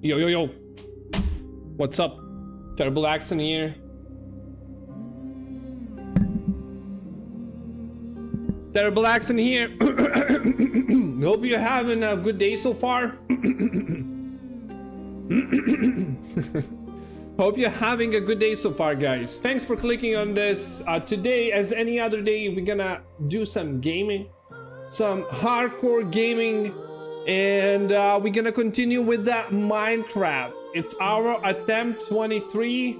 Yo, yo, yo. What's up? TerribleAccent here. TerribleAccent here. Hope you're having a good day so far. Hope you're having a good day so far, guys. Thanks for clicking on this. Today, as any other day, we're gonna do some gaming. Some hardcore gaming. And we're gonna continue with that Minecraft. It's our attempt 23.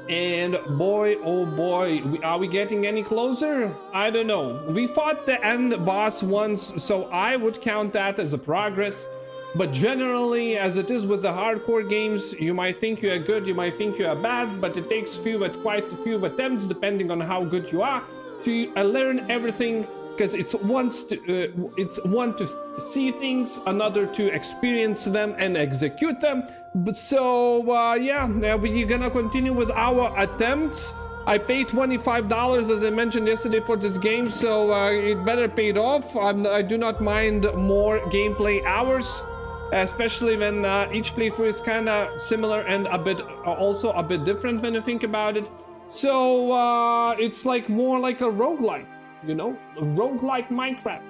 And boy, oh boy, are we getting any closer? I don't know. We fought the end boss once, so I would count that as a progress. But generally, as it is with the hardcore games, you might think you are good, you might think you are bad, but it takes quite a few attempts, depending on how good you are, to learn everything. Because it's one to see things, another to experience them and execute them. But so yeah, we're gonna continue with our attempts. I paid $25, as I mentioned yesterday, for this game, so it better paid off. I do not mind more gameplay hours, especially when each playthrough is kind of similar and also a bit different when you think about it. So it's like more like a roguelike. You know, a roguelike Minecraft.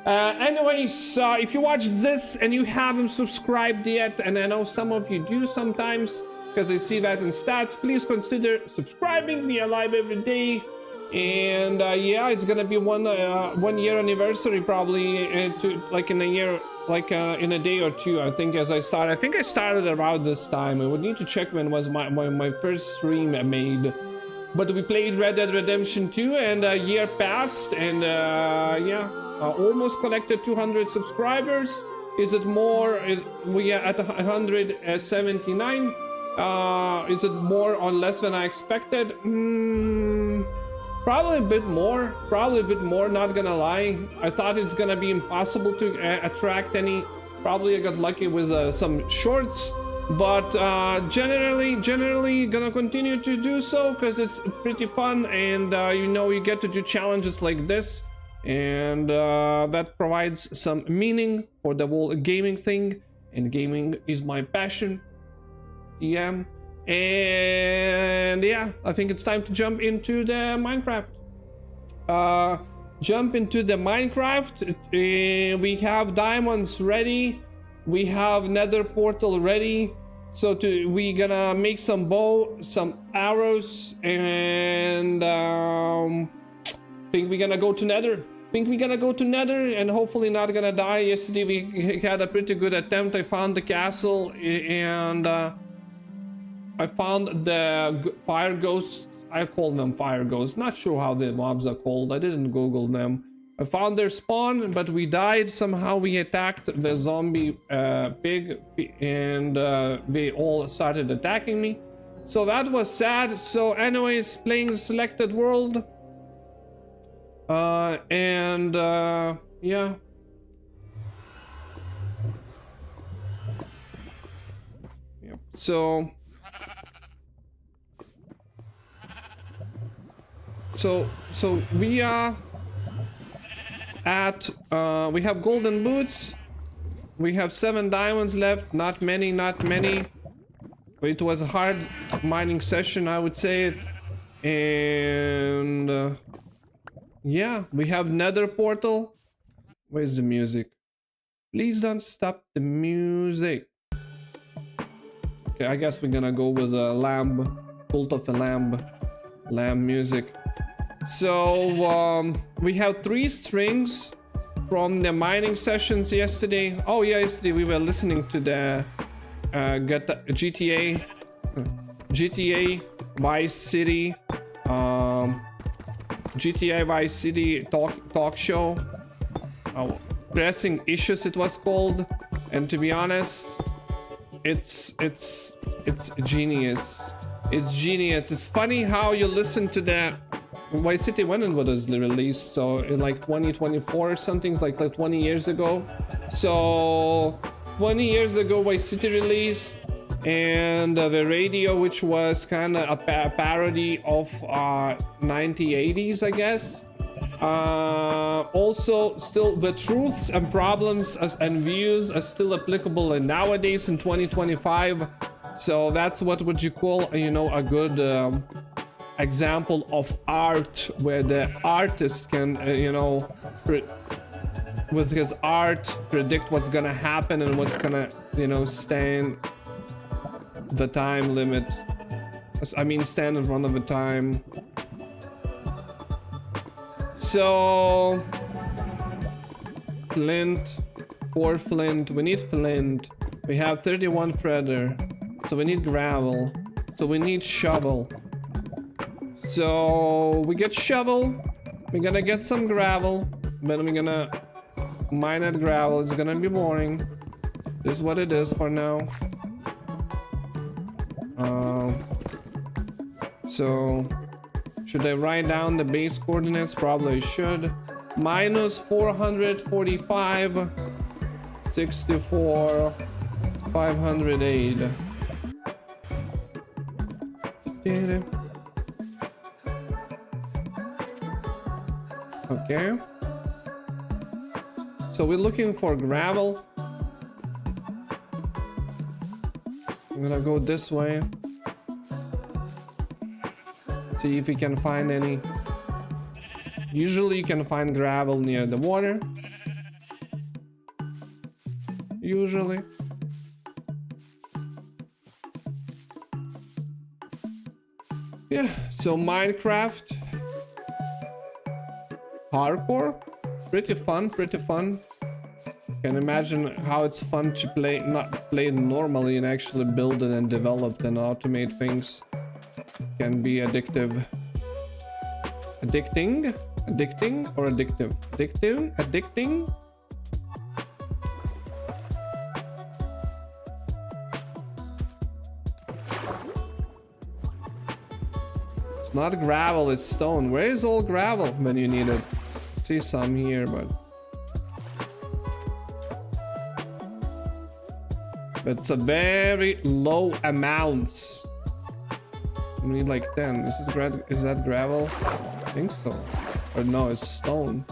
Anyways, if you watch this and you haven't subscribed yet, and I know some of you do sometimes, because I see that in stats, please consider subscribing. We are live every day, and yeah, it's gonna be one year anniversary probably, like in a year, like in a day or two. I think I started around this time. I would need to check when was my first stream I made. But we played Red Dead Redemption 2 and a year passed, and yeah, almost collected 200 subscribers. Is it more? We are at 179. Is it more or less than I expected? Probably a bit more. Not gonna lie. I thought it's gonna be impossible to attract any. Probably I got lucky with some shorts. But generally gonna continue to do so because it's pretty fun, and you know, you get to do challenges like this, and that provides some meaning for the whole gaming thing, and gaming is my passion. Yeah, and yeah, I think it's time to jump into the Minecraft. We have diamonds ready, we have nether portal ready. So we gonna make some bow, some arrows, and think we're gonna go to nether. And hopefully not gonna die. Yesterday we had a pretty good attempt. I found the castle, and I found the fire ghosts. I call them fire ghosts. Not sure how the mobs are called. I didn't Google them. I found their spawn, but we died. Somehow we attacked the zombie pig, and they all started attacking me. So that was sad. So anyways, playing selected world. And yeah. Yep. So we are at we have golden boots, we have 7 diamonds left. Not many. It was a hard mining session, I would say. And yeah, we have nether portal. Where's the music? Please don't stop the music. Okay, I guess we're gonna go with a lamb, cult of the lamb music. So we have 3 strings from the mining sessions yesterday. Oh yeah, yesterday we were listening to the GTA Vice City talk show. Pressing Issues it was called, and to be honest, it's genius. It's funny how you listen to that. Vice City, when it was released, so in like 2024 or something, like 20 years ago. So 20 years ago Vice City released, and the radio, which was kind of a parody of 1980s, I guess. Also, still the truths and problems and views are still applicable in nowadays in 2025. So that's what would you call, you know, a good example of art, where the artist can, you know, with his art predict what's gonna happen and what's gonna, you know, stand the time limit. I mean, stand in front of the time. So flint, poor flint. We need flint. We have 31 threader, so we need gravel. So we need shovel. So we get shovel. We're gonna get some gravel. Then we're gonna mine that gravel. It's gonna be boring. This is what it is for now. So should I write down the base coordinates? Probably should. Minus 445, 64, 508. Okay. So we're looking for gravel. I'm gonna go this way. See if we can find any. Usually you can find gravel near the water. Usually. Yeah, so Minecraft. Hardcore. Pretty fun, pretty fun. Can imagine how it's fun to play, not play normally, and actually build it and develop and automate things. Can be addictive. Addicting? Addicting or addictive? Addicting? Addicting? It's not gravel, it's stone. Where is all gravel when you need it? See some here, but it's a very low amounts. We need like 10. Is that gravel? I think so. Or no, it's stone.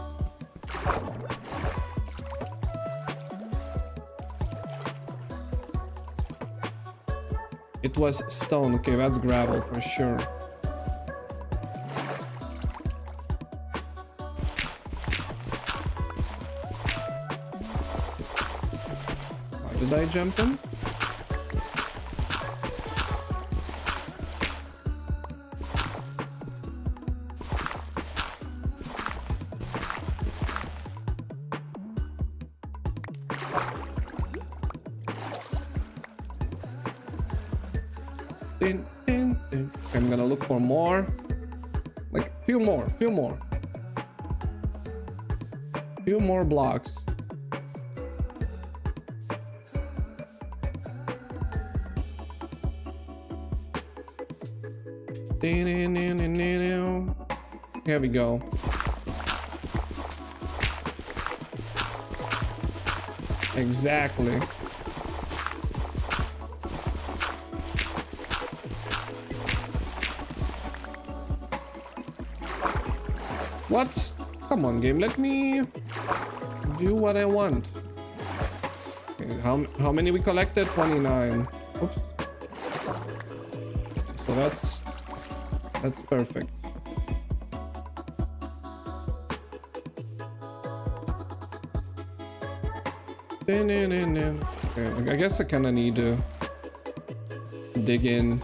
It was stone. Okay, that's gravel for sure. How did I jump in? I'm gonna look for more, like few more blocks. Here we go. Exactly. What? Come on, game. Let me do what I want. Okay, how many we collected? 29. Oops. So that's perfect. Okay, I guess I kind of need to dig in.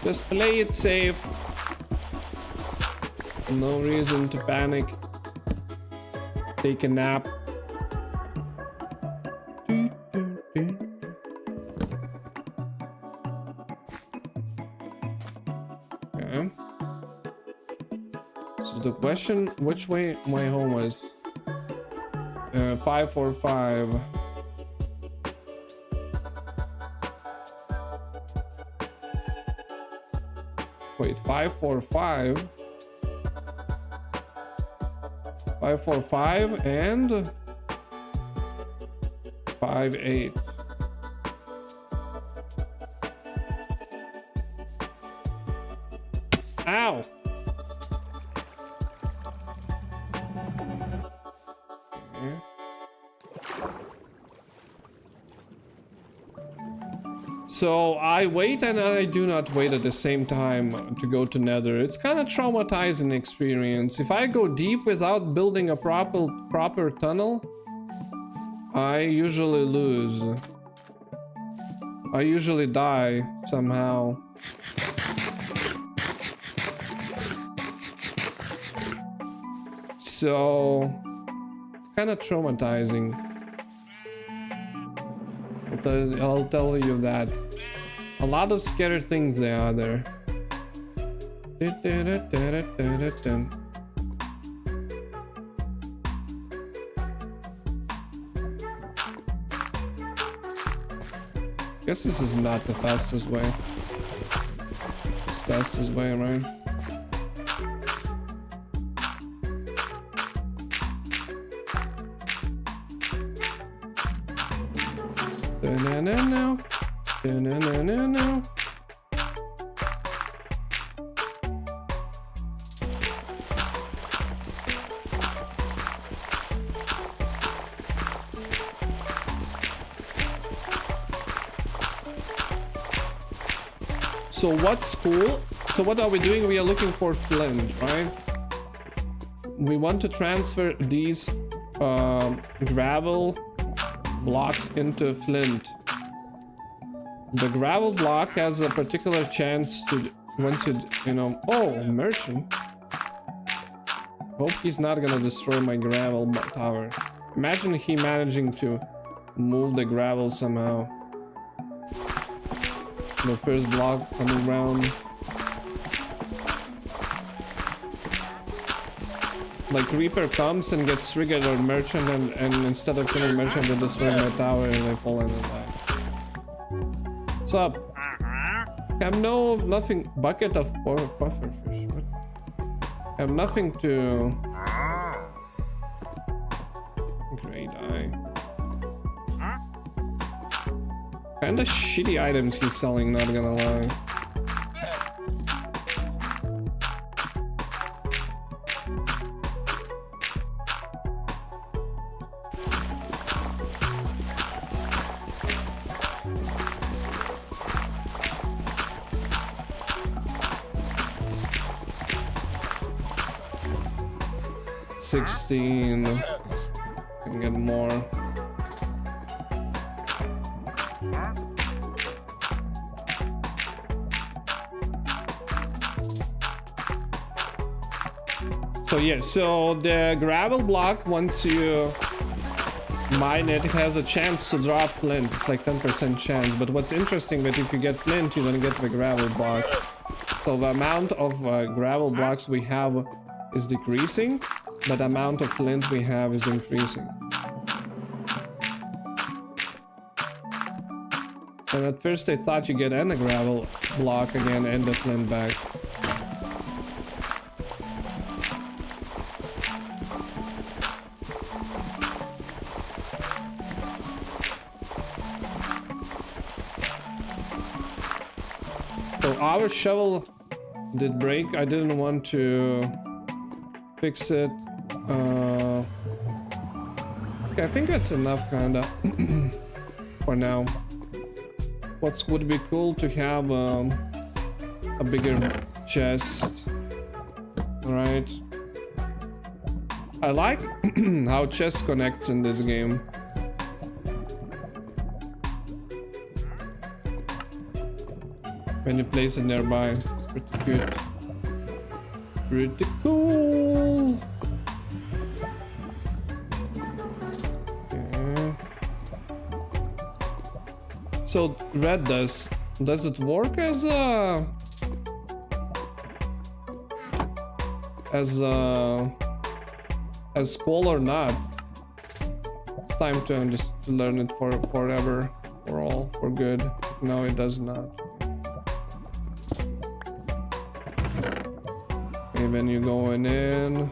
Just play it safe. No reason to panic. Take a nap. Okay. So the question, which way my home was? 545. Wait, 545. 545 and 58. Ow! So I wait and I do not wait at the same time to go to Nether. It's kind of traumatizing experience. If I go deep without building a proper tunnel, I usually lose. I usually die somehow. So it's kind of traumatizing. I'll tell you that. A lot of scary things there are there. Guess this is not the fastest way. It's fastest way, right? No. So what's cool? So what are we doing? We are looking for flint, right? We want to transfer these gravel blocks into flint. The gravel block has a particular chance to, once you know, oh, merchant. Hope he's not gonna destroy my gravel tower. Imagine he managing to move the gravel somehow. The first block coming round. Like Reaper comes and gets triggered on merchant, and instead of killing merchant they destroy my tower and I fall in and die. What's up? I have nothing. Bucket of puffer fish. What? I have nothing to. Great eye. Kinda shitty items he's selling, not gonna lie. $16. Can get more. So yeah, so the gravel block, once you mine it, it has a chance to drop flint. It's like 10% chance. But what's interesting, that if you get flint, you're gonna get the gravel block. So the amount of gravel blocks we have is decreasing, but the amount of flint we have is increasing. And at first I thought you get and a gravel block again and the flint back. So our shovel did break. I didn't want to fix it. Okay, I think that's enough kinda for now. What would be cool to have a bigger chest. Alright. I like how chest connects in this game. When you place it nearby, it's pretty cute. Pretty cool. Okay. So red does it work as coal or not? It's time to just learn it forever, for all, for good. No, it does not. Okay, then you're going in.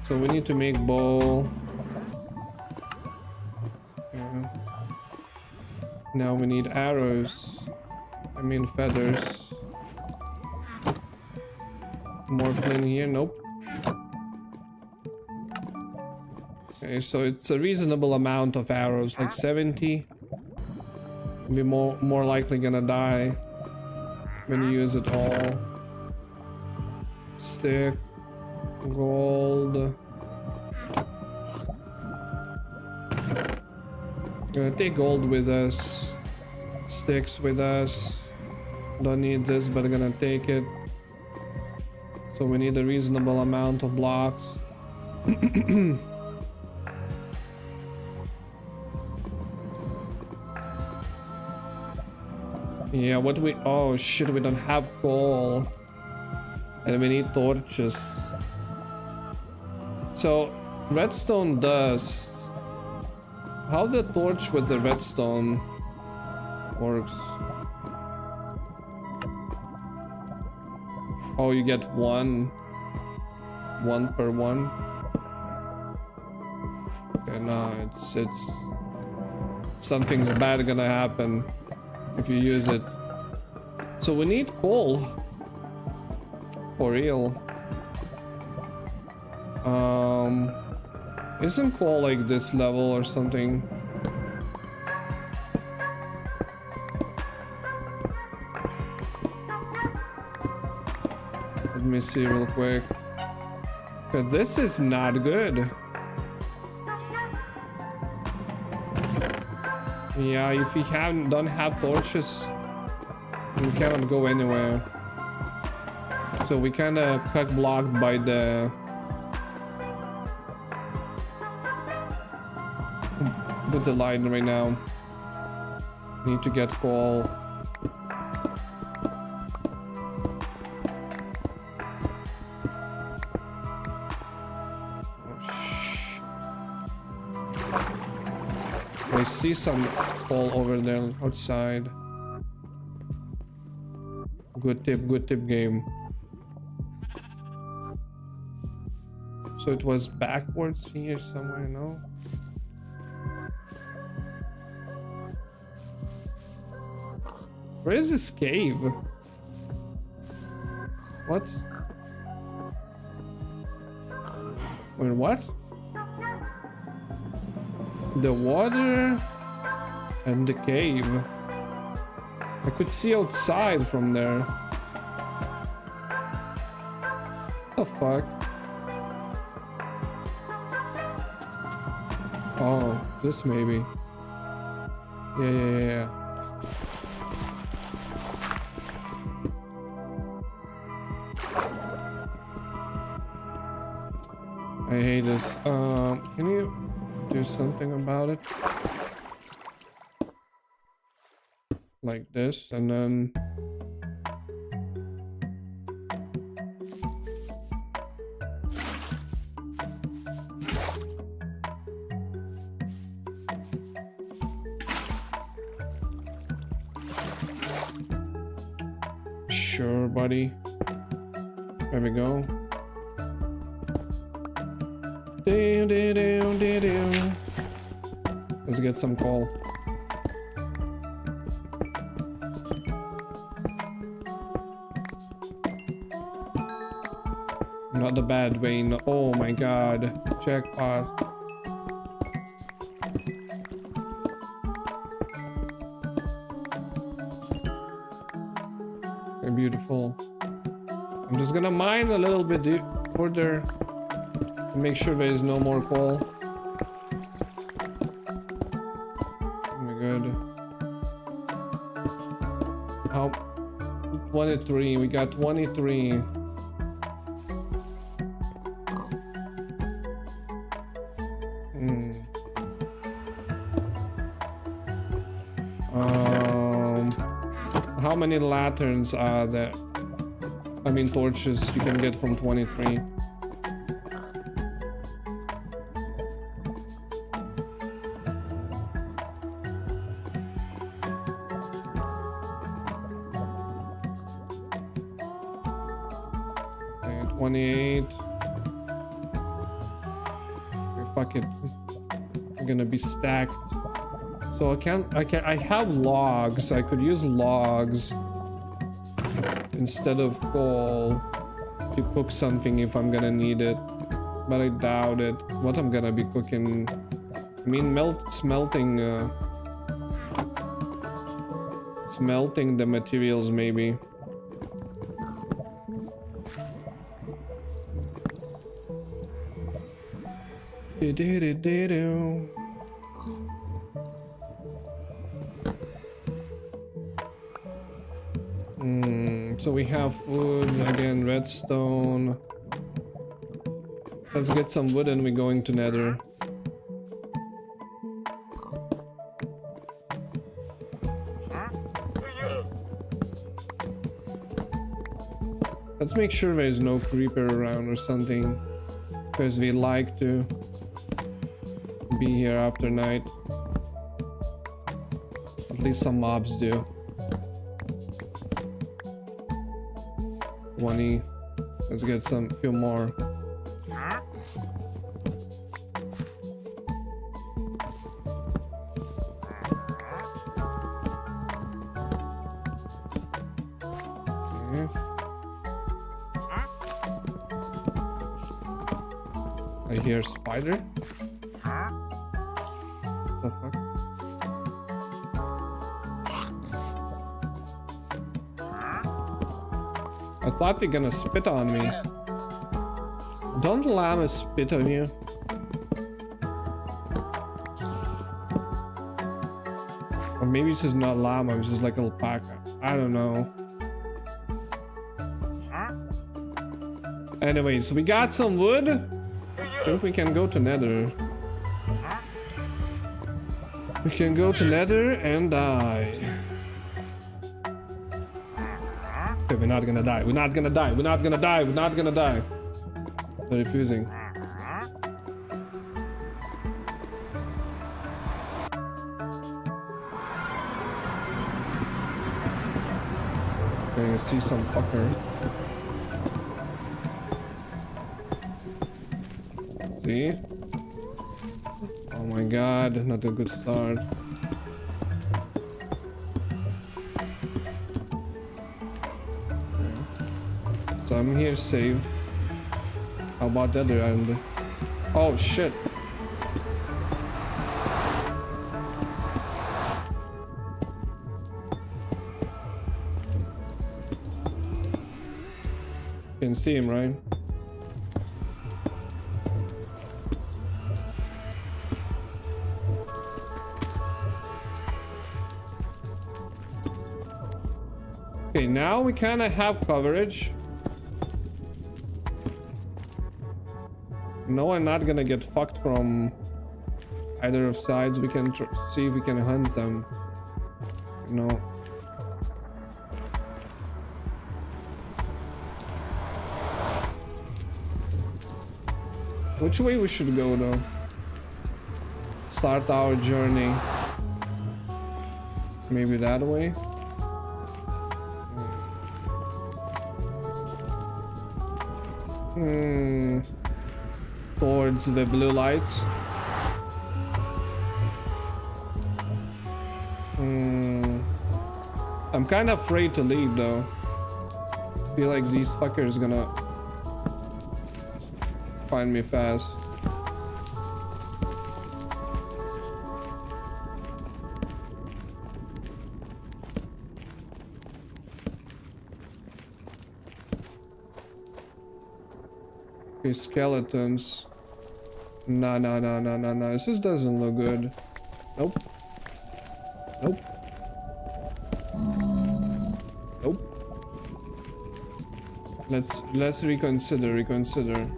So we need to make bow. Yeah. Now we need arrows. I mean feathers. More flint here? Nope. Okay, so it's a reasonable amount of arrows, like 70. Be more likely gonna die when you use it all. Stick, gold. Gonna take gold with us, sticks with us. Don't need this, but I'm gonna take it. So we need a reasonable amount of blocks. Yeah, what we... Oh shit, we don't have coal. And we need torches. So, redstone dust. How the torch with the redstone works? Oh, you get one per one. Okay, no, it's something's bad gonna happen if you use it. So we need coal. For real. Isn't coal like this level or something? Let me see real quick. Okay, this is not good. Yeah, if we don't have torches, we cannot go anywhere. So we kind of cut blocked by the with the line right now. Need to get coal. I see some coal over there outside. Good tip game. So it was backwards here somewhere, no? Where is this cave? What? Wait, what? The water and the cave. I could see outside from there. What the fuck? Oh, this maybe. Yeah. I hate this. Can you do something about it? Like this, and then... Sure, buddy. There we go. Let's get some coal. Not a bad way. No. Oh my god. Jackpot. Okay, beautiful. I'm just gonna mine a little bit further to make sure there is no more coal. Oh, good. How? 23. We got 23. How many lanterns are there? I mean torches you can get from 23. Okay, 28. Okay, fuck it. I'm gonna be stacked. So I have logs. I could use logs instead of coal to cook something if I'm gonna need it, but I doubt it. What I'm gonna be cooking? I mean, smelting Smelting the materials, maybe. So we have wood, again, redstone. Let's get some wood and we're going to Nether. Let's make sure there's no creeper around or something, because we like to be here after night. At least some mobs do. 20. Let's get some few more. Okay. I hear a spider. What the fuck? I thought they're gonna spit on me. Don't llamas spit on you? Or maybe this is not llama, it's just like alpaca. I don't know. Anyways, we got some wood. I think we can go to Nether. We can go to Nether and die. Okay, we're not gonna die. We're not gonna die. We're not gonna die. We're not gonna die. They're refusing. Okay, I see some fucker. See? Oh my god, not a good start. So I'm here safe. How about the other end? Oh shit. You can see him, right? Okay, now we kind of have coverage. No, I'm not gonna get fucked from either of sides. We can see if we can hunt them. No. Which way we should go though? Start our journey. Maybe that way? Towards the blue lights. I'm kind of afraid to leave though. I feel like these fuckers gonna find me fast. Okay, skeletons. No. This doesn't look good. Nope. Nope. Nope. Let's reconsider.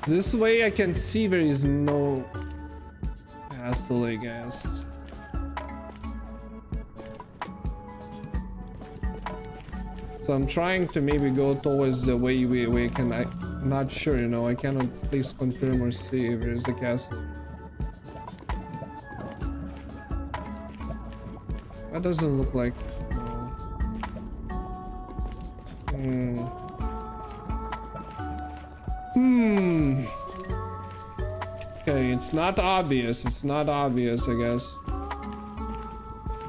This way I can see there is no castle, I guess. So I'm trying to maybe go towards the way we can. I'm not sure, you know. I cannot please confirm or see if there is a castle. That doesn't look like. Okay, it's not obvious. I guess.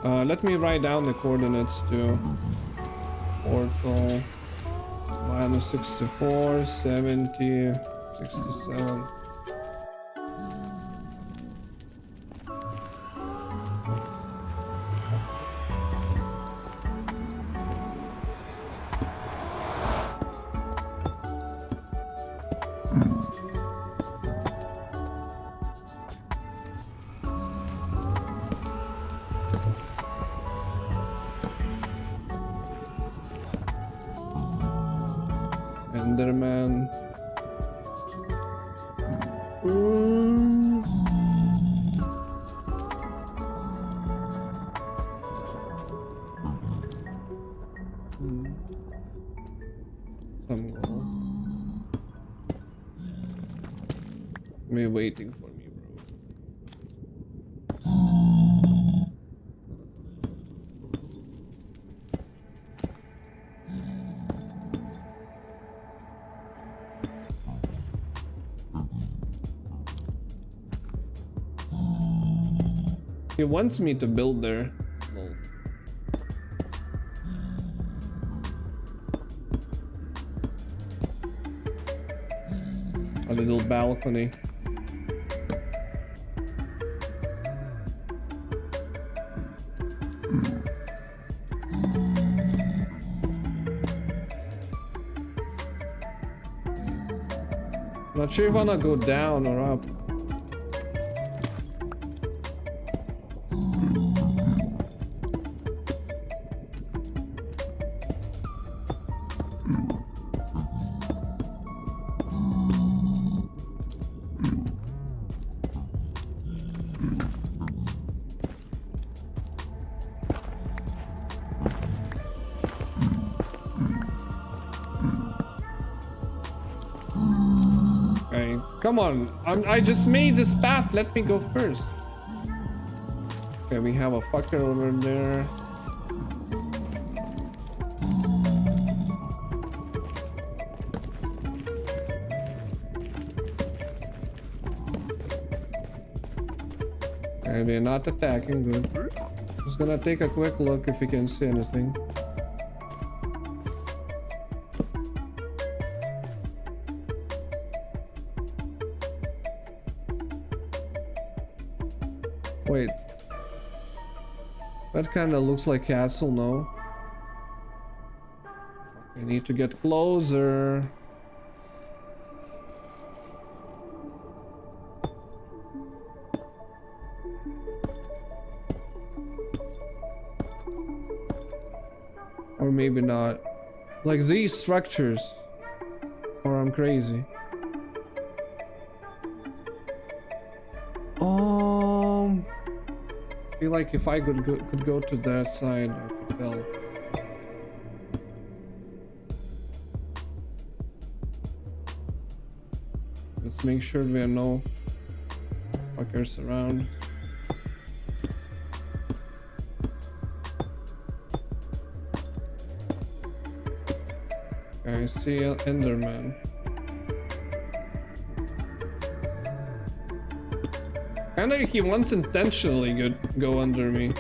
Let me write down the coordinates too. Portal minus 64, 70, 67. Enderman. Some goal. Maybe waiting for me, bro. He wants me to build there. Lol. A little balcony. Not sure if I wanna go down or up. Come on, I just made this path, let me go first. Okay, we have a fucker over there. Okay, they're not attacking, good. Just gonna take a quick look if we can see anything. Wait, that kind of looks like castle, no? I need to get closer. Or maybe not. Like these structures. Or I'm crazy. I feel like if I could go to that side, I could tell. Let's make sure there are no fuckers around. Okay, I see an Enderman. Kinda he wants intentionally go under me.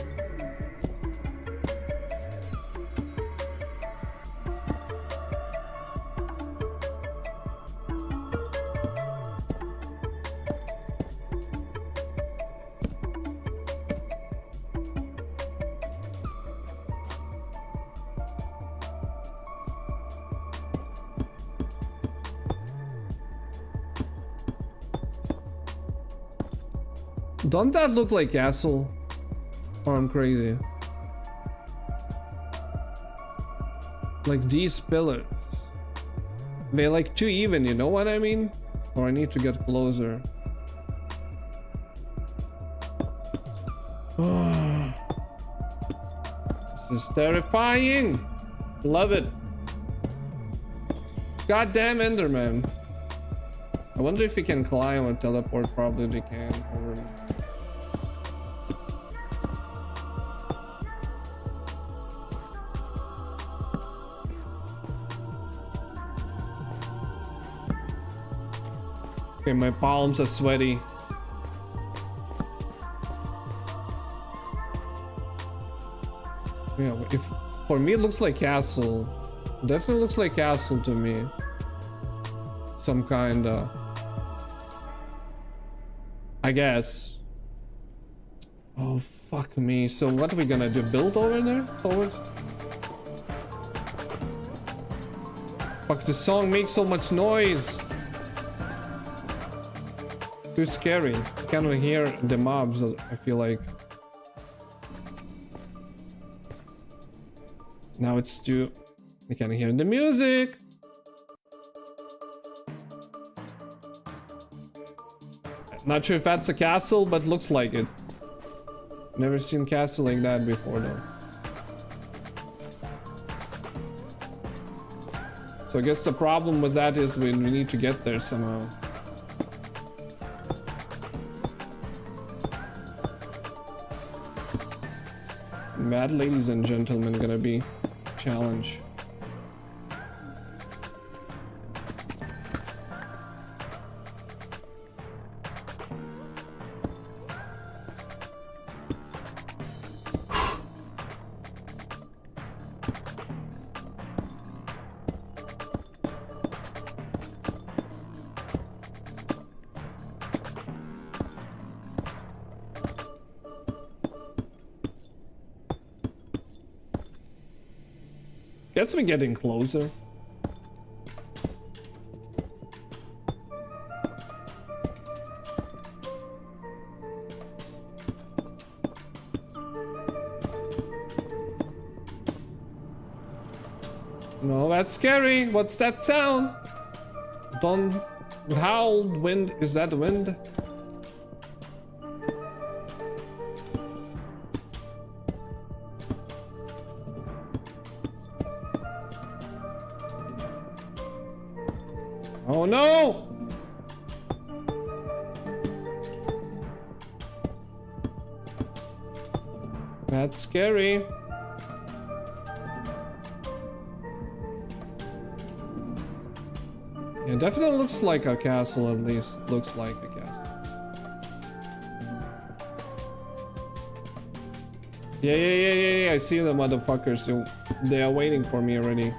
Don't that look like castle? Or I'm crazy. Like these pillars. They're like too even, you know what I mean? Or I need to get closer. This is terrifying. Love it. Goddamn Enderman. I wonder if he can climb or teleport. Probably they can. Okay, my palms are sweaty. Yeah, if for me it looks like castle. Definitely looks like castle to me. Some kinda. I guess. Oh fuck me. So what are we gonna do? Build over there? Forward? Fuck, the song makes so much noise. Too scary. Can't hear the mobs, I feel like. Now it's too... I can't hear the music. Not sure if that's a castle, but looks like it. Never seen castle like that before though. So I guess the problem with that is we need to get there somehow. That, ladies and gentlemen, gonna be a challenge. Guess we're getting closer. No, that's scary. What's that sound? Don't howl, wind. Is that wind? Oh no! That's scary. Yeah, definitely looks like a castle, at least. Looks like a castle. Yeah, I see the motherfuckers. They are waiting for me already.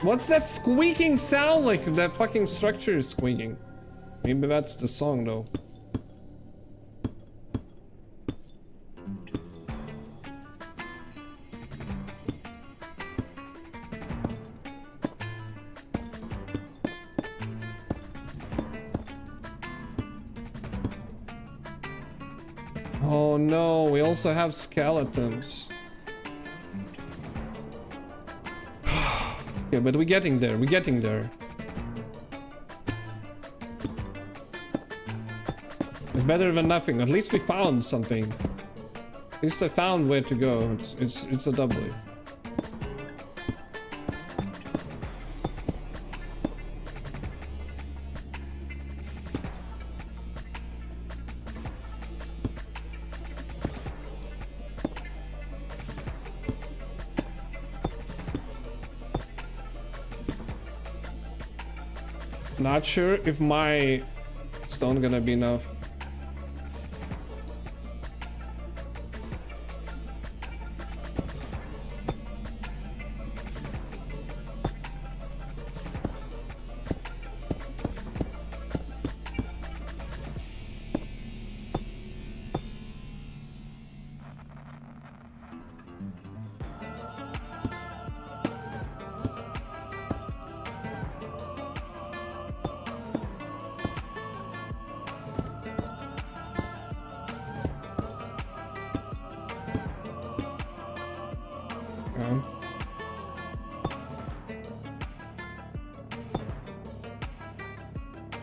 What's that squeaking sound like? That fucking structure is squeaking. Maybe that's the song though. Oh no, we also have skeletons. Okay, but we're getting there, we're getting there. It's better than nothing. At least we found something. At least I found where to go. It's a W. Not sure if my stone gonna be enough.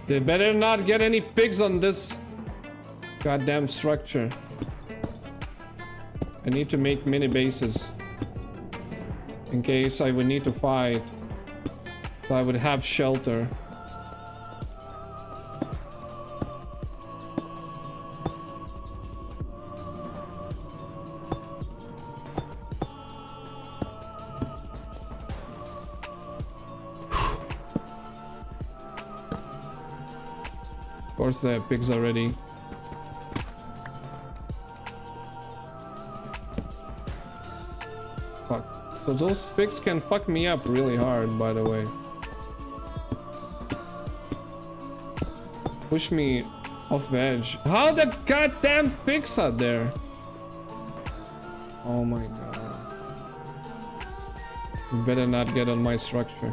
They better not get any pigs on this goddamn structure. I need to make mini bases in case I would need to fight, so I would have shelter. course, the pigs are ready. Fuck. So those pigs can fuck me up really hard, by the way. Push me off the edge. How the goddamn pigs are there? Oh my god. You better not get on my structure.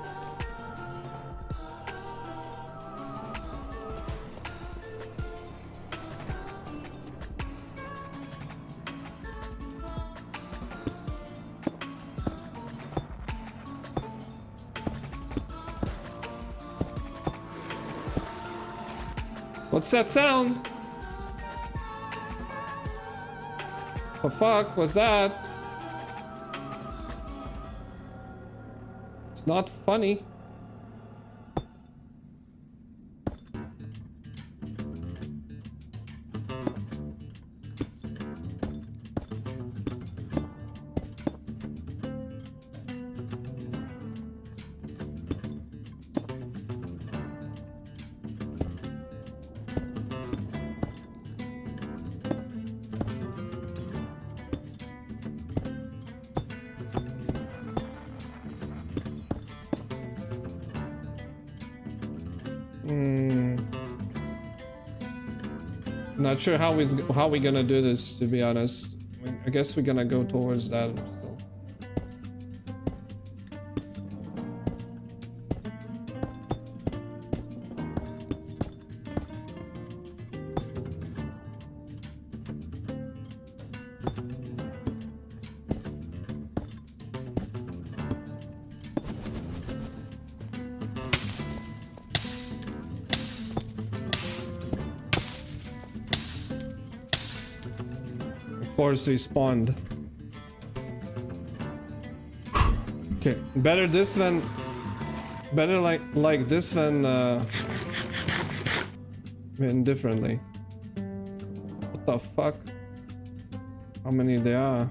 What's that sound? The fuck was that? It's not funny. Not sure how we gonna do this, to be honest. I guess we're gonna go towards that still. Of course they spawned. Okay, better this than like this than differently. What the fuck? How many there are?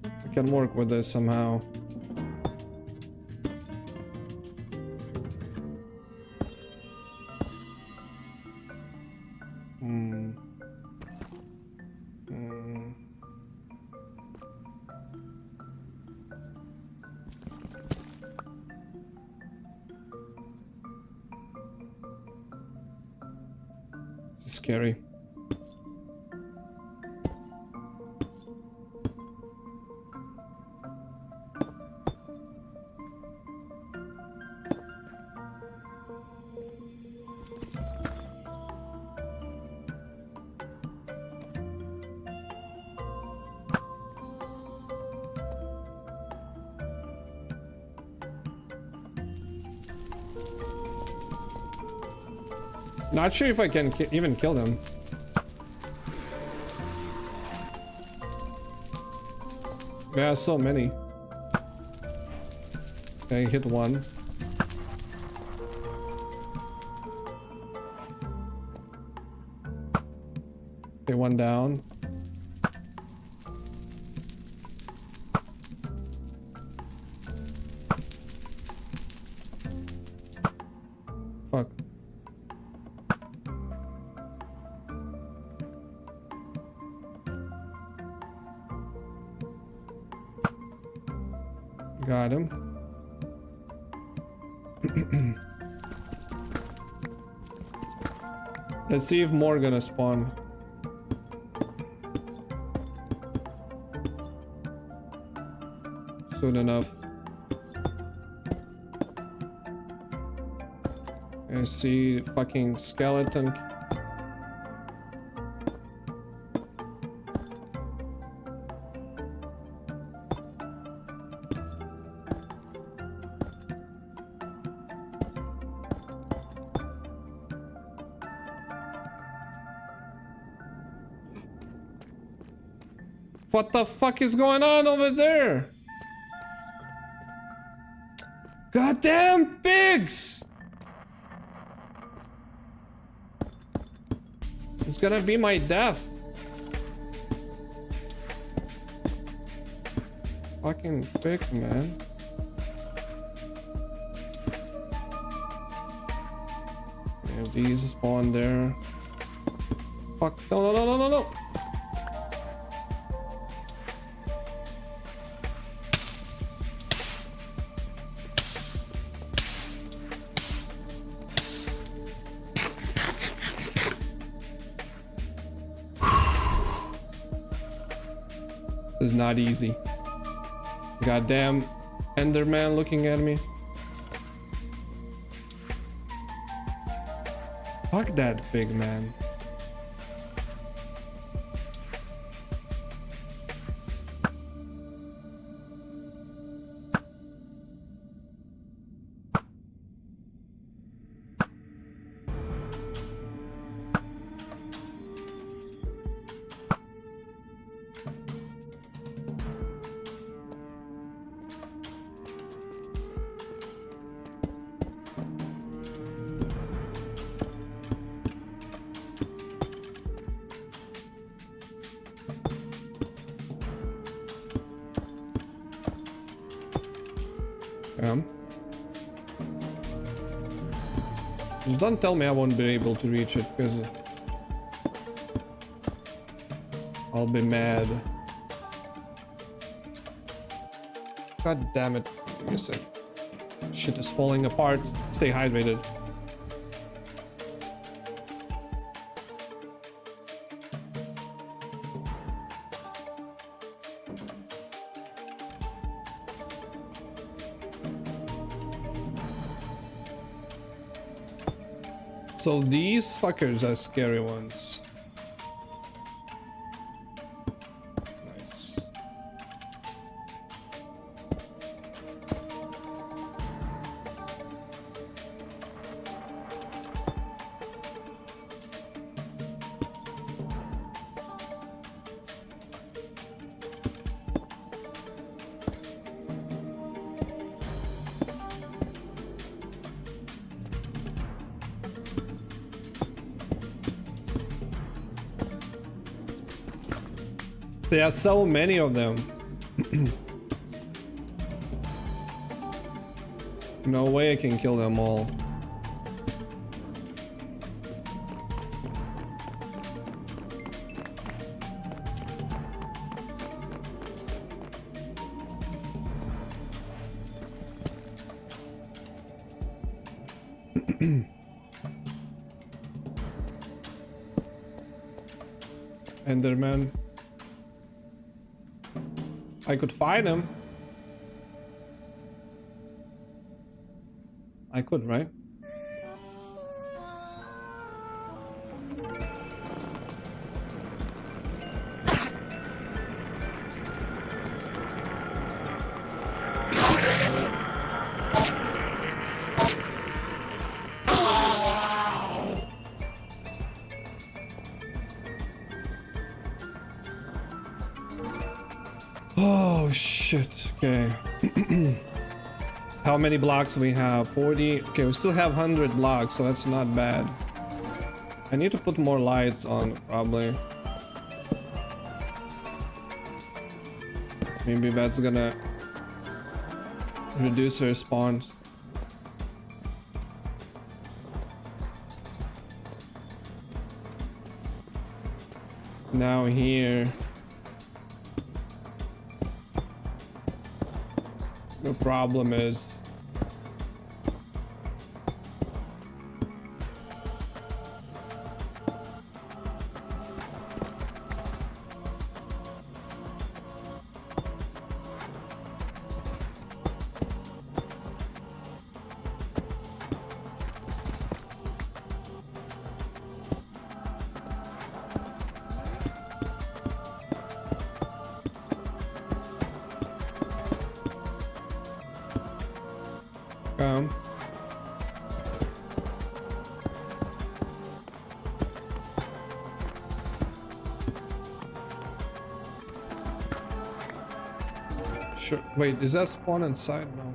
I can work with this somehow. This is scary. Not sure if I can even kill them. Yeah, so many. Okay, hit one. Okay, one down. Fuck. Got him. Let's see if more gonna spawn. Soon enough. I see fucking skeleton. What the fuck is going on over there? Goddamn pigs! It's gonna be my death. Fucking pig, man. These spawn there. Fuck. No, no, no, no, no, no. This is not easy. Goddamn Enderman looking at me. Fuck that big man. Just don't tell me I won't be able to reach it, because I'll be mad. God damn it. I guess shit is falling apart. Stay hydrated. So these fuckers are scary ones. Nice. There are so many of them. No way I can kill them all. Enderman. I could find him. I could, right? Oh shit. Okay. How many blocks we have? 40. Okay, we still have 100 blocks, so that's not bad. I need to put more lights on, probably. Maybe that's gonna reduce her spawns. Now here. The problem is sure. Wait, is that spawn inside? No.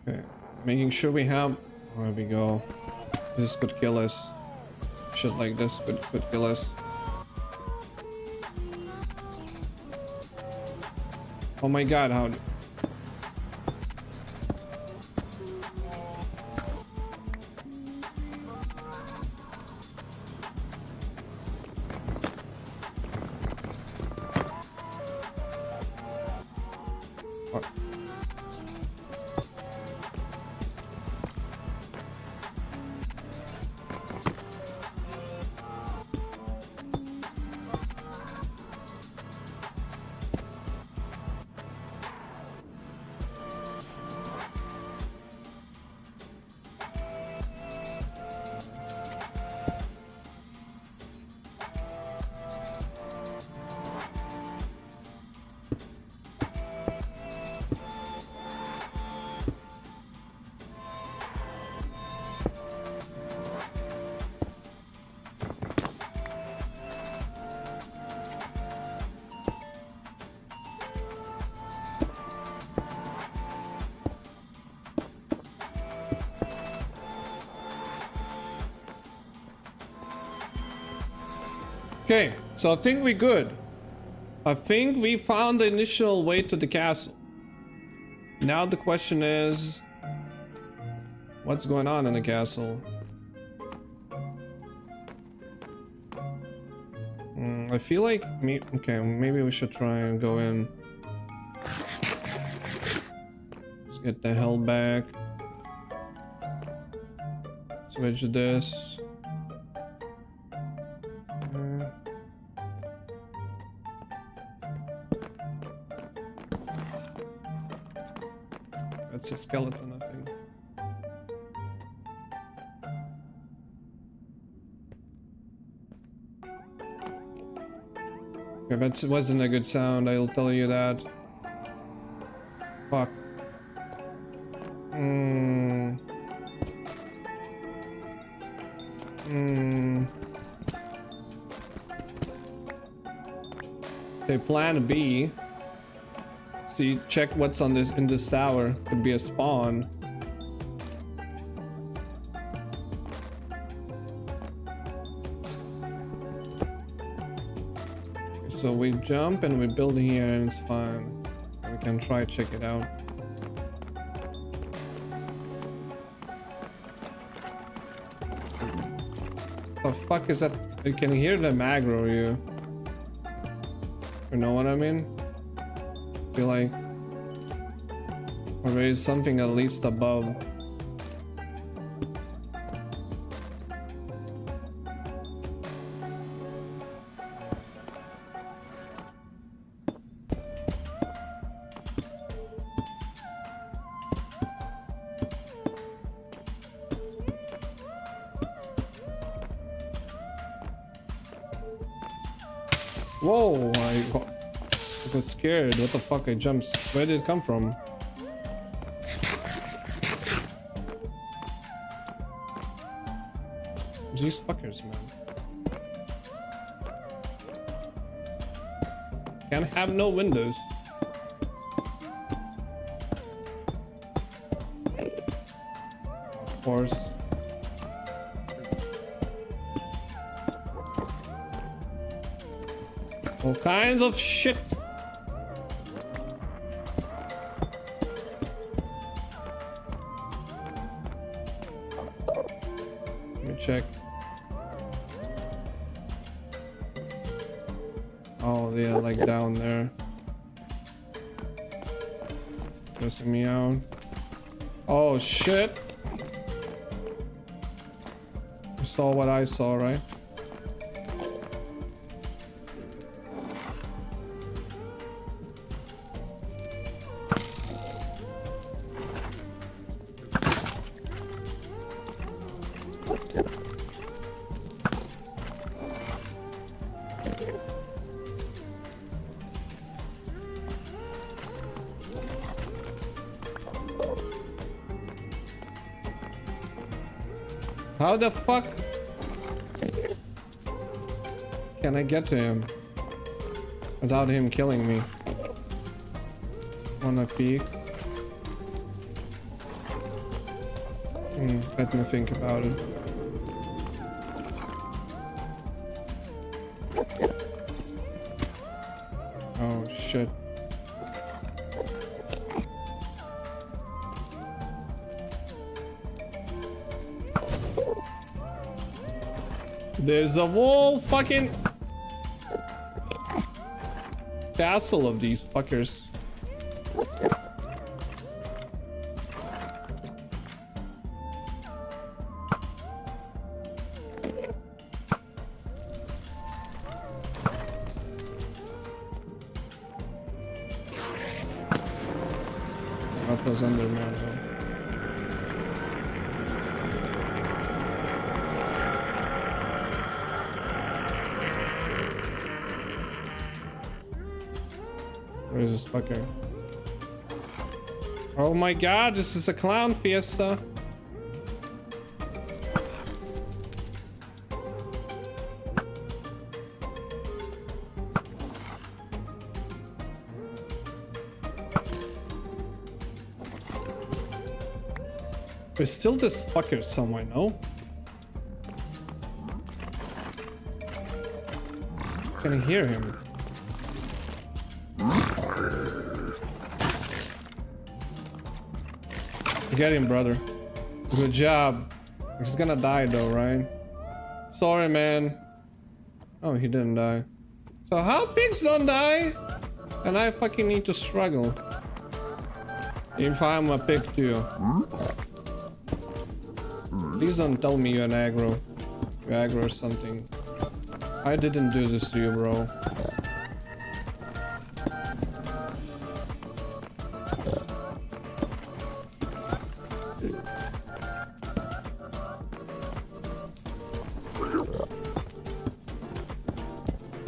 Okay, making sure we have. There we go. This could kill us. Shit like this could kill us. Oh my god, how? Okay, so I think we're good. I think we found the initial way to the castle. Now the question is, what's going on in the castle? I feel like okay, maybe we should try and go in. Let's get the hell back. Switch this. That's a skeleton, I think. Okay, that wasn't a good sound, I'll tell you that. Fuck. Okay, plan B. See, check what's on this in this tower. Could be a spawn. So we jump and we build here and it's fine. We can try check it out. The fuck is that? You can hear them aggro you. You know what I mean? Feel like, or there is something at least above. Whoa, I got scared. What the fuck? I jumped. Where did it come from? These fuckers, man. Can't have no windows. Of course. All kinds of shit. Let me check. Oh, yeah, like down there. Missing me out. Oh, shit. You saw what I saw, right? How the fuck can I get to him without him killing me? Wanna peek? Let me think about it. Oh shit. There's a whole fucking castle of these fuckers. What was under man? Where is this fucker? Oh my god, this is a clown fiesta. There's still this fucker somewhere, no? can hear him. Get him, brother. Good job. He's gonna die though, right? Sorry, man. Oh, he didn't die. So how pigs don't die? And I fucking need to struggle. If I'm a pig too. Please don't tell me you're an aggro. You're aggro or something. I didn't do this to you, bro.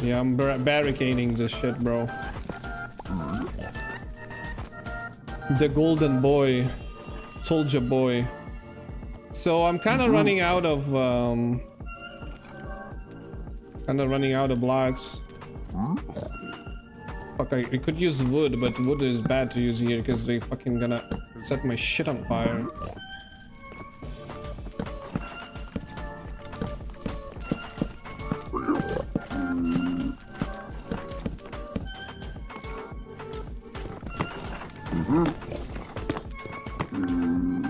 Yeah, I'm barricading this shit, bro. The golden boy. Soldier boy. So I'm kind of running out of blocks. Fuck, I could use wood, but wood is bad to use here because they fucking gonna set my shit on fire.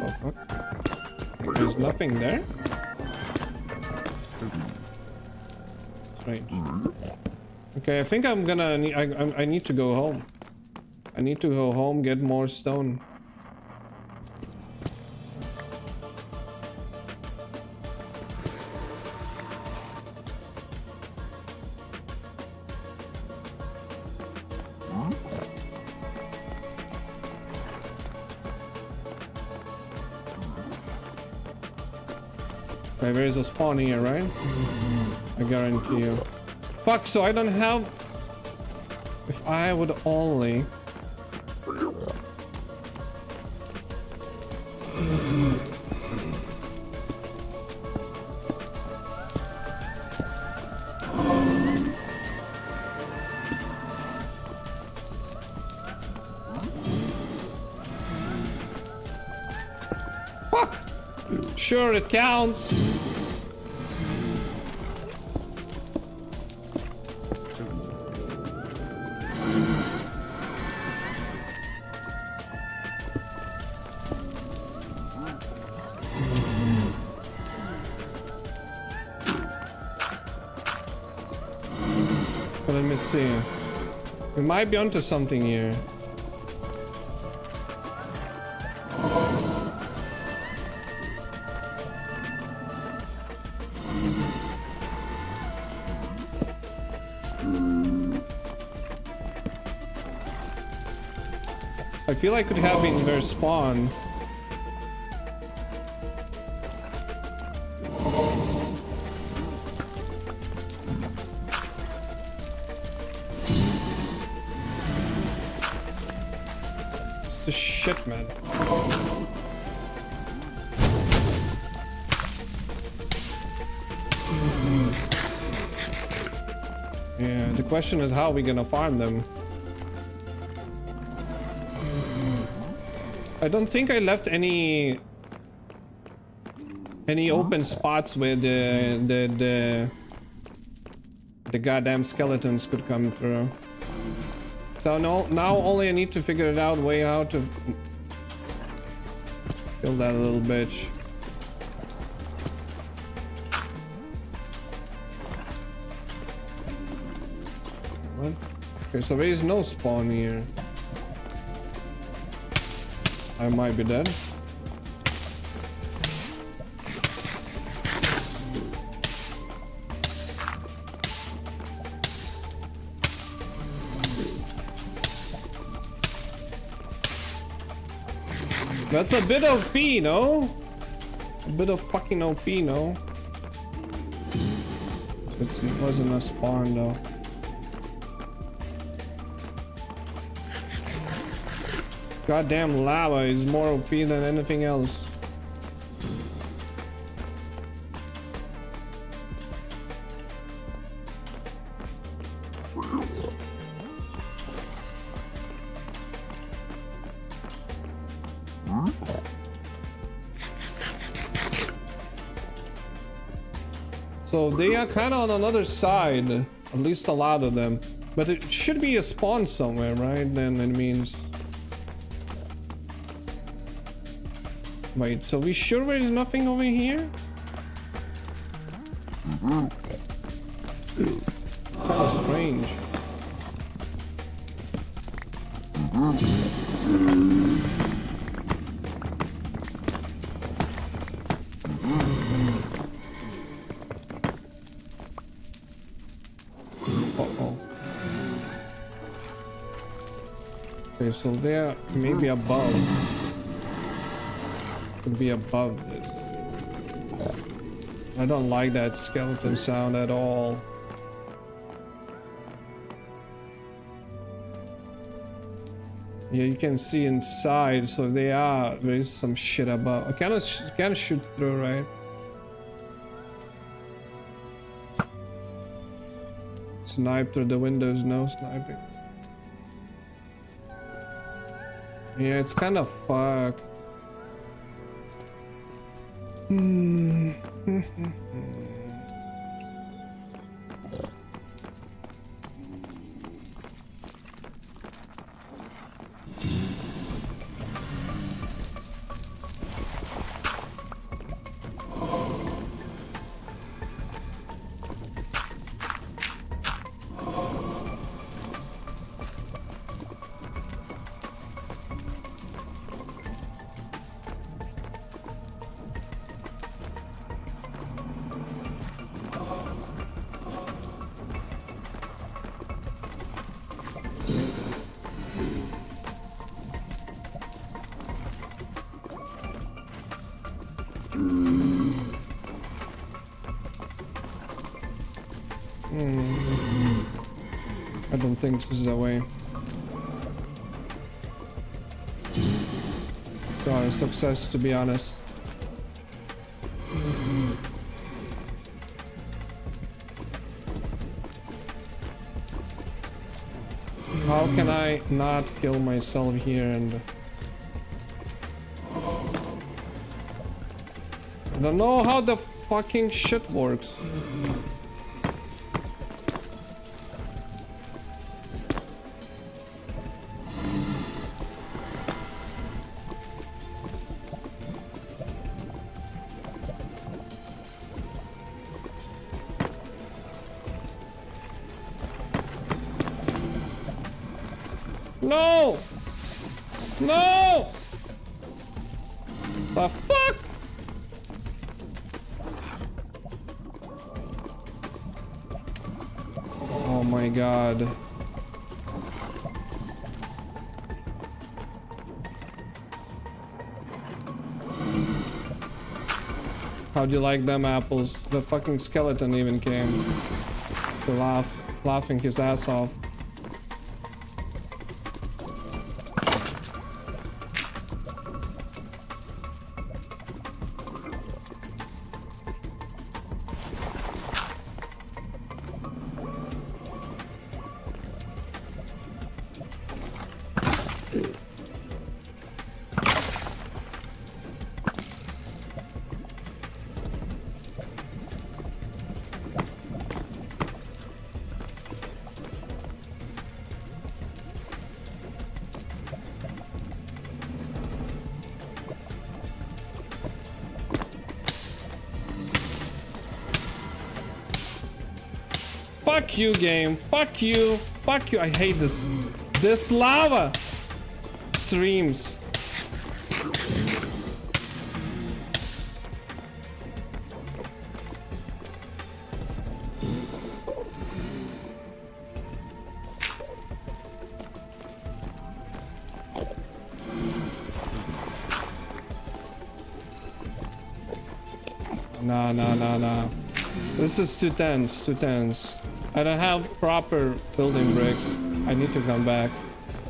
Oh fuck. There's nothing there? Strange. Okay, I think I'm gonna need, I need to go home. I need to go home, get more stone. Okay, there is a spawn here, right? I guarantee you. Fuck, so I don't have... If I would only... Fuck! Sure, it counts. Let me see. We might be onto something here. I feel like it could have been their spawn. It's the shit, man. Yeah, the question is how are we gonna farm them? I don't think I left any open spots where the goddamn skeletons could come through. So now only I need to figure it out way how to kill that little bitch. What? Okay, so there is no spawn here. I might be dead. That's a bit of OP, no? A bit of fucking OP, no? It wasn't a spawn though. Goddamn lava is more OP than anything else. So they are kind of on another side. At least a lot of them. But it should be a spawn somewhere, right? Then it means... Wait, so we sure there's nothing over here? Kind of strange. Uh-oh. Okay, so there maybe above. Could be above this. I don't like that skeleton sound at all. Yeah, you can see inside, so there is some shit above. I kind of shoot through, right? Snipe through the windows, no sniping. Yeah, it's kind of fucked. I don't think this is the way. God, a success, to be honest. How can I not kill myself here? And I don't know how the fucking shit works. No! No! The fuck? Oh my god. How do you like them apples? The fucking skeleton even came to laughing his ass off. Fuck you, game. Fuck you. Fuck you. I hate this. This lava streams. Nah. This is too tense, too tense. I don't have proper building bricks. I need to come back.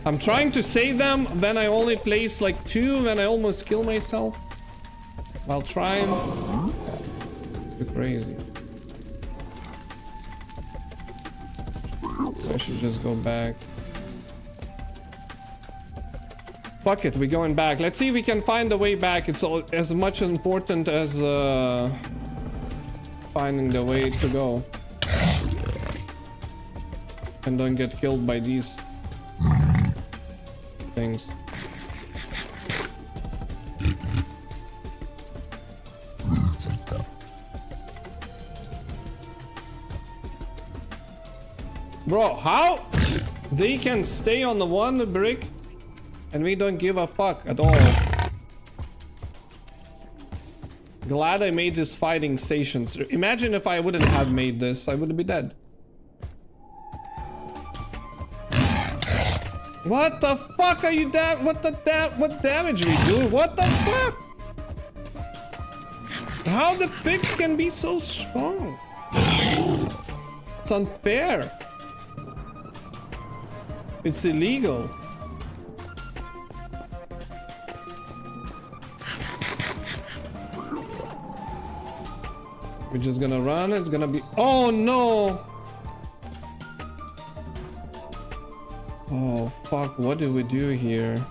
I'm trying to save them, then I only place like 2, then I almost kill myself. While trying. Too crazy. I should just go back. Fuck it, we're going back. Let's see if we can find the way back. It's as much important as finding the way to go. and don't get killed by these things. Bro, how they can stay on the one brick and we don't give a fuck at all? Glad I made this fighting stations. Imagine if I wouldn't have made this, I would be dead. What the fuck are you what damage we do? What the fuck? How the pigs can be so strong? It's unfair. It's illegal. We're just gonna run. It's gonna be... Oh no! Oh fuck, what do we do here?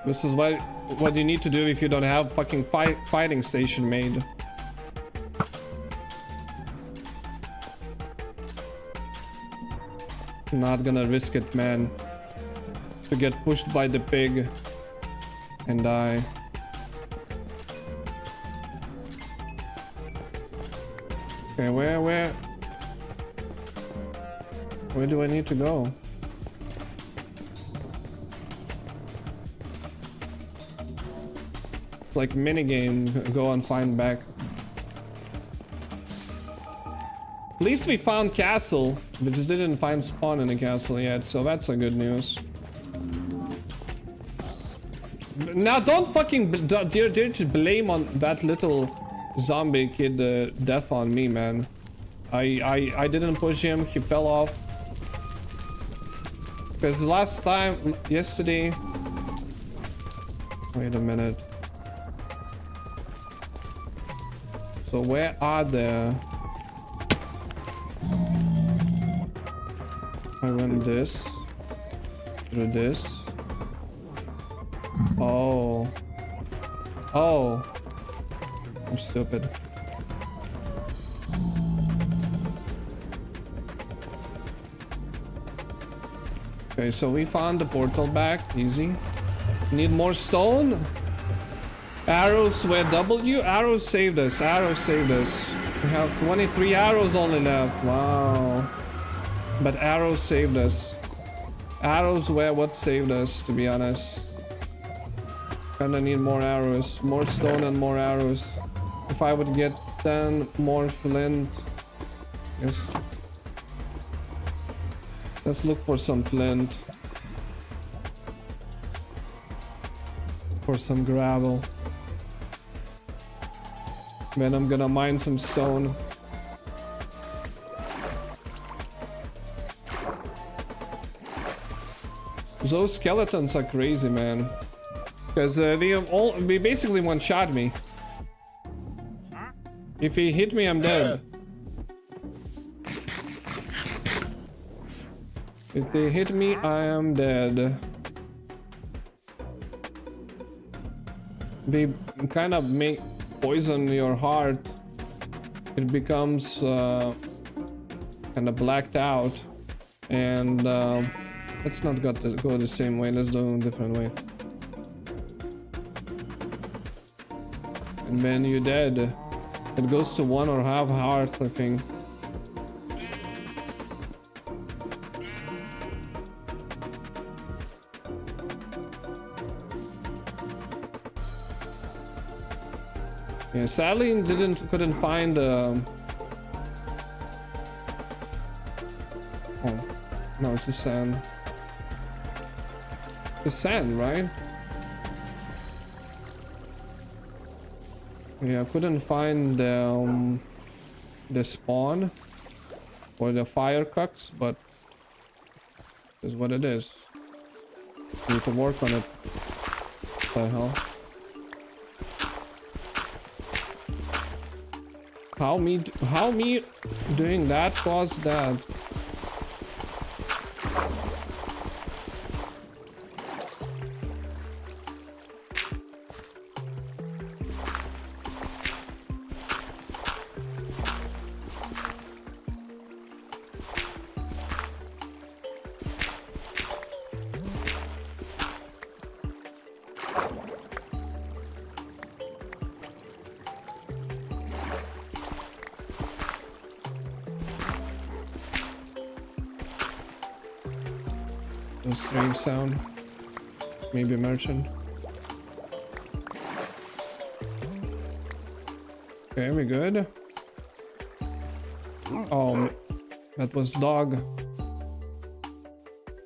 This is what you need to do if you don't have fucking fighting station made. Not gonna risk it, man. To get pushed by the pig and die. Okay, where do I need to go? Like minigame, go and find back. At least we found castle. We just didn't find spawn in the castle yet, so that's a good news. Now don't fucking dare to blame on that little zombie kid death on me, man. I didn't push him, he fell off. Because last time, yesterday... Wait a minute. So where are they? I went this. Through this. Oh. Oh. I'm stupid. Okay, so we found the portal back. Easy. Need more stone? Arrows were W. Arrows saved us. Arrows saved us. We have 23 arrows only left. Wow. But arrows saved us. Arrows were what saved us, to be honest. Kinda need more arrows. More stone and more arrows. If I would get 10 more flint. Yes. Let's look for some flint. For some gravel. Then I'm gonna mine some stone. Those skeletons are crazy, man. Because they basically one-shot me. If he hit me, I'm dead. If they hit me, I am dead. They kind of make poison your heart. It becomes kind of blacked out. And let's not go the same way. Let's do a different way. And then you're dead. It goes to 1 or half heart, I think. Yeah, sadly couldn't find oh no, it's the sand. The sand, right? Yeah, I couldn't find the spawn or the fire cucks, but is what it is. Need to work on it. The hell? How me doing that caused that? A strange sound. Maybe a merchant. Okay, we good. Oh, that was dog.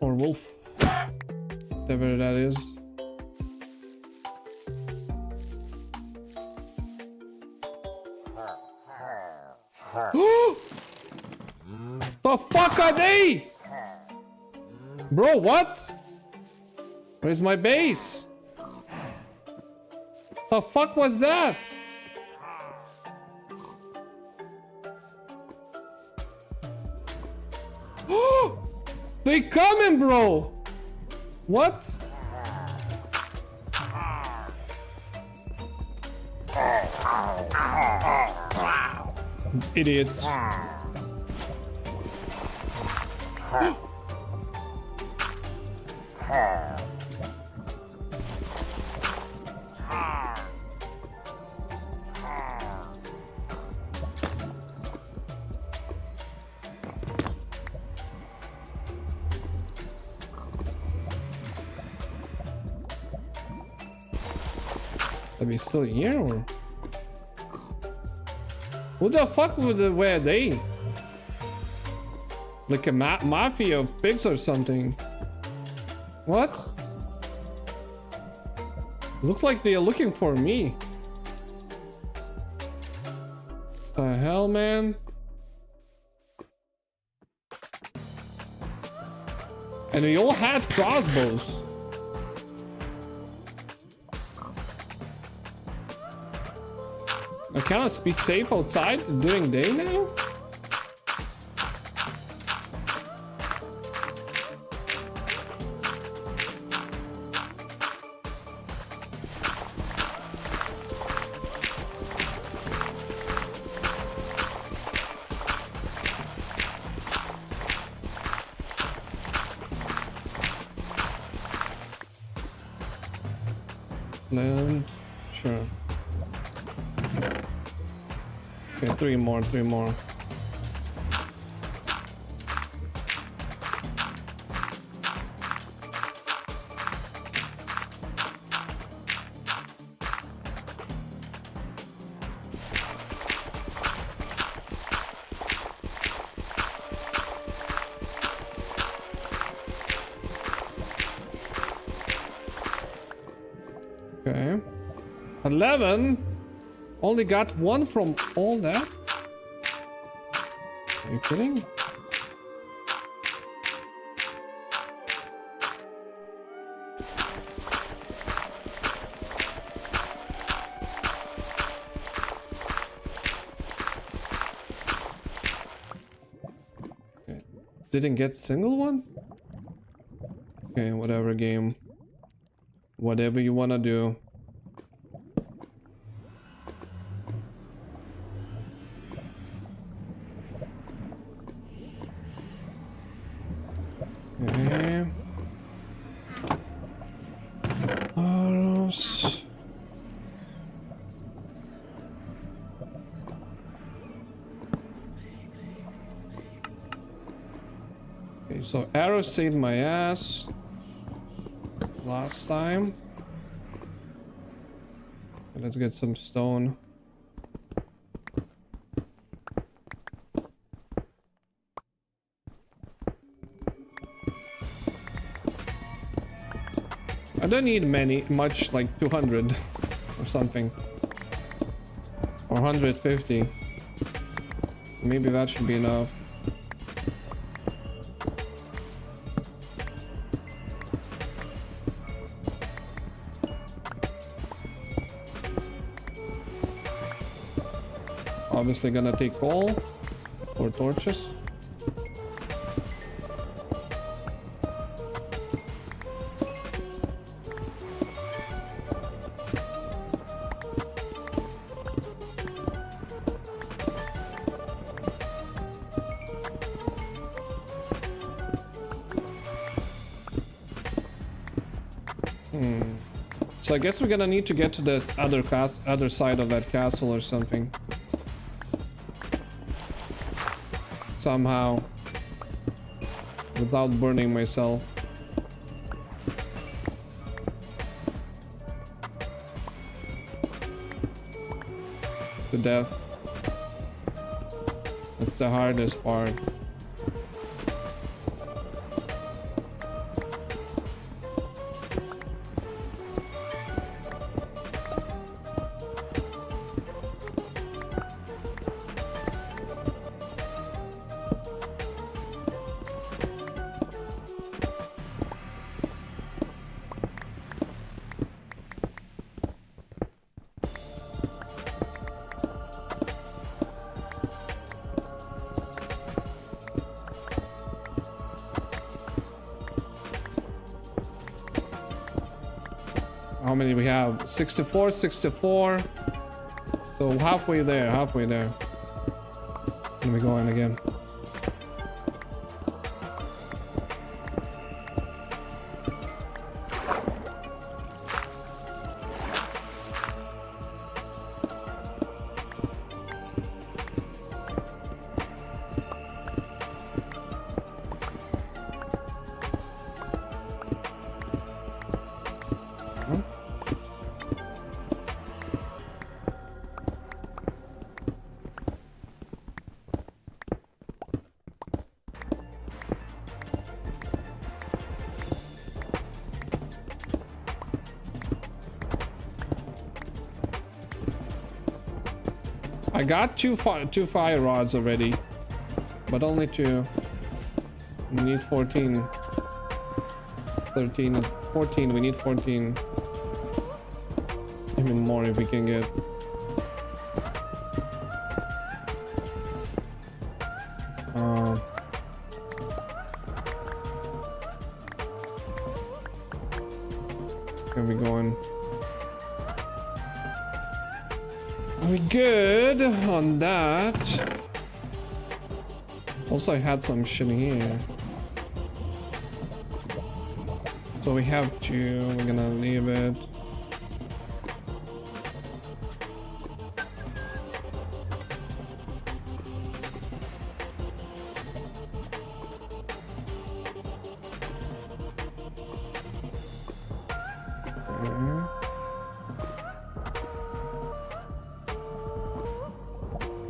Or wolf. Whatever that is. The fuck are they? Bro, what? Where's my base? The fuck was that? They coming, bro. What? Idiots. Are we still here or? Who the fuck were they? Like a mafia of pigs or something? What? Look like they are looking for me. The hell, man? And we all had crossbows. I cannot be safe outside during day now? Land, sure. Okay, three more. Okay. 11? Only got one from all that? Are you kidding? Okay. Didn't get single one? Okay, whatever game. Whatever you wanna do. Okay. Arrows. Okay, so arrows saved my ass last time. Let's get some stone. I don't need much, like 200 or something. Or 150. Maybe that should be enough. obviously gonna take coal or torches. So I guess we're gonna need to get to this other side of that castle or something. Somehow. Without burning myself. To death. That's the hardest part. How many we have? 64, 64. So halfway there, halfway there. Let me go in again. I got two fire rods already, but only 2. We need 14. 13 and 14. We need 14. Even more if we can get. Where are we going? Are we good on that? Also, I had some shit here. So we have 2. We're gonna leave it.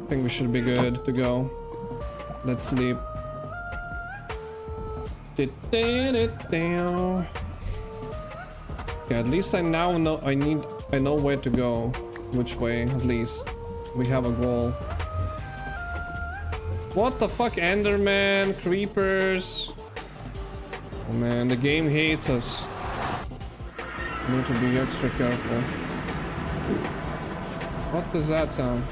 I think we should be good to go. Let's sleep. Okay, at least I now know I know where to go. Which way, at least. We have a goal. What the fuck, Enderman, creepers. Oh man, the game hates us. We need to be extra careful. What does that sound?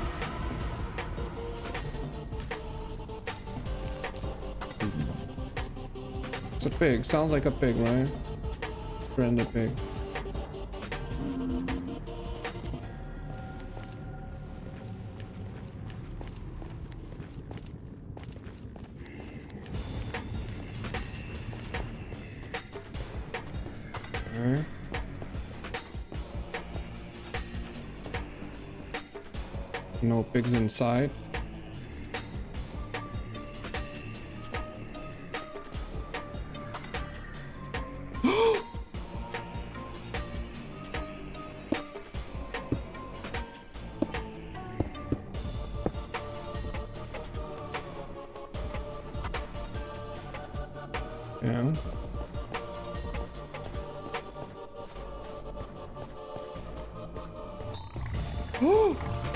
It's a pig. Sounds like a pig, right? Friend a pig. Alright. No pigs inside. Yeah.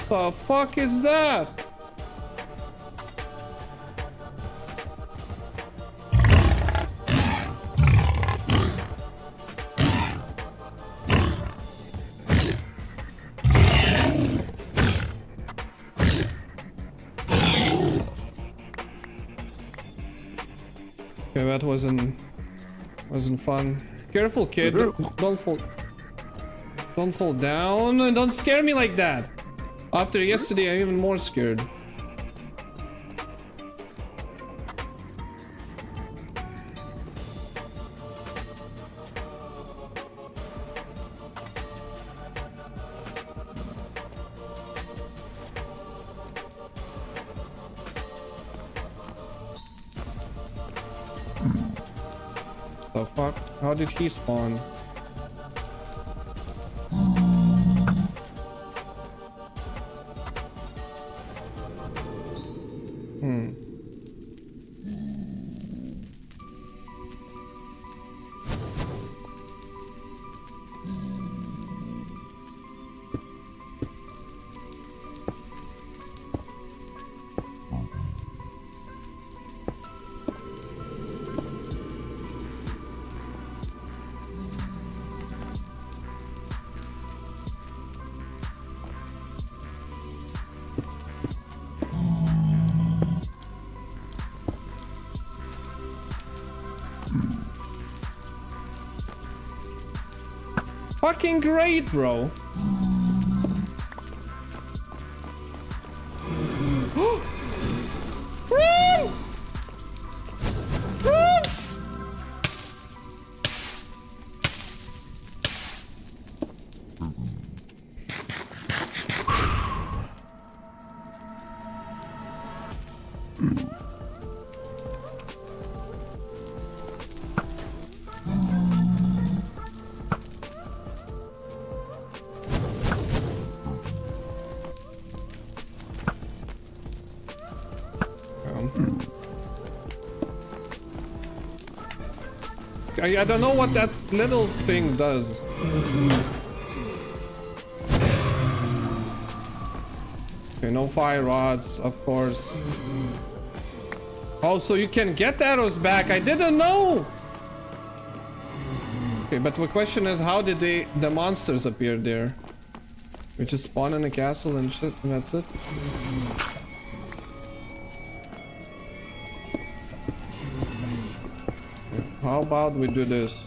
The fuck is that? that wasn't fun. Careful, kid. Don't fall. Don't fall down. Don't scare me like that. After yesterday, I'm even more scared. The fuck? How did he spawn? Fucking great, bro. Run! Run! I don't know what that little thing does. Okay, no fire rods, of course. Oh, so you can get arrows back. I didn't know. Okay, but the question is, how did the monsters appear there? We just spawn in a castle and shit, and that's it. How about we do this?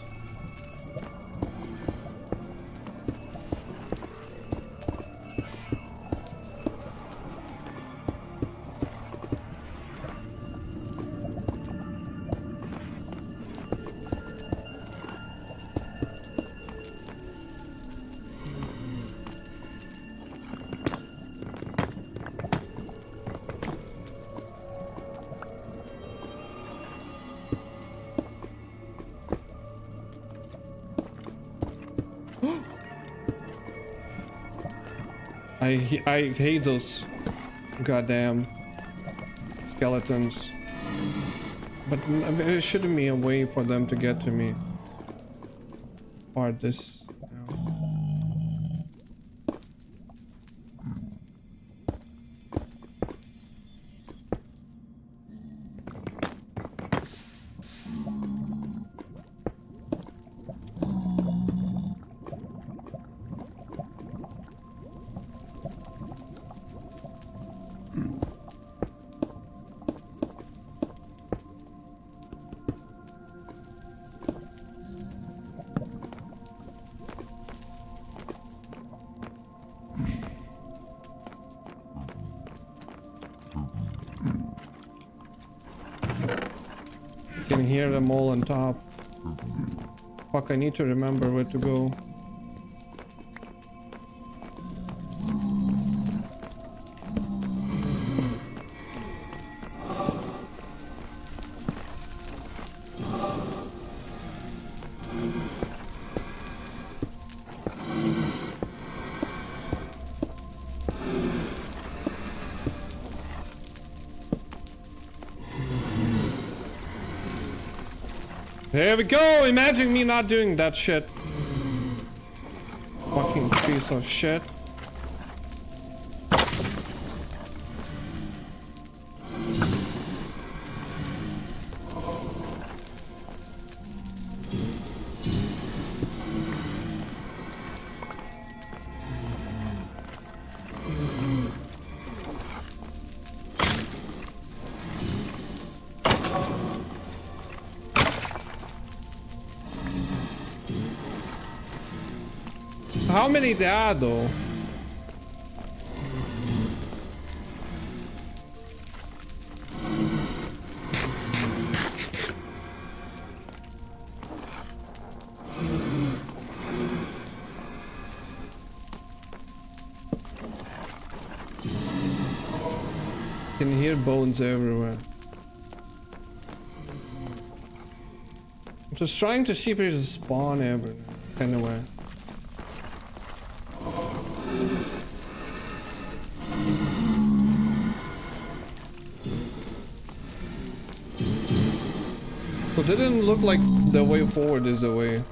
I hate those goddamn skeletons. But there shouldn't be a way for them to get to me. Or this. Can hear them all on top. Fuck, I need to remember where to go. There we go! Imagine me not doing that shit. Fucking piece of shit. how many there are though? Can hear bones everywhere. I'm just trying to see if there's a spawn anywhere. So it didn't look like the way forward is the way.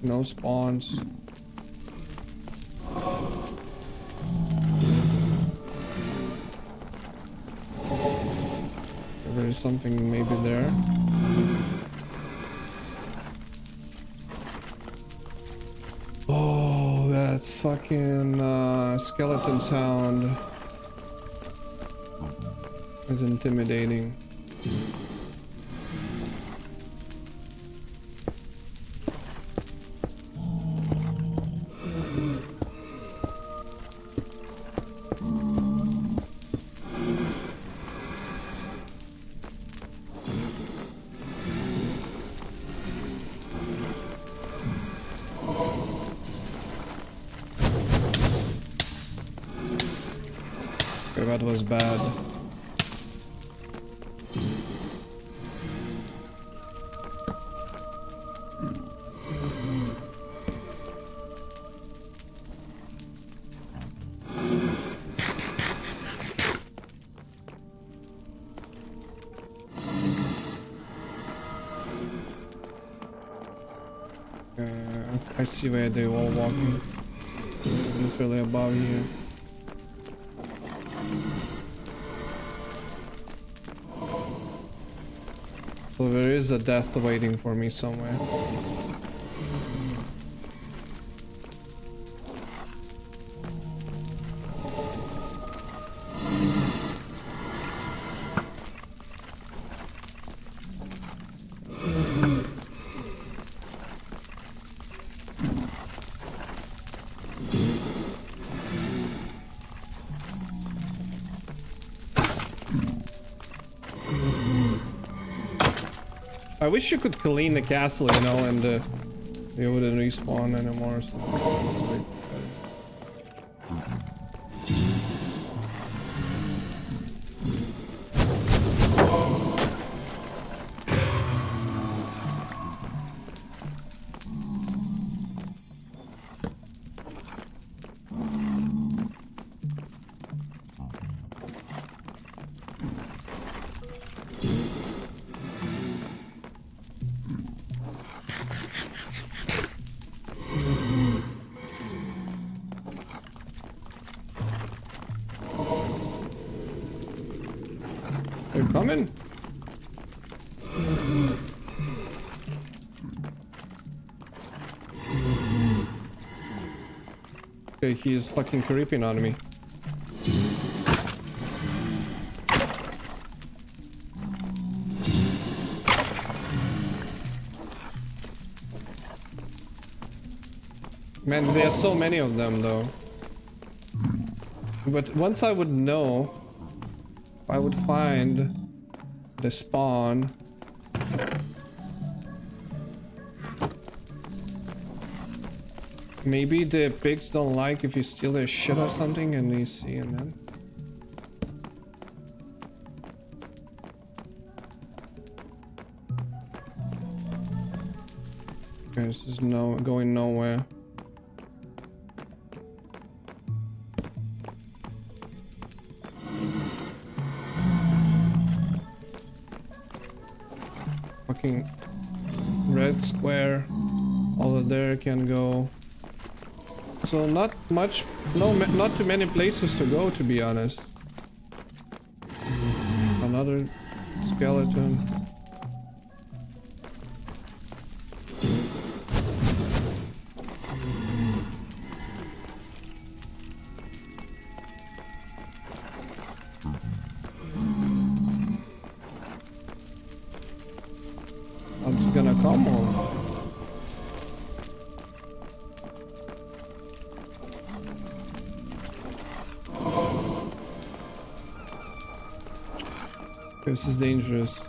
No spawns. There's something maybe there. Oh, that's fucking skeleton sound. It's intimidating. Okay, that was bad. I see where they're all walking. Literally above here. So there is a death waiting for me somewhere. I wish you could clean the castle, you know, and they wouldn't respawn anymore. So. They're coming. Okay, he is fucking creeping on me. Man, there are so many of them though. But once I would know, I would find the spawn. Maybe the pigs don't like if you steal their shit or something and you see and then. Okay, this is going nowhere. Fucking red square over there can go. So not much, not too many places to go, to be honest. Another skeleton. I'm just gonna come on. This is dangerous.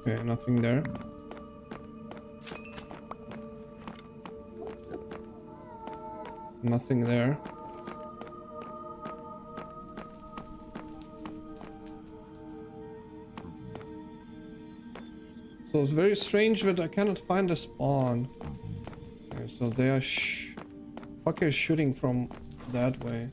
Okay, nothing there. Nothing there. So it's very strange that I cannot find a spawn. Okay, so they are fuckers shooting from that way.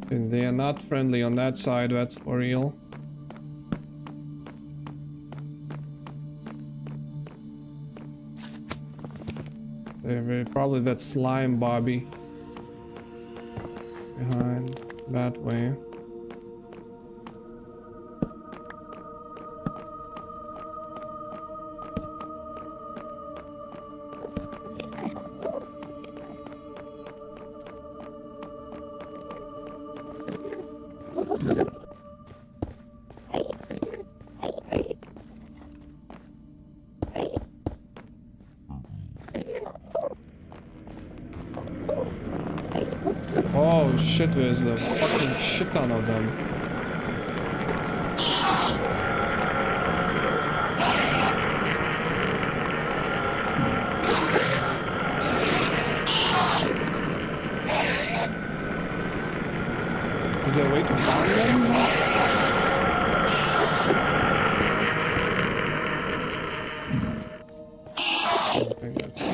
They are not friendly on that side, that's for real. They're probably that slime Bobby. Behind that way. Oh shit, there's a fucking shit ton of them. Is there a way to find them? I think that's it.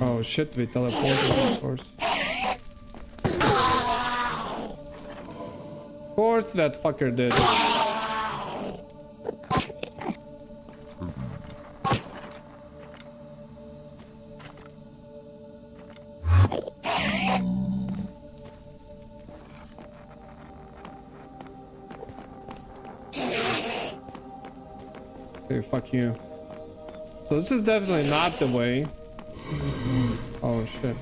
Oh shit, we teleported, of course. Of course that fucker did. Okay, fuck you. So this is definitely not the way. Oh shit.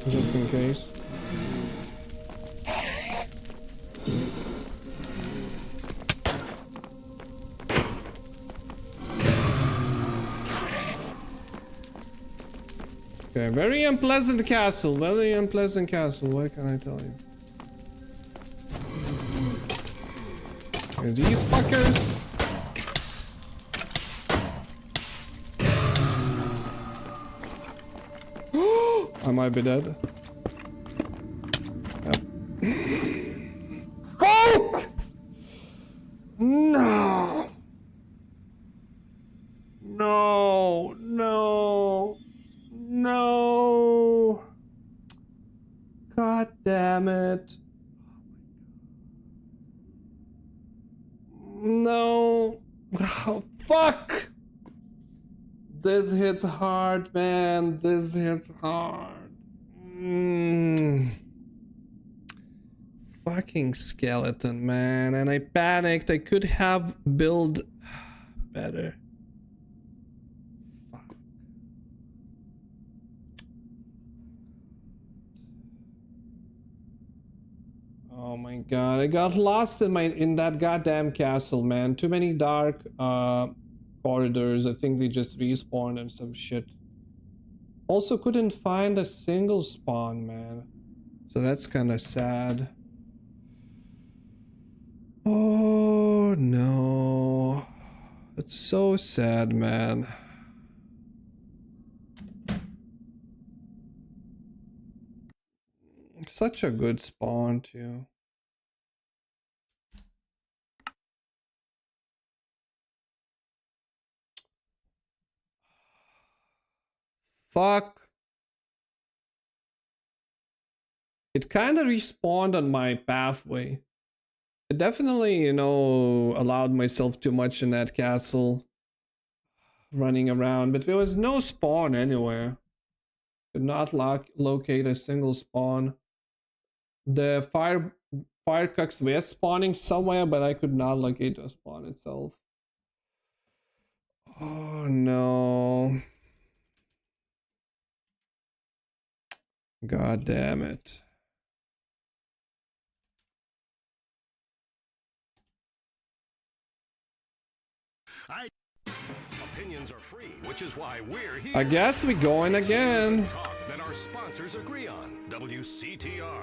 Just in case. Okay, very unpleasant castle, very unpleasant castle, what can I tell you? Okay, these fuckers. I might be dead. Yep. Fuck! No! No! No! No! damn it. No. Oh, fuck. This hits hard, man. This hits hard. Fucking skeleton, man. And I panicked. I could have built better. Fuck. Oh my god. I got lost in that goddamn castle, man. Too many dark corridors. I think they just respawned and some shit. Also couldn't find a single spawn, man. So that's kind of sad. Oh no. It's so sad, man. Such a good spawn too. Fuck. It kind of respawned on my pathway. I definitely, you know, allowed myself too much in that castle. Running around, but there was no spawn anywhere. Could not locate a single spawn. The firecucks were spawning somewhere, but I could not locate the spawn itself. Oh no. God damn it. Opinions are free, which is why we're here. I guess we're going again. Talk that our sponsors agree on. WCTR.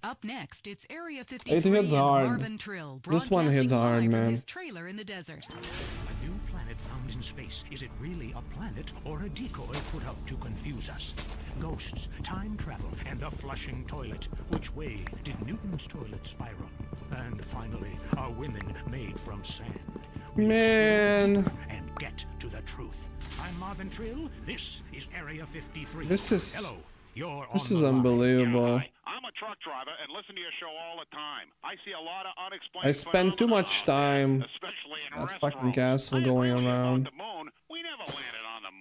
Up next, it's Area 53 It hits hard. Marvin Trill, This one hits broadcasting hard, live from man. his trailer in the desert. A new planet found in space. Is it really a planet or a decoy put up to confuse us? Ghosts, time travel, and the flushing toilet. Which way did Newton's toilet spiral? And finally, are women made from sand? We'll Man. explore deeper and get to the truth. I'm Marvin Trill. This is Area 53. This is- Hello. You're This on is the line. unbelievable. Hi, I'm a truck driver and listen to your show all the time. I see a lot of unexplained I spent too much time especially in at restaurants. fucking castle I going agree around. about the moon. We never landed on the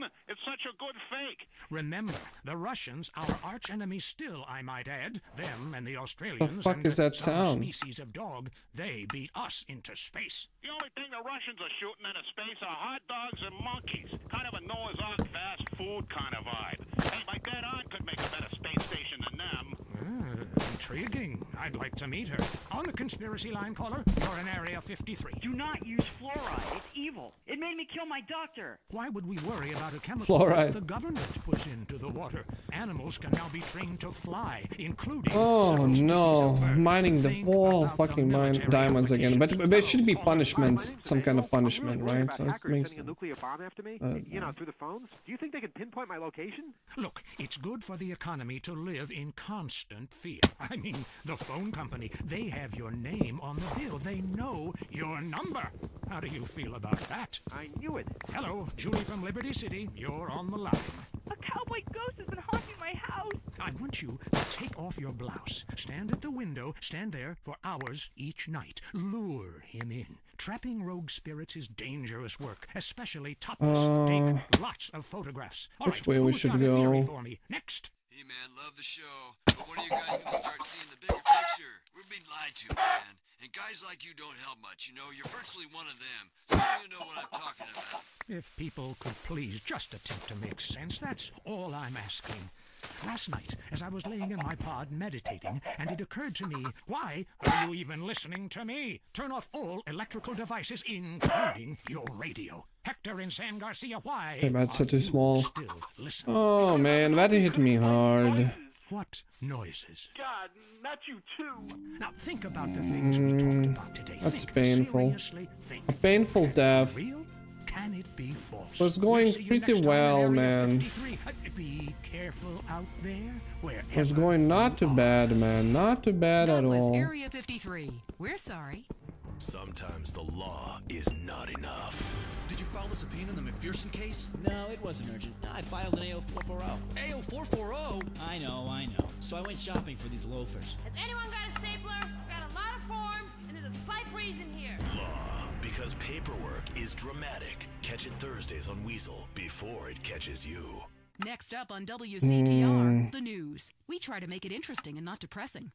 moon. It's such a good fake. Remember, the Russians, our arch enemies still, I might add, them and the Australians fuck and is that some sound? species of dog, they beat us into space. The only thing the Russians are shooting into space are hot dogs and monkeys. Kind of a Noah's Ark fast food kind of vibe. Hey, my dead aunt could make a better space station than them. Intriguing. I'd like to meet her. On the conspiracy line, caller, you're in Area 53. Do not use fluoride. It's evil. It made me kill my doctor. Why would we worry about a chemical Fluoride. that the government puts into the water? Animals can now be trained to fly, including Oh several species no, of bird. mining the Think wall, about the fucking mine military diamonds again. But applications. there should be Hello, punishments, some kind of punishment, I'm really worried right? about So it hackers makes sending a sense. nuclear bomb after me, you know, through the phones. Do you think they can pinpoint my location? Look, it's good for the economy to live in constant fear. I mean, the phone company, they have your name on the bill. They know your number. How do you feel about that? I knew it. Hello, Julie from Liberty City. You're on the line. A cowboy ghost has been haunting my house. I want you to take off your blouse. Stand at the window. Stand there for hours each night. Lure him in. Trapping rogue spirits is dangerous work, especially topless. Take lots of photographs. All Which right, way we who's should got a theory go? for me? Next. Hey man, love the show, but when are you guys gonna start seeing the bigger picture? We're being lied to, man. And guys like you don't help much, you know? You're virtually one of them, so you know what I'm talking about. If people could please just attempt to make sense, that's all I'm asking. Last night, as I was laying in my pod meditating, and it occurred to me, why are you even listening to me? Turn off all electrical devices, including your radio. Hector in San Garcia, why Hey, that's are too you small. still listening? Oh man, that hit me hard. What noises? God, not you too. Now think about the things we talked about today. That's Think, painful. seriously think. A painful Can it be death. real? Can it be false? Was going We'll see you pretty next time on well, Area man. 53. Be careful out there. It was going not too bad, man. Not too bad That at was all. Area 53. We're sorry. Sometimes the law is not enough. Did Did you file the subpoena in the McPherson case? No, it wasn't urgent. I filed an AO440. AO440? I know. So I went shopping for these loafers. Has anyone got a stapler? I've got a lot of forms, and there's a slight breeze in here. Law, because paperwork is dramatic. Catch it Thursdays on Weasel before it catches you. Next up on WCTR, the news. We try to make it interesting and not depressing.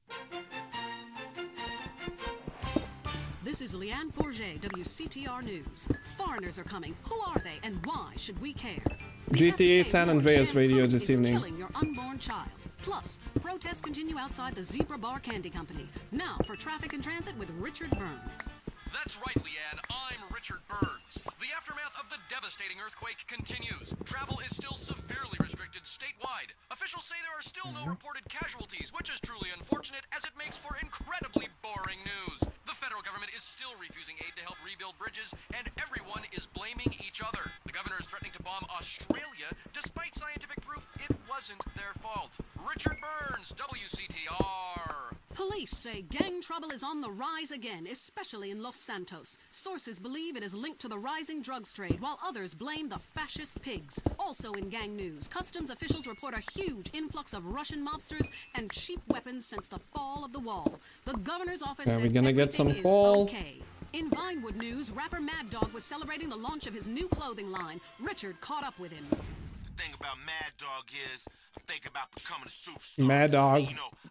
This is Leanne Forget, WCTR News. Foreigners are coming. Who are they, and why should we care? GTA San Andreas radio this evening. Killing your unborn child. Plus, protests continue outside the Zebra Bar Candy Company. Now for traffic and transit with Richard Burns. That's right, Leanne. I'm Richard Burns. The aftermath of the devastating earthquake continues. Travel is still severely restricted statewide. Officials say there are still no reported casualties, which is truly unfortunate as it makes for incredibly boring news. The federal government is still refusing aid to help rebuild bridges, and everyone is blaming each other. The governor is threatening to bomb Australia, despite scientific proof it wasn't their fault. Richard Burns, WCTR. Police say gang trouble is on the rise again, especially in Los Santos. Sources believe it is linked to the rising drugs trade, while others blame the fascist pigs. Also in gang news, customs officials report a huge influx of Russian mobsters and cheap weapons since the fall of the wall. The governor's office said we're gonna get some everything is call. okay. In Vinewood news, rapper Mad Dog was celebrating the launch of his new clothing line. Richard caught up with him. The thing about Mad Dog is, I'm thinking about becoming a superstar. Mad Dog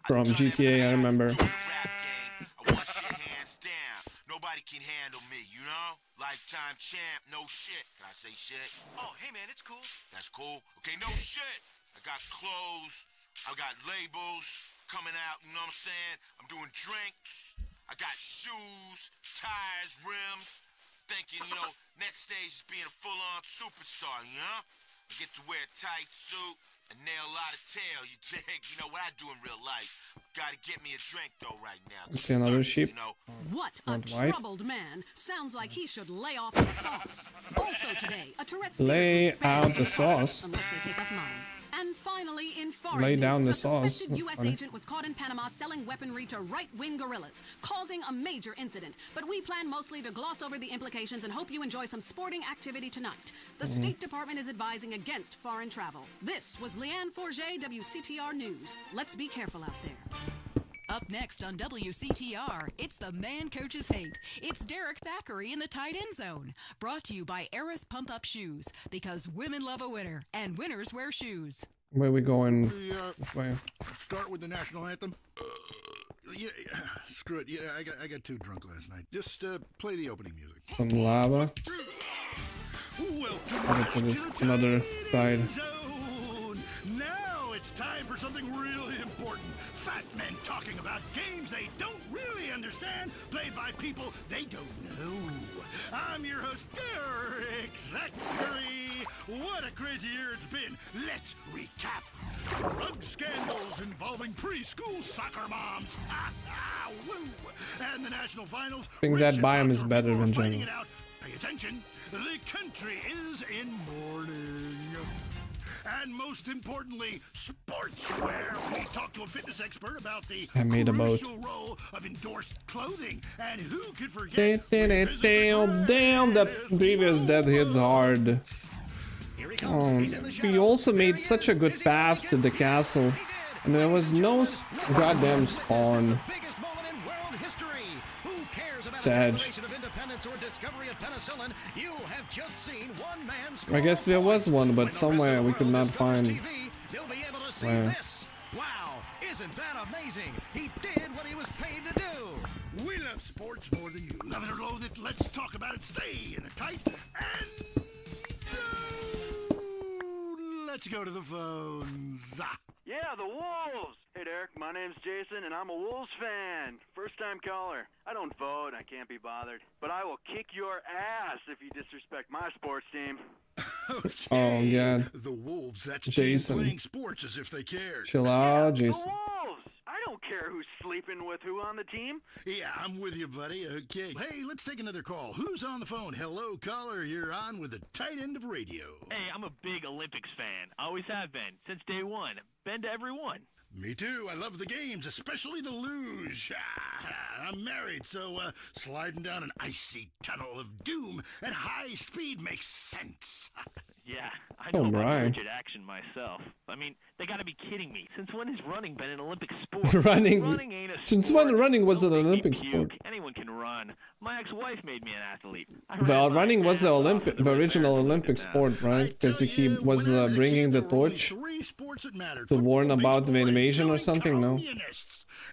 from GTA, I remember. Rap game, I want shit hands down. Nobody can handle me, you know? Lifetime champ, no shit. Can I say shit? Oh, hey man, it's cool. That's cool. Okay, no shit. I got clothes. I got labels coming out, you know what I'm saying? I'm doing drinks. I got shoes, tires, rims. Thinking, you know, next stage is being a full-on superstar, you know? I get to wear a tight suit and nail a lot of tail, you dig? You know what I do in real life. Gotta get me a drink, though, right now. You see another sheep? You know? What a troubled man. Sounds like he should lay off the sauce. Also today, a Tourette's Lay out the sauce. Unless they take up mine. And finally, in foreign Lay down news, the a sauce. suspected That's U.S. funny. agent was caught in Panama selling weaponry to right-wing guerrillas, causing a major incident. But we plan mostly to gloss over the implications and hope you enjoy some sporting activity tonight. The State Department is advising against foreign travel. This was Leanne Forget, WCTR News. Let's be careful out there. Up next on WCTR, it's the man coaches hate. It's Derek Thackeray in the tight end zone. Brought to you by Eris Pump Up Shoes, because women love a winner, and winners wear shoes. Where we going? The, Way. start with the national anthem. Yeah, screw it. Yeah, I got too drunk last night. Just play the opening music. Some lava. Over to this another side. Zone. Now it's time for something really important. Fat men talking about games they don't really understand, played by people they don't know. I'm your host, Derek Thackeray. What a crazy year it's been. Let's recap. Drug scandals involving preschool soccer moms. Woo! And the national finals. I think that biome is better than jungle. Pay attention. The country is in mourning. And most importantly, sportswear. We talked to a fitness expert about the crucial role of endorsed clothing. And who could forget? Damn, that previous death hits hard. We also made such a good path to the castle, and there was no goddamn spawn. Sad. I guess there was one, but somewhere we could not find. Where? Wow, isn't that amazing? He did what he was paid to do. We love sports more than you. Love it or loathe it, let's talk about it. Stay in the tight and let's go to the phones. Yeah, the Wolves! Hey, Derek, my name's Jason, and I'm a Wolves fan. First-time caller. I don't vote, I can't be bothered. But I will kick your ass if you disrespect my sports team. Okay. Oh, God. The Wolves, that's Jason. playing sports as if they cared. Chill out, Jason. The Wolves! I don't care care who's sleeping with who on the team? Yeah, I'm with you, buddy. Okay. Hey, let's take another call. Who's on the phone? Hello, caller. You're on with the tight end of radio. Hey, I'm a big Olympics fan. Always have been, since day one. Been to every one. Me too. I love the games, especially the luge. I'm married, so sliding down an icy tunnel of doom at high speed makes sense. Yeah, I know about rigid action myself. I mean, they gotta be kidding me. Since when has running been an Olympic sport? Running ain't a since sport. when running was an Don't make me Olympic puke. sport? Anyone can run. My ex-wife made me an athlete. Well, running was the original Olympic sport, right? Because he was bringing the torch to warn about the invasion or something. No.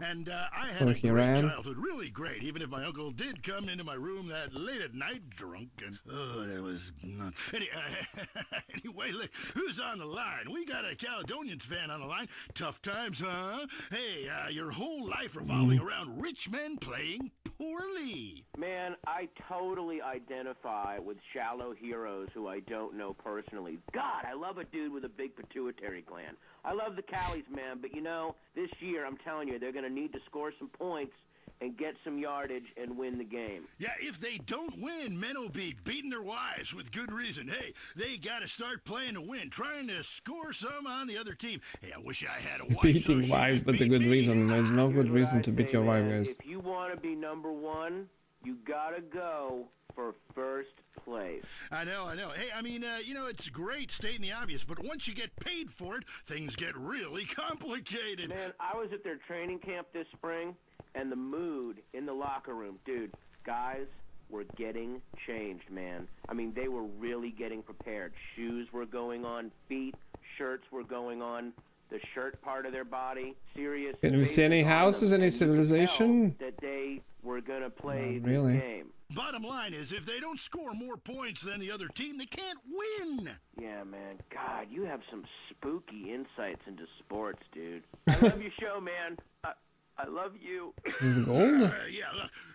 And I had a great childhood, really great, even if my uncle did come into my room that late at night drunk, and oh, that was nuts. Anyway, look, who's on the line? We got a Caledonians fan on the line. Tough times, huh? Hey, your whole life revolving around rich men playing poorly. Man, I totally identify with shallow heroes who I don't know personally. God, I love a dude with a big pituitary gland. I love the Callies, man, but you know, this year, I'm telling you, they're going to need to score some points and get some yardage and win the game. Yeah, if they don't win, men will be beating their wives with good reason. Hey, they got to start playing to win, trying to score some on the other team. Hey, I wish I had a wife. Beating wives, but a good reason. There's no good reason to beat your wife, guys. If you want to be number one, you got to go for first place. I know. Hey, I mean, you know, it's great stating the obvious, but once you get paid for it, things get really complicated. Man, I was at their training camp this spring, and the mood in the locker room, dude, guys were getting changed, man. I mean, they were really getting prepared. Shoes were going on, feet, shirts were going on, the shirt part of their body, serious. Can we see any houses, any civilization? That they were going to play Not really. the game. Bottom line is, if they don't score more points than the other team, they can't win. Yeah, man. God, you have some spooky insights into sports, dude. I love your show, man. I love you. Is it gold? Yeah,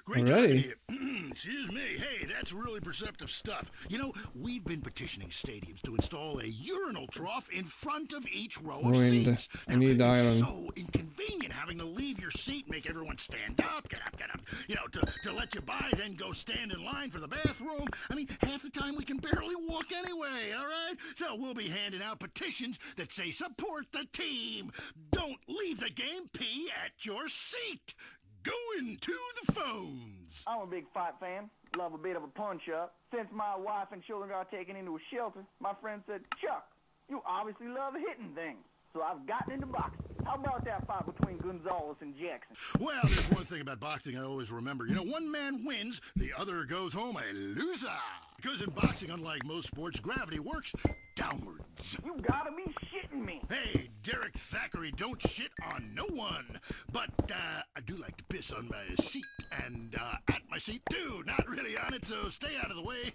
great talking to you. Excuse me. Hey, that's really perceptive stuff. You know, we've been petitioning stadiums to install a urinal trough in front of each row of seats. I need iron. It's so inconvenient having to leave your seat, make everyone stand up, get up. You know, to let you by, then go stand in line for the bathroom. I mean, half the time we can barely walk anyway, all right? So we'll be handing out petitions that say support the team. Don't leave the game, pee at your seat. Going to the phones. I'm a big fight fan. Love a bit of a punch-up. Since my wife and children got taken into a shelter, my friend said, Chuck, you obviously love hitting things. So I've gotten into boxing. How about that fight between Gonzalez and Jackson? Well, there's one thing about boxing I always remember. You know, one man wins, the other goes home a loser. Because in boxing, unlike most sports, gravity works downwards. You gotta be shitting me. Hey, Derek Thackeray, don't shit on no one. But I do like to piss on my seat and at my seat too. Not really on it, so stay out of the way.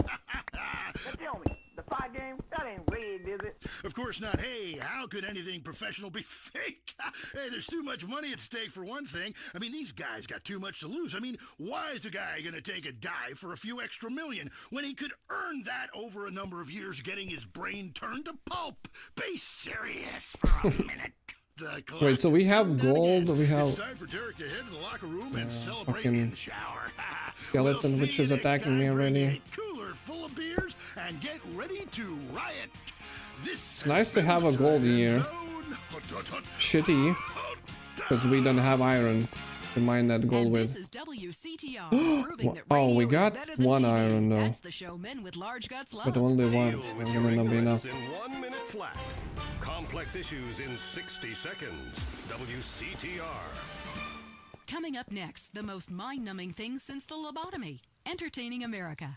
Now tell me, the fight game, that ain't rigged, is it? Of course not. Hey, how could anything professional be fake? Hey, there's too much money at stake for one thing. I mean, these guys got too much to lose. I mean, why is a guy gonna take a dive for a few extra million when he could earn that over a number of years getting his brain turned to pulp? Be serious for a minute. Wait, so we have gold, we have It's time for Derek to head to the locker room and celebrate in the shower. skeleton which is attacking me already. Cooler full of beers and get ready to riot. It's nice to have a gold here. Shitty, because we don't have iron to mine that gold with. This is WCTR, proving that Oh, we radio is got better than one TV. iron though, That's the show men with large guts love. but only one. It's gonna not be enough. In 1 minute flat. Complex issues in 60 seconds. WCTR. Coming up next, the most mind-numbing thing since the lobotomy. Entertaining America.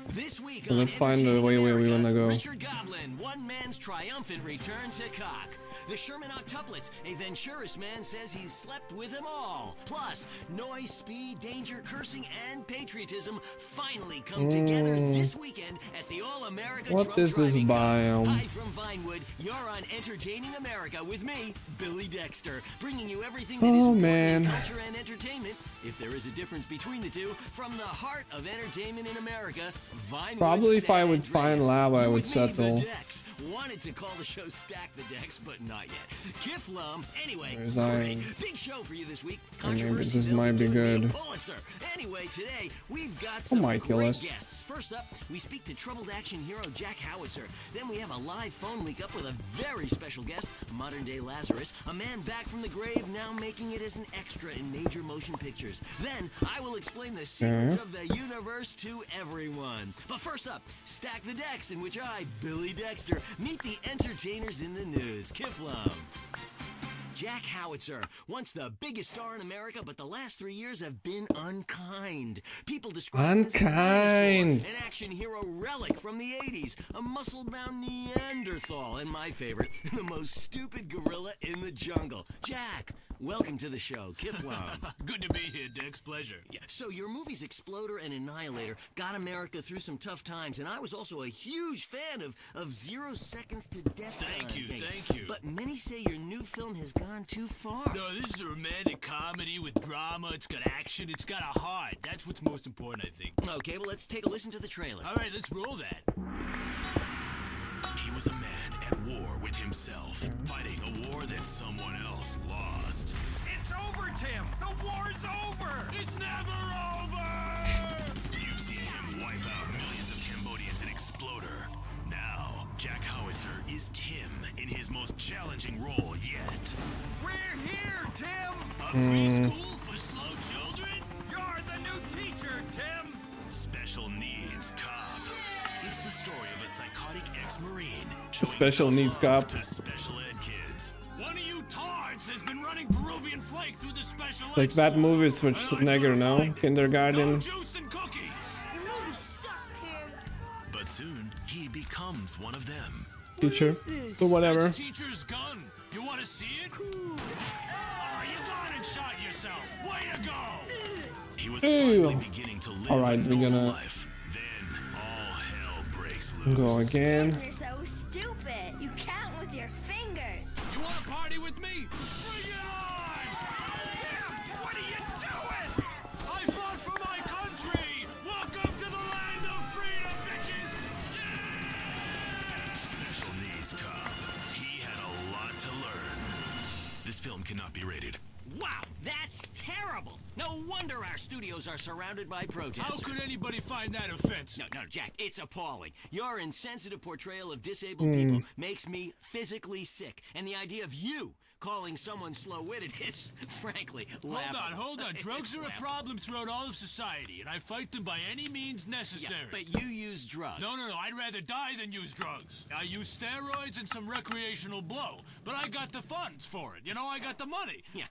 This week So let's find the way where we wanna go. Richard Goblin, one man's triumphant return to cock. The Sherman Octuplets, a Venturis man says he's slept with them all. Plus, noise, speed, danger, cursing, and patriotism finally come together this weekend at the All-America What Drunk is this Driving Cup. biome? Hi from Vinewood, you're on Entertaining America with me, Billy Dexter, bringing you everything that is Oh important man. in culture and entertainment. If there is a difference between the two, from the heart of entertainment in America, Vinewood. Probably if I San would find Andreas. lava I would With me, the settle. Dex. Wanted to call the show Stack the Dex, but not yet. Kiflum. Anyway, There's great. Iron. Big show for you this week. Maybe Controversy this might be good. Pulitzer. Anyway, today we've got Who some might kill great us? guests. First up, we speak to troubled action hero Jack Howitzer. Then we have a live phone link up with a very special guest, modern-day Lazarus, a man back from the grave now making it as an extra in major motion pictures. Then I will explain the secrets of the universe to everyone. But first up, Stack the Decks, in which I, Billy Dexter, meet the entertainers in the news. Kiflum. Jack Howitzer, once the biggest star in America, but the last 3 years have been unkind. People describe him as a Unkind. dinosaur, an action hero relic from the 80s, a muscle-bound Neanderthal, and my favorite, the most stupid gorilla in the jungle. Jack, welcome to the show. Kiflum. Good to be here, Dex. Pleasure. Yeah, so your movies Exploder and Annihilator got America through some tough times, and I was also a huge fan of 0 Seconds to Death. Thank you, thank you. But many say your new film has gone too far. No, this is a romantic comedy with drama. It's got action. It's got a heart. That's what's most important, I think. Okay, well, let's take a listen to the trailer. All right, let's roll that. He was a man at war with himself, fighting a war that someone else lost. It's over, Tim. The war's over. It's never over. You've seen him wipe out millions of Cambodians in Exploder. Now, Jack Howitzer is Tim in his most challenging role yet. We're here, Tim. A free school for slow children? You're the new teacher, Tim. Special Needs Cop. It's the story of a psychotic ex-Marine Special needs cop. to special ed kids. One of you tards has been running Peruvian flake through the special ed Like that school. movie is for Schwarzenegger now. Kindergarten. No juice and cookies. Your movie sucked, Tim. But soon, he becomes one of them. Teacher. So whatever. That's teacher's gun. You want to see it? Oh, you gone and shot yourself. Way to go. He was Ew. finally beginning to live Alright, a we're normal gonna life. Then all hell breaks loose. go again. You're so stupid. You count with your fingers. You want to party with me? Bring it on! Tim, what are you doing? I fought for my country. Welcome to the land of freedom, bitches. Special Needs Cop. He had a lot to learn. This film cannot be rated. Wow, that's terrible. No wonder our studios are surrounded by protesters. How could anybody find that offensive? No, Jack, it's appalling. Your insensitive portrayal of disabled people makes me physically sick. And the idea of you calling someone slow-witted is, frankly, laughable. Hold on. Drugs are a problem throughout all of society, and I fight them by any means necessary. Yeah, but you use drugs. No. I'd rather die than use drugs. I use steroids and some recreational blow, but I got the funds for it. You know, I got the money. Yeah,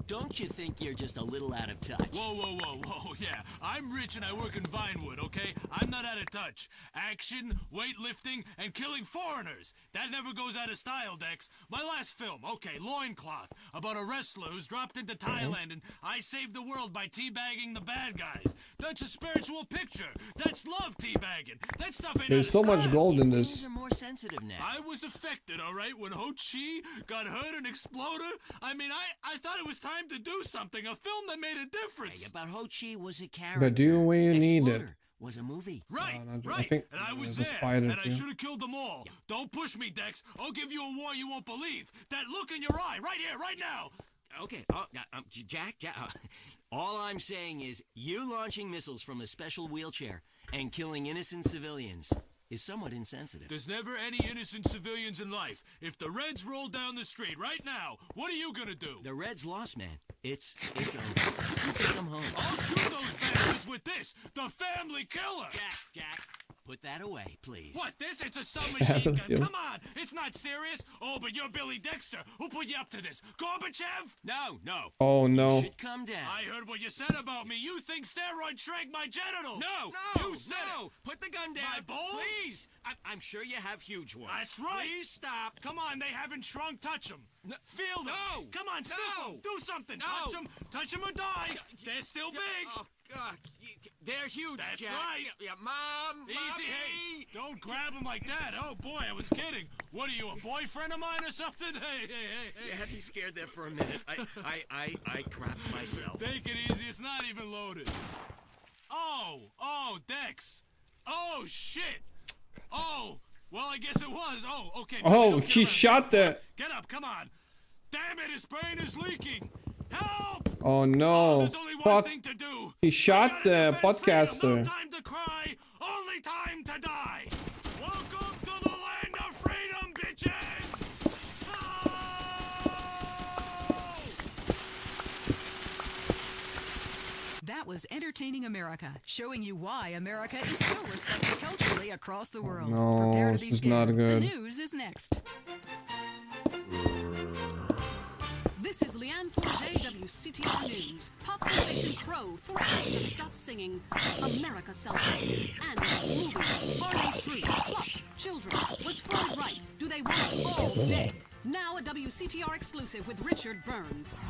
don't you think you're just a little out of touch? Whoa. Yeah, I'm rich and I work in Vinewood, okay? I'm not out of touch. Action, weightlifting, and killing foreigners. That never goes out of style, Dex. My last film, okay, Loincloth, about a wrestler who's dropped into Thailand and I saved the world by teabagging the bad guys. That's a spiritual picture. That's love teabagging. That stuff ain't There's so much gold in this. Things are more sensitive now. I was affected, all right, when Ho Chi got hurt in Exploder. I mean, I thought it was time to do something, a film that made a difference. Hey, but Ho Chi was a character. But do we need it? Exploder was a movie. Right. I think And I was there's a there, spider and I too. should have killed them all. Yeah. Don't push me, Dex. I'll give you a war you won't believe. That look in your eye, right here, right now. Okay, Jack, all I'm saying is you launching missiles from a special wheelchair and killing innocent civilians is somewhat insensitive. There's never any innocent civilians in life. If the Reds roll down the street right now, what are you gonna do? The Reds lost, man. It's over. You can come home. I'll shoot those bastards with this, the family killer. Jack, put that away, please. What, this? It's a submachine gun. Come on, it's not serious. Oh, but you're Billy Dexter. Who put you up to this? Gorbachev? No. Oh no. You should come down. I heard what you said about me. You think steroids shrank my genitals. No, You said it. Put the gun down. My balls? Please. I'm sure you have huge ones. That's right. Please stop. Come on, they haven't shrunk. Touch them. No. Feel them. No. Come on, sniff them. Do something. No. Touch them or die. They're still big. Oh, God. They're huge, That's Jack. right. Yeah, Mom. Easy, Mommy. hey. Don't grab them like that. Oh, boy, I was kidding. What are you, a boyfriend of mine or something? Hey. You had me scared there for a minute. I crapped myself. Take it easy. It's not even loaded. Oh, Dex. Oh, shit. Oh, Well, I guess it was. Oh, okay. Oh, he shot the... Get up, come on. Damn it, his brain is leaking. Help! Oh no. There's only one Fuck. thing to do. He shot the podcaster. No time to cry, only time to die. Welcome to the land of freedom, bitches! That was Entertaining America, showing you why America is so respected culturally across the world. No, Prepare to be this is scared. not good. The news is next. This is Leanne Forget, WCTR News. Pop sensation Crow threatens to stop singing. America celebrates. And movies. Are they true? Plus, children. Was Freud right? Do they want us all dead? Now a WCTR exclusive with Richard Burns.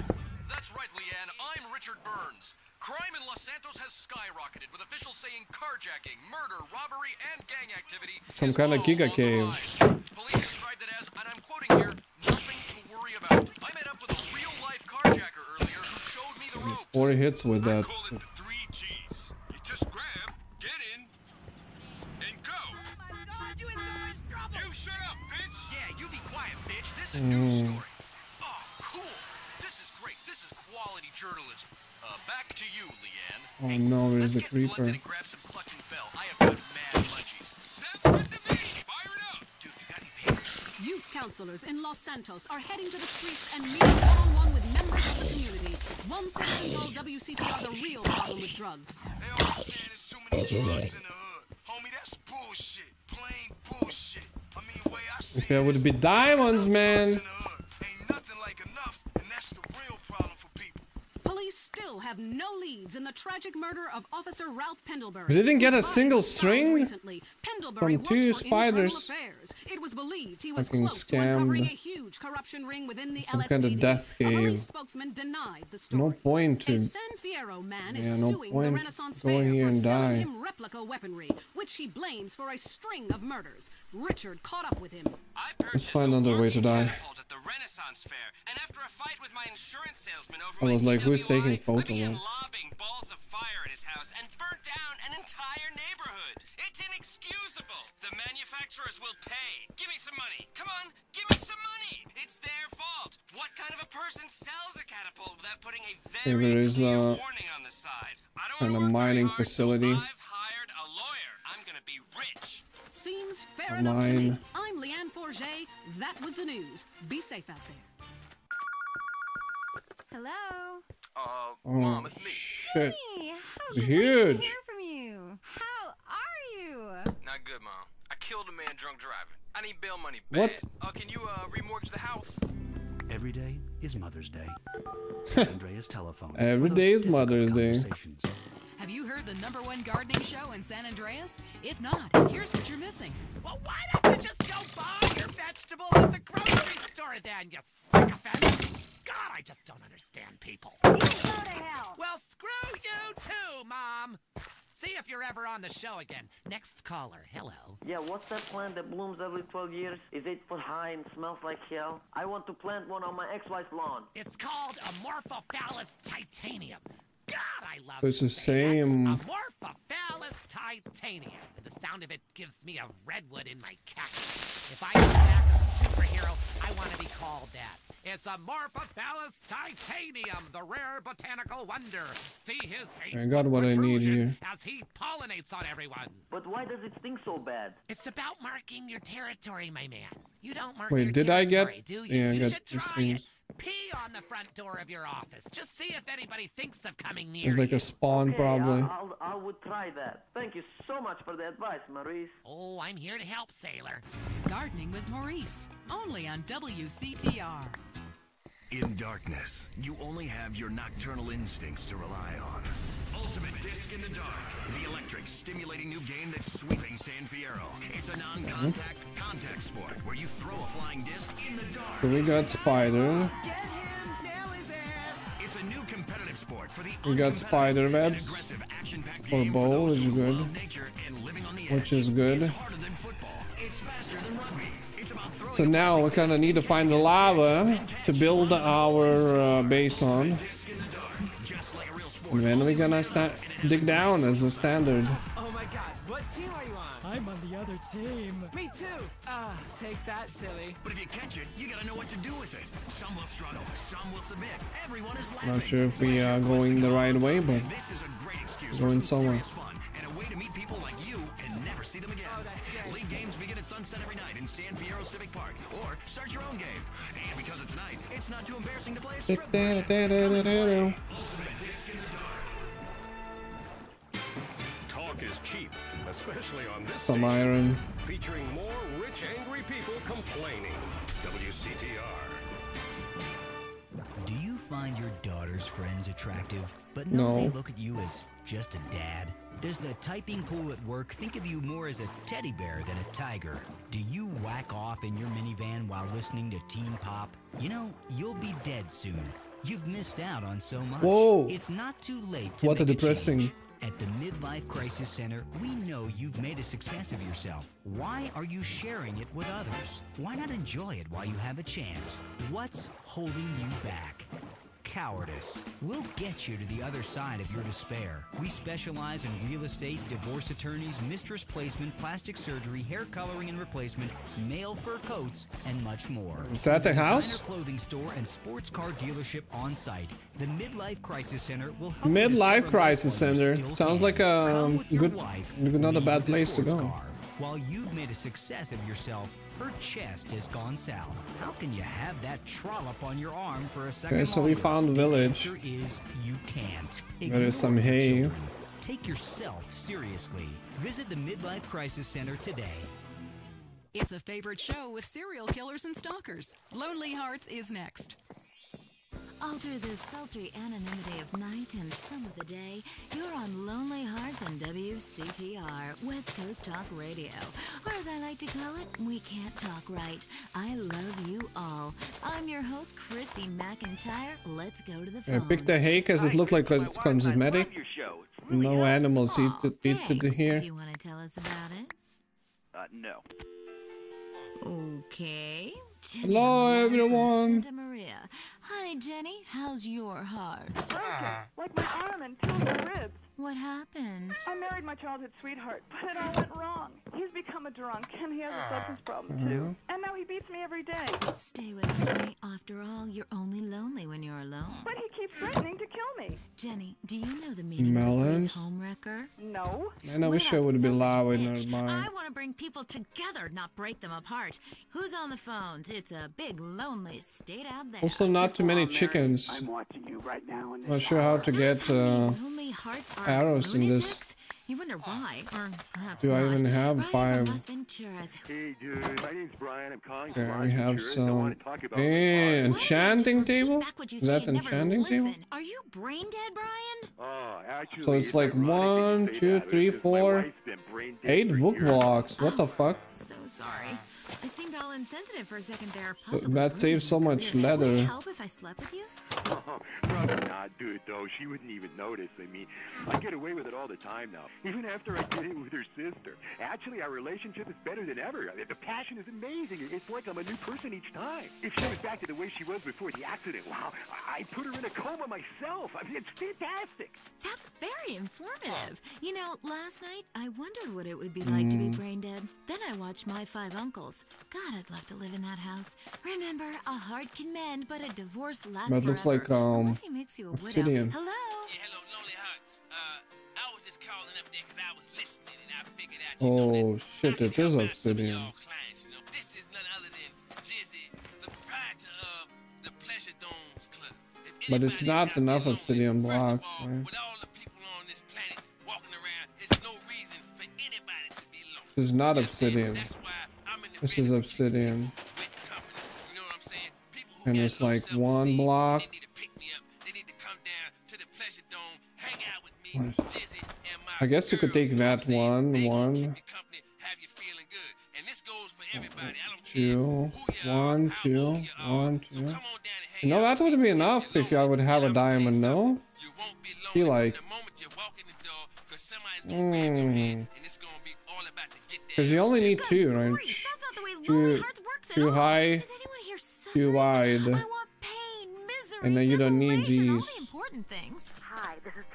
That's right, Leanne. I'm Richard Burns. Crime in Los Santos has skyrocketed, with officials saying carjacking, murder, robbery, and gang activity Some is kind of all Giga on the cave. rise. Police described it as, and I'm quoting here, nothing to worry about. I met up with a real-life carjacker earlier who showed me the ropes. 4 hits with that. You just grab, get in, and go. You shut up, bitch. Yeah, you be quiet, bitch. This is a news story. Oh, cool. This is great. This is quality journalism. Back to you, Leanne. Oh no, there's a creeper. And grab some clucking bell. I have got mad munchies. Sounds good to me. Fire it up. Dude, you got any papers? Youth counselors in Los Santos are heading to the streets and meeting one-on-one with members of the community. One citizen told WCTR the real problem with drugs. They always saying there's too many drugs in the hood. Homie, that's bullshit. Plain bullshit. I mean, way I see If there would be diamonds, man. ain't nothing like enough, and that's the real problem for people. Police still have no leads in the tragic murder of Officer Ralph Pendlebury. They didn't get a single string Recently, Pendlebury from 2 worked for internal spiders. affairs. It was believed he was Fucking close to uncovering a scammed. huge corruption ring within the Some LSPD. kind of death A cave. police spokesman denied the story. No point A to... San Fierro man is Yeah, no suing the point Renaissance going Fair here for and selling die. him replica weaponry, which he blames for a string of murders. Richard caught up with him. Let's find another way to die. At the Renaissance Fair, and after a fight with my insurance salesman over I was like, who's taking photos? began lobbing balls of fire at his house and burnt down an entire neighborhood. It's inexcusable. The manufacturers will pay. Give me some money. Come on, give me some money. It's their fault. What kind of a person sells a catapult without putting a There very is clear warning on the side? I don't kind of mining facility. I've hired a lawyer. I'm gonna be rich. Seems fair enough to me. Mine. I'm Leanne Forget. That was the news. Be safe out there. Hello. Oh, Mom, it's me. shit. Hey, how's It's it nice to huge. hear from you? How are you? Not good, Mom. I killed a man drunk driving. I need bail money What? bad. Can you remortgage the house? Every day is Mother's Day. San Andreas Telephone. Every for those day is difficult Mother's Day. conversations. Have you heard the #1 gardening show in San Andreas? If not, here's what you're missing. Well, why don't you just go buy your vegetables at the grocery store then, you sycophant? God, I just don't understand people. You go to hell. Well, screw you too, Mom. See if you're ever on the show again. Next caller, hello. Yeah, what's that plant that blooms every 12 years? Is 8 foot high and smells like hell? I want to plant one on my ex-wife's lawn. It's called Amorphophallus titanium. God, I love It's the same. Amorphophallus titanium. And the sound of it gives me a redwood in my cactus. If I come back as a superhero, I want to be called that. It's Amorphophallus titanium, the rare botanical wonder. See his I got what I need here. as he pollinates on everyone. But why does it stink so bad? It's about marking your territory, my man. You don't mark Wait, your did I territory, get? do you? Yeah, I You got should these try things. it. Pee on the front door of your office. Just see if anybody thinks of coming near There's like you. a spawn, Okay, probably. I would try that. Thank you so much for the advice, Maurice. Oh, I'm here to help, sailor. Gardening with Maurice, only on WCTR. In darkness, you only have your nocturnal instincts to rely on. Ultimate Disc in the Dark, the electric, stimulating new game that's sweeping San Fierro. It's a non-contact, contact sport where you throw a flying disc in the dark. So we got spider. It's a new competitive sport for the We got spider webs. aggressive, action-packed For game bow for those is who good. love nature and living on the Which edge. is good. It's harder than football. It's faster than rugby. It's about throwing So now we kind of need to find the lava to build our base on. And then we're gonna dig down as the standard. Oh my god, what team are you on? I'm on the other team. Me too. Take that, silly. But if you catch it, you gotta know what to do with it. Some will struggle, some will submit. Everyone is laughing. Not sure if we are going the right way, but This is a great excuse going for some somewhere. serious fun and a way to meet people like you and never see them again. League games begin at sunset every night in San Fierro Civic Park, or start your own game. And because it's night, it's not too embarrassing to play a strip version. Talk is cheap, especially on this Some station, iron. featuring more rich, angry people complaining. WCTR. Do you find your daughter's friends attractive, but No. they look at you as just a dad? Does the typing pool at work think of you more as a teddy bear than a tiger? Do you whack off in your minivan while listening to teen pop? You know, you'll be dead soon. You've missed out on so much. Whoa. It's not too late to What a make depressing. change. At the Midlife Crisis Center, we know you've made a success of yourself. Why are you sharing it with others? Why not enjoy it while you have a chance? What's holding you back? Cowardice. We'll get you to the other side of your despair. We specialize in real estate, divorce attorneys, mistress placement, plastic surgery, hair coloring and replacement, male fur coats, and much more. Is that the With a house? designer clothing store and sports car dealership on site. The Midlife Crisis Center will help you Midlife discover Crisis life while you Center. still Sounds can. like a Come with your good, wife, not a leave bad with the place to sports go. car. While you've made a success of yourself, her chest has gone south. How can you have that trollop on your arm for a second Okay, so we longer? found the village. answer is you can't. There is some Ignore your hay. children. Take yourself seriously. Visit the Midlife Crisis Center today. It's a favorite show with serial killers and stalkers. Lonely Hearts is next. All through the sultry anonymity of night and some of the day, you're on Lonely Hearts on WCTR, West Coast Talk Radio. Or as I like to call it, We Can't Talk Right. I love you all. I'm your host, Christy McIntyre. Let's go to the I phone. picked the hay because it looked like it's cosmetic. No animals eats it in here. Do you want to tell us about it? No. Okay. Jenny Hello, on the line from everyone. Santa Maria. Hi, Jenny. How's your heart? Like my arm and two of my ribs. What happened? I married my childhood sweetheart, but it all went wrong. He's become a drunk, and he has a substance problem, too. And now he beats me every day. Stay with him, Jenny. After all, you're only lonely when you're alone. But he keeps threatening to kill me. Jenny, do you know the meaning of the Melons? phrase homewrecker? No. Man, I wish I would be loud in our mind. I want to bring people together, not break them apart. Who's on the phones? It's a big, lonely state out there. Also, not too many chickens. I'm watching you right now. Not sure how to get Lonely hearts are arrows in this. You wonder why, or perhaps Do I not. even have Brian 5? from Las Venturas. Hey, dude. My name's Brian. I'm calling There from we have Las Venturas. I some. want to talk about Hey, enchanting table? What you Is say that and never enchanting table? listen. Are you brain dead, Brian? Oh, actually, So it's like 1, 2, 3, 4, 8 book blocks. What the fuck? So sorry. I seemed all insensitive for a second there. So Possibly that saves so much Would it leather. help if I slept with you? Oh, probably not, dude, though. She wouldn't even notice. I mean, I get away with it all the time now, even after I did it with her sister. Actually, our relationship is better than ever. I mean, the passion is amazing. It's like I'm a new person each time. If she was back to the way she was before the accident, wow, I put her in a coma myself. I mean, it's fantastic. That's very informative. You know, last night I wondered what it would be like to be brain dead. Then I watched My 5 Uncles. God, I'd love to live in that house. Remember, a heart can mend, but a divorce lasts That looks forever. like Unless he makes you a widow. obsidian. Hello? Yeah, hello, Lonely Hearts. I was just calling up there because I was listening and I figured out, Oh shit, it is obsidian. clients, this is none other than Jizzy, the proprietor of the Pleasure Domes Club. But it's not enough obsidian blocks, right? This is not obsidian. This is obsidian. And it's like 1 block. I guess you could take that 1, 2, 1, 2, 1, 2. You know, that would be enough if I would have a diamond, no? Feel like. Because you only need 2, right? Too high, too wide. And then you don't need these. Important things.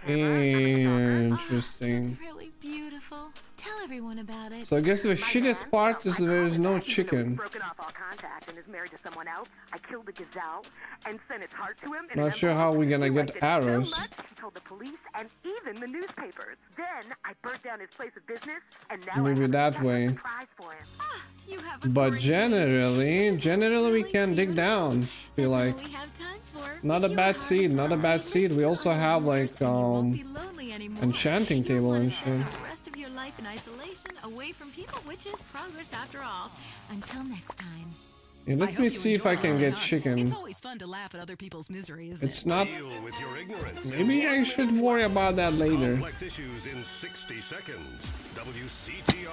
Interesting. That's really beautiful. Tell everyone about it. So I guess the shittiest part is there is no chicken. Broken off all contact and is married to someone else. I killed the gazelle and sent its heart to him. Not sure how we're gonna get arrows. So much, he told the police and even the newspapers. Then I burnt down his place of business, and now Maybe I that way. surprise for him. You have a But generally we can dig down. Feel like we have time for. not a bad seed, not a bad seed. We also have like enchanting table and shit. The rest of your life in isolation, away from people, which is progress after all. Until next time. Yeah, let me see if I can get It's chicken. always fun to laugh at other people's misery, isn't It's it? not. Deal with your ignorance. Maybe I should worry about that later. Complex issues in 60 seconds. WCTR.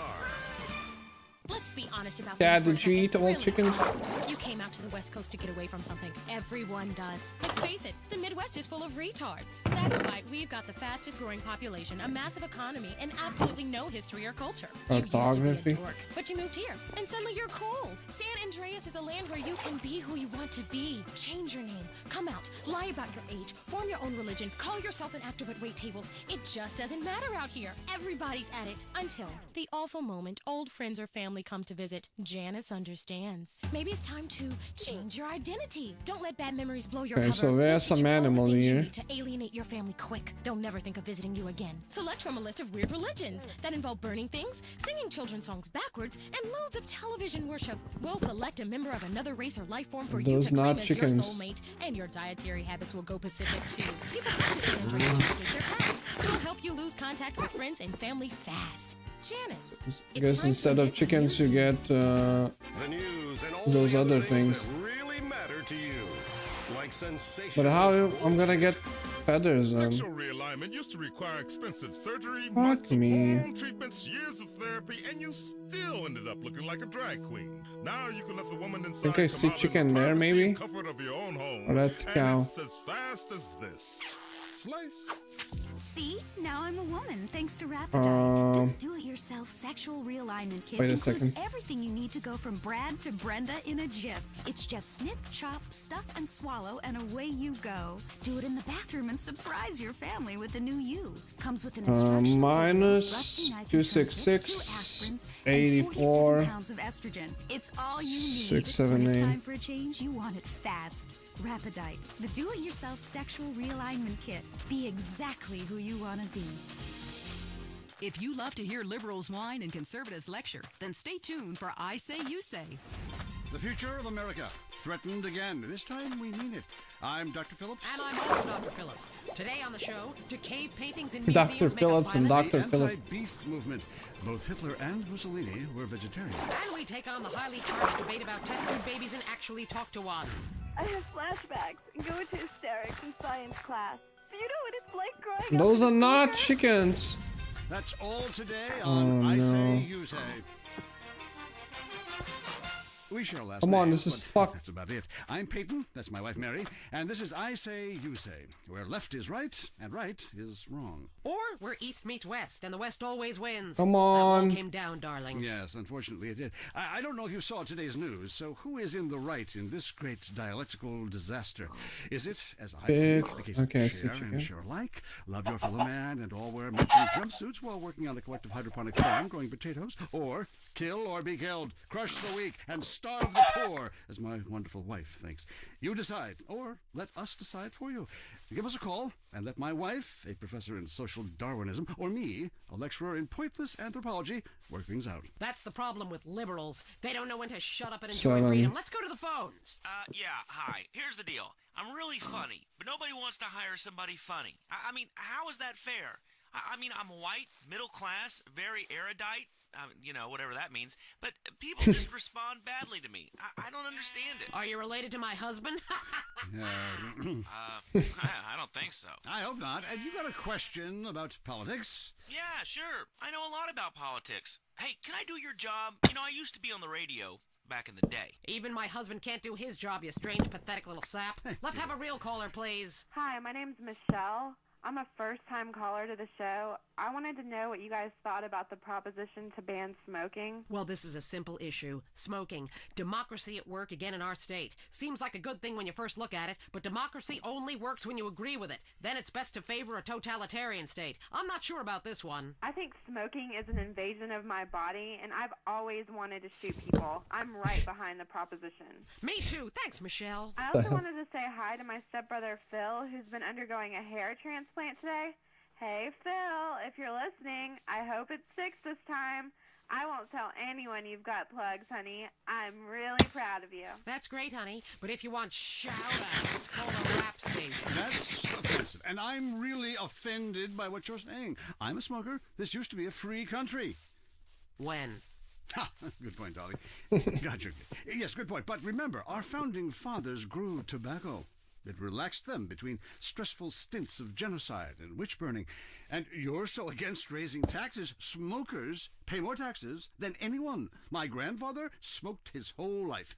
Let's be honest about Dad, things did for a you second. eat all Really chickens? honest. You came out to the West Coast to get away from something. Everyone does. Let's face it, the Midwest is full of retards. That's why we've got the fastest growing population, a massive economy, and absolutely no history or culture. You used to be Orthography. a dork, but you moved here, and suddenly you're cool. San Andreas is a land where you can be who you want to be. Change your name, come out, lie about your age, form your own religion, call yourself an actor at wait tables. It just doesn't matter out here. Everybody's at it. Until the awful moment old friends or family come to visit. Janice understands. Maybe it's time to change your identity. Don't let bad memories blow your Okay, cover. so there's We'll teach some you all the animal things you here. need to alienate your family quick. They'll never think of visiting you again. Select from a list of weird religions that involve burning things, singing children's songs backwards, and loads of television worship. We'll select a member of another race or life form for you Those to claim not as chickens. your soulmate, and your dietary habits will go Pacific too. People come to San Andreas to escape their past. We'll help you lose contact with friends and family fast. Janice. I guess instead of chickens you get The news and all those the other things things. that really matter to you. Like sensational But how sports. I'm gonna get feathers then? Sexual realignment used to require expensive surgery, Fuck months of me. hormone treatments, years of therapy, and you still ended up looking like a drag queen. Now you can let the woman inside Think I see come out in chicken the there, privacy maybe? and comfort of your own home. Or that's and cow. it's as fast as this. Slice. See? Now I'm a woman, thanks to Rapidyne. This Um, do-it-yourself sexual realignment kit wait a includes second. everything you need to go from Brad to Brenda in a jiff. It's just snip, chop, stuff, and swallow, and away you go. Do it in the bathroom and surprise your family with the new you. Comes with an instructional minus rusty knife and 266, two aspirins, and 84, 47 pounds of estrogen. It's all you need. 678. When it's time for a change, you want it fast. Rapidyne, the do-it-yourself sexual realignment kit. Be exactly who you want to be. If you love to hear liberals whine and conservatives lecture, then stay tuned for I Say You Say. The future of America, threatened again. This time we mean it. I'm Dr. Phillips. And I'm also Dr. Phillips. Today on the show, do cave paintings in Dr. museums make us Phillips and violent? Dr. The Phillips. anti-beef movement. Both Hitler and Mussolini were vegetarian. And we take on the highly charged debate about test tube babies and actually talk to one. I have flashbacks and go into hysterics in science class. Do you know what it's like growing Those up are in not America? chickens. That's all today Oh, on I Say no. You Say. We share our last Come on, name, this is but fuck. That's about it. I'm Peyton. That's my wife Mary, and this is I Say You Say, where left is right and right is wrong. Or we're East meets West, and the West always wins. Come That wall on. came down, darling. Yes, unfortunately it did. I don't know if you saw today's news, so who is in the right in this great dialectical disaster? Is it, as I Big- think, the case okay, I of see share chicken. and share alike, love your fellow man, and all wear matching jumpsuits while working on a collective hydroponic farm growing potatoes, or kill or be killed, crush the weak, and starve the poor, as my wonderful wife thinks. You decide, or let us decide for you. Give us a call, and let my wife, a professor in social Darwinism, or me, a lecturer in pointless anthropology, work things out. That's the problem with liberals. They don't know when to shut up and enjoy 7. freedom. Let's go to the phones. Yeah, hi. Here's the deal. I'm really funny, but nobody wants to hire somebody funny. I mean, how is that fair? I mean, I'm white, middle class, very erudite, you know, whatever that means, but people just respond badly to me. I don't understand it. Are you related to my husband? I don't think so. I hope not. And you got a question about politics? Yeah, sure. I know a lot about politics. Hey, can I do your job? You know, I used to be on the radio back in the day. Even my husband can't do his job, you strange, pathetic little sap. Let's have a real caller, please. Hi, my name's Michelle. I'm a first-time caller to the show. I wanted to know what you guys thought about the proposition to ban smoking. Well, this is a simple issue. Smoking. Democracy at work again in our state. Seems like a good thing when you first look at it, but democracy only works when you agree with it. Then it's best to favor a totalitarian state. I'm not sure about this one. I think smoking is an invasion of my body, and I've always wanted to shoot people. I'm right behind the proposition. Me too. Thanks, Michelle. I also wanted to say hi to my stepbrother Phil, who's been undergoing a hair transplant today. Hey, Phil, if you're listening, I hope it sticks this time. I won't tell anyone you've got plugs, honey. I'm really proud of you. That's great, honey. But if you want shout-outs, call the rap station. That's offensive, and I'm really offended by what you're saying. I'm a smoker. This used to be a free country. When? Ha! Good point, Dolly. Gotcha. Yes, good point. But remember, our founding fathers grew tobacco. It relaxed them between stressful stints of genocide and witch-burning. And you're so against raising taxes, smokers pay more taxes than anyone. My grandfather smoked his whole life,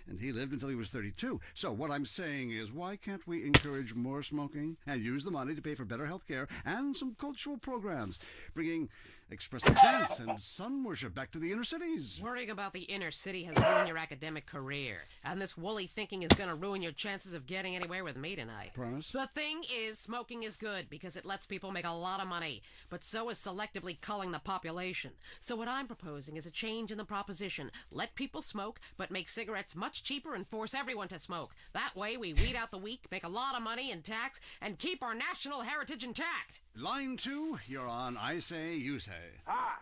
and he lived until he was 32. So what I'm saying is, why can't we encourage more smoking and use the money to pay for better health care and some cultural programs, bringing expressive dance and sun worship back to the inner cities? Worrying about the inner city has ruined your academic career, and this woolly thinking is going to ruin your chances of getting anywhere with me tonight. Promise? The thing is, smoking is good because it lets people make a lot of money, but so is selectively culling the population. So what I'm proposing is a change in the proposition. Let people smoke, but make cigarettes much cheaper and force everyone to smoke. That way we weed out the weak, make a lot of money in tax, and keep our national heritage intact. Line 2, you're on I Say, You Say. Hi.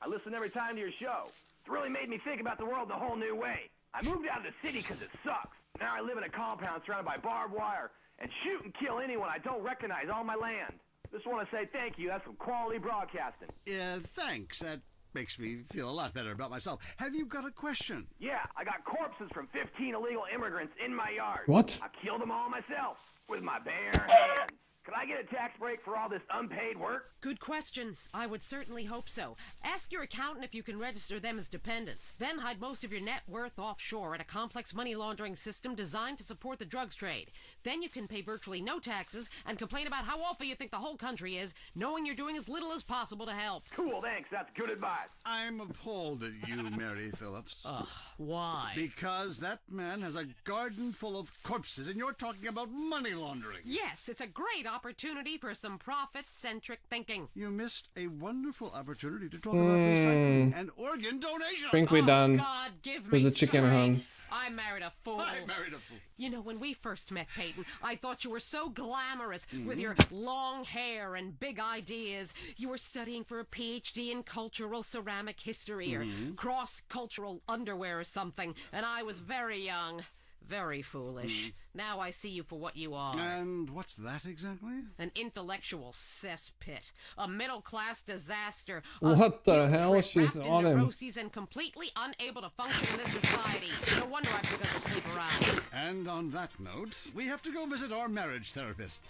I listen every time to your show. It's really made me think about the world in a whole new way. I moved out of the city because it sucks. Now I live in a compound surrounded by barbed wire and shoot and kill anyone I don't recognize on my land. Just want to say thank you. That's some quality broadcasting. Thanks. That makes me feel a lot better about myself. Have you got a question? Yeah, I got corpses from 15 illegal immigrants in my yard. What? I killed them all myself with my bare hands. Could I get a tax break for all this unpaid work? Good question. I would certainly hope so. Ask your accountant if you can register them as dependents. Then hide most of your net worth offshore in a complex money laundering system designed to support the drugs trade. Then you can pay virtually no taxes and complain about how awful you think the whole country is, knowing you're doing as little as possible to help. Cool, thanks. That's good advice. I'm appalled at you, Mary Phillips. Ugh, why? Because that man has a garden full of corpses and you're talking about money laundering. Yes, it's a great opportunity for some profit-centric thinking. You missed a wonderful opportunity to talk about recycling and organ donation. I think we're done. God, give me There's a chicken strength. hung. I married a fool. I married a fool. You know, when we first met, Peyton, I thought you were so glamorous with your long hair and big ideas. You were studying for a PhD in cultural ceramic history or cross-cultural underwear or something, and I was very young. Very foolish. Now I see you for what you are. And what's that exactly? An intellectual cesspit. A middle-class disaster. What the hell? She's on him. Neuroses and completely unable to function in this society. No wonder I've begun to sleep around. And on that note, we have to go visit our marriage therapist,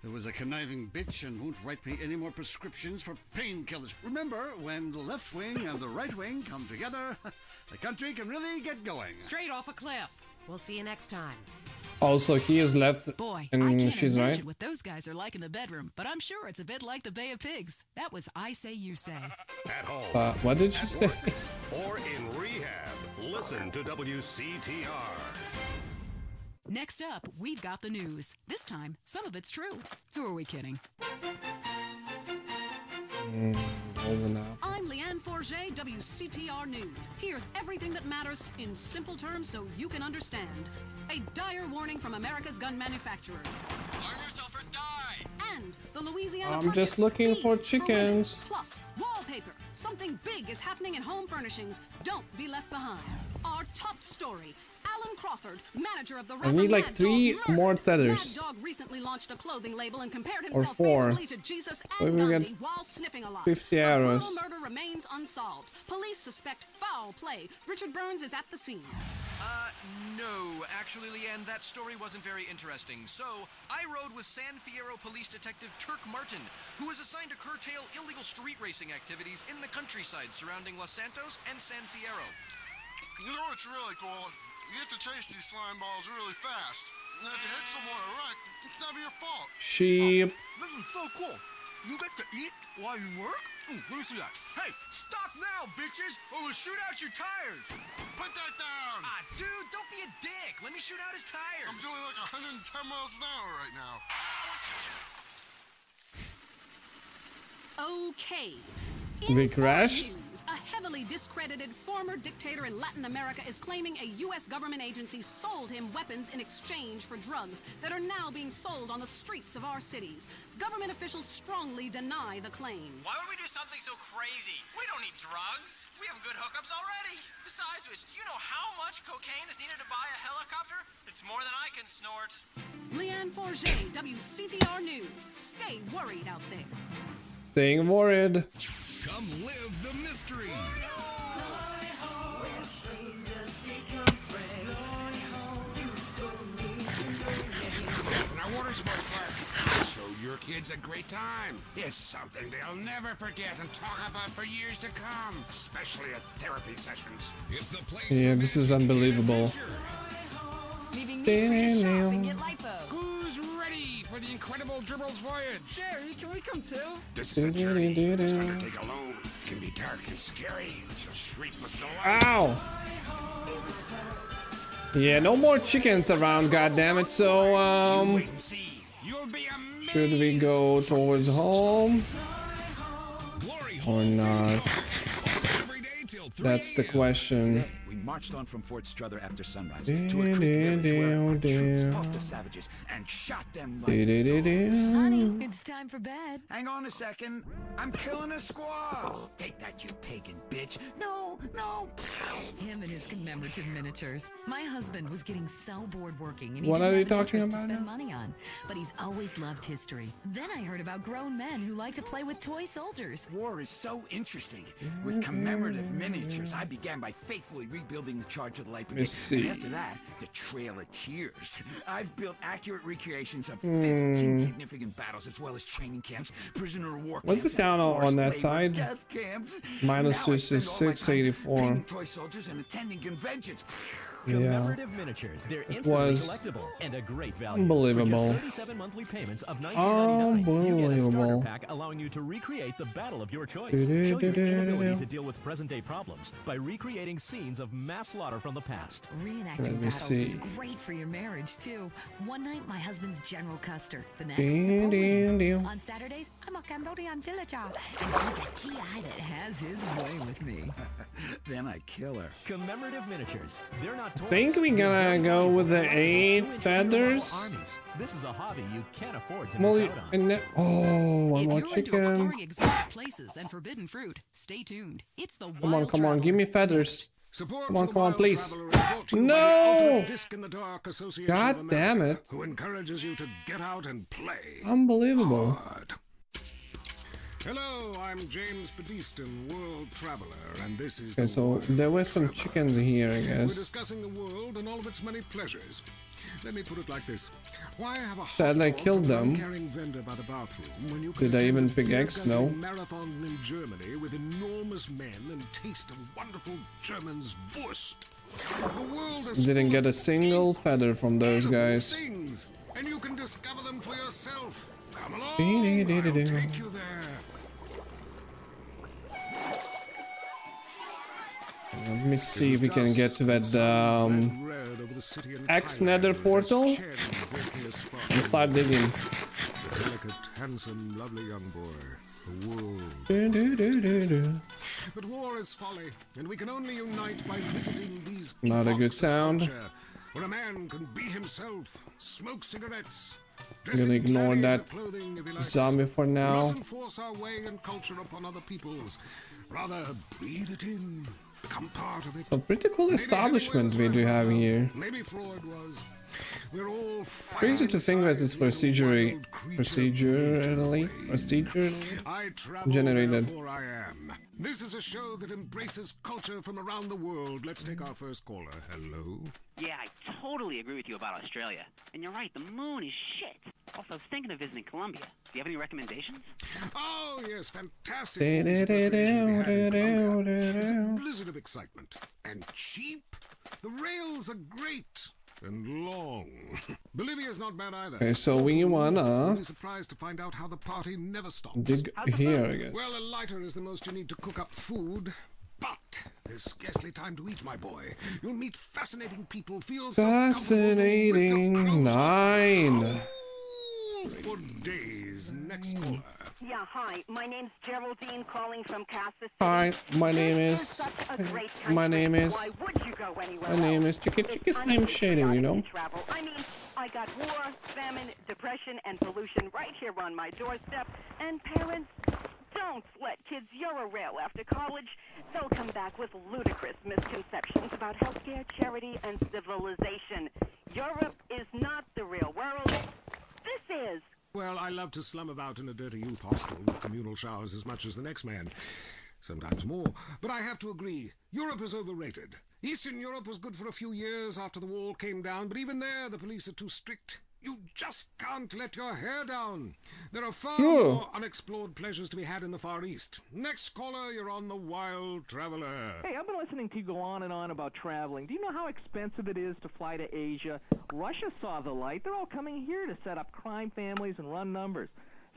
who is a conniving bitch and won't write me any more prescriptions for painkillers. Remember, when the left wing and the right wing come together, the country can really get going. Straight off a cliff. We'll see you next time. Also, he is left, Boy, and I can't she's imagine right. what those guys are like in the bedroom, but I'm sure it's a bit like the Bay of Pigs. That was I Say, You Say. At home. What did she say? Or in rehab. Listen to WCTR. Next up, we've got the news. This time, some of it's true. Who are we kidding? I'm Leanne Forget, WCTR News. Here's everything that matters in simple terms so you can understand. A dire warning from America's gun manufacturers. Arm yourself or die! And the Louisiana I'm Purchase, just looking Be for women. chickens. Plus, wallpaper. Something big is happening in home furnishings. Don't be left behind. Our top story. Alan Crawford, manager of the rapper need like Mad 3 Dog, more murdered. tethers. Mad Dog recently launched a clothing label and compared Or himself 4. favorably to Jesus Wait, and we Gandhi got while sniffing a lot. 50 The arrows. brutal murder remains unsolved. Police suspect foul play. Richard Burns is at the scene. No. Actually, Leanne, that story wasn't very interesting. So, I rode with San Fierro Police Detective Turk Martin, who was assigned to curtail illegal street racing activities in the countryside surrounding Los Santos and San Fierro. You know what's really cool? You get to chase these slime balls really fast. You have to hit somewhere right It's never your fault. Sheep. This is so cool. You get to eat while you work? Let me see that. Hey, stop now, bitches, or we'll shoot out your tires. Put that down. Ah, dude, don't be a dick. Let me shoot out his tires. I'm doing like 110 miles an hour right now. Okay. We crashed. News, a heavily discredited former dictator in Latin America is claiming a U.S. government agency sold him weapons in exchange for drugs that are now being sold on the streets of our cities. Government officials strongly deny the claim. Why would we do something so crazy? We don't need drugs. We have good hookups already. Besides which, do you know how much cocaine is needed to buy a helicopter? It's more than I can snort. Leanne Forget, WCTR News. Stay worried out there. Staying worried. Come live the mystery. Now, water sports park. Show your kids a great time. It's something they'll never forget and talk about for years to come, especially at therapy sessions. It's the place. Yeah, this is unbelievable. Leaving me shop and get lipo. Who's ready for the incredible Dribbles voyage? Jerry, can we come too? This is a journey just undertake alone. It can be dark and scary. She'll shriek with delight. Ow! Yeah, no more chickens around, goddammit. So, should we go towards home? Or not? That's the question. We marched on from Fort Strother after sunrise to a creek village where our troops fought the savages and shot them like dogs. Honey, it's time for bed. Hang on a second. I'm killing a squaw. Take that, you pagan bitch. No, no. Him and his commemorative miniatures. My husband was getting so bored working, and he What didn't are you have an talking interest to about spend now? money on. But he's always loved history. Then I heard about grown men who like to play with toy soldiers. War is so interesting. With commemorative miniatures, I began by faithfully rebuilding the charge of the light brigade. Let's see. And after that, the Trail of Tears. I've built accurate recreations of 15 significant battles, as well as training camps, prisoner of war What's camps, the town and on that forced side? labor death camps. Minus Now I spend all my time 684. painting toy soldiers and attending conventions. Yeah. Commemorative miniatures. They're It instantly was collectible and a great value. unbelievable. For just 37 monthly payments of $19.99, you get a starter Unbelievable. pack allowing you to recreate the battle of your choice. Show your inability to deal with present-day problems by recreating scenes of mass slaughter from the past. Reenacting Let me battles see. is great for your marriage, too. One night, my husband's General Custer. The next, Ding, ding, Napoleon. ding. On Saturdays, I'm a Cambodian villager. And he's a GI that has his way with me. Then I kill her. Commemorative miniatures. They're not toys. Think we gonna go with the 8 feathers? Armies. This is a hobby you can't afford to Well, miss out on. and oh, one If more you're into chicken. exploring exotic places and forbidden fruit, stay tuned. It's the Come on, come on, give me feathers. Support Come on, for the come on, Wild please. Traveler is brought to you by the No! Ultimate Disc in the Dark Association God of damn America, it. who encourages you to get out and play. Unbelievable. hard. Hello, I'm James Pedestin, World Traveler, and this is Okay, the so World there were some chickens here, I We're guess. discussing the world and all of its many pleasures. Let me put it like this. Why have a Sadly, I hot dog killed from a them. carrying vendor by the bathroom when you can Did I attend even a pick eggs? beer-guzzling No. marathon in Germany with enormous men and taste of wonderful German's Wurst? The world is Didn't full get of a single feather from those edible guys. things, and you can discover them for yourself. Come along, I'll Dee-dee-dee-dee-dee. take you there. Let me see if we can get to that X Nether portal and start digging. Delicate, handsome, lovely young boy. The world. Do-do-do-do-do. But war is folly, and we can only unite by visiting these Not a good epochs of sound. culture, where a man can be himself, smoke cigarettes. I'm gonna ignore that zombie for now. Mustn't force our way and culture upon other people's. Rather, breathe it in. Become part of it. So pretty cool establishment we do have here. Maybe Freud was. We're all Crazy to think that it's procedurally I travel generated. therefore I am. This is a show that embraces culture from around the world. Let's take our first caller. Hello. Yeah, I totally agree with you about Australia. And you're right, the moon is shit. Also, I was thinking of visiting Colombia. Do you have any recommendations? Oh, yes, fantastic. forms of recreation to be had in Colombia. It's a blizzard of excitement. And cheap. The rails are great. and long. Bolivia's not bad either. Okay, so we wanna I'll be surprised to find out how the party never stops. dig here, I guess. Well, a lighter is the most you need to cook up food. But there's scarcely time to eat, my boy. You'll meet fascinating people, feel so Fascinating 9. for days. Next caller. Yeah, hi. My name's Geraldine calling from Cassis. Hi, my name is. My name is. Why would you go anywhere My name else? is Chicky It's Chicky's name shading, you know. travel. I mean, I got war, famine, depression, and pollution right here on my doorstep. And parents, don't let kids Euro-rail after college. They'll come back with ludicrous misconceptions about healthcare, charity, and civilization. Europe is not the real world. This is. Well, I love to slum about in a dirty youth hostel with communal showers as much as the next man. Sometimes more. But I have to agree, Europe is overrated. Eastern Europe was good for a few years after the wall came down, but even there the police are too strict. You just can't let your hair down. There are far more unexplored pleasures to be had in the Far East. Next caller, you're on the Wild Traveler. Hey, I've been listening to you go on and on about traveling. Do you know how expensive it is to fly to Asia? Russia saw the light. They're all coming here to set up crime families and run numbers.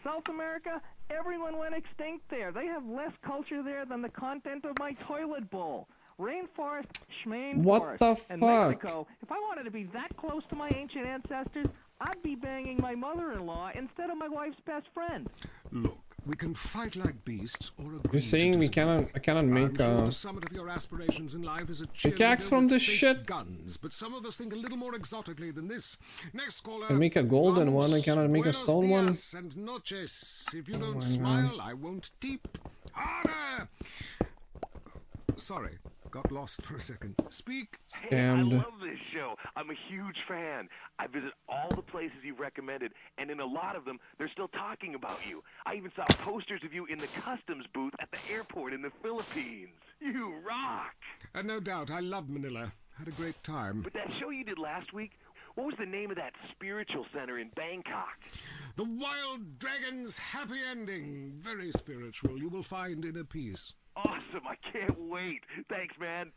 South America, everyone went extinct there. They have less culture there than the content of my toilet bowl. Rainforest, Schmain What Forest, the and fuck? Mexico. If I wanted to be that close to my ancient ancestors, I'd be banging my mother-in-law instead of my wife's best friend. Look, we can fight like beasts or agree. You're saying we cannot? I cannot make sure a the summit of your aspirations in life is a pickaxe cheerleader from with this fake shit. guns, but some of us think a little more exotically than this. Next caller. I make a golden one. I cannot make a Buenos stone one. dias and noches. If you don't my smile, God. I won't tip. Harder. Sorry, got lost for a second. Speak. Hey, I Scammed. love this show. I'm a huge fan. I visit all the places you've recommended, and in a lot of them, they're still talking about you. I even saw posters of you in the customs booth at the airport in the Philippines. You rock! No doubt, I love Manila. Had a great time. But that show you did last week, what was the name of that spiritual center in Bangkok? The Wild Dragon's Happy Ending. Very spiritual. You will find inner peace. Awesome, I can't wait. Thanks, man.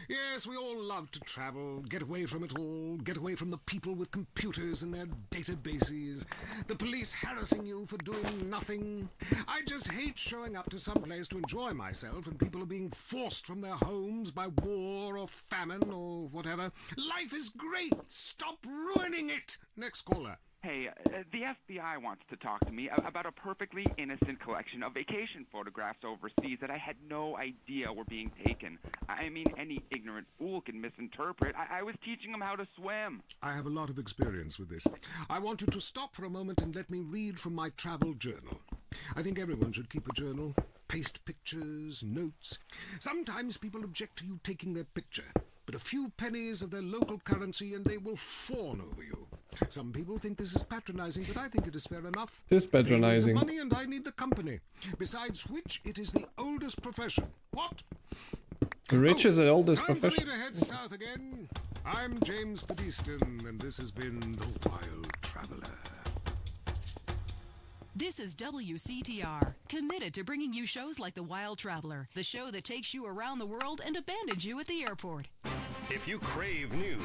Yes, we all love to travel, get away from it all, get away from the people with computers and their databases, the police harassing you for doing nothing. I just hate showing up to some place to enjoy myself and people are being forced from their homes by war or famine or whatever. Life is great. Stop ruining it. Next caller. Hey, the FBI wants to talk to me about a perfectly innocent collection of vacation photographs overseas that I had no idea were being taken. I mean, any ignorant fool can misinterpret. I was teaching them how to swim. I have a lot of experience with this. I want you to stop for a moment and let me read from my travel journal. I think everyone should keep a journal. Paste pictures, notes. Sometimes people object to you taking their picture, but a few pennies of their local currency and they will fawn over you. Some people think this is patronizing, but I think it is fair enough. It is patronizing. They need the money and I need the company. Besides which, it is the oldest profession. What? The rich is the oldest Time profession. for me to head south again. I'm James Padiston, and this has been The Wild Traveler. This is WCTR, committed to bringing you shows like The Wild Traveler, the show that takes you around the world and abandons you at the airport. If you crave news,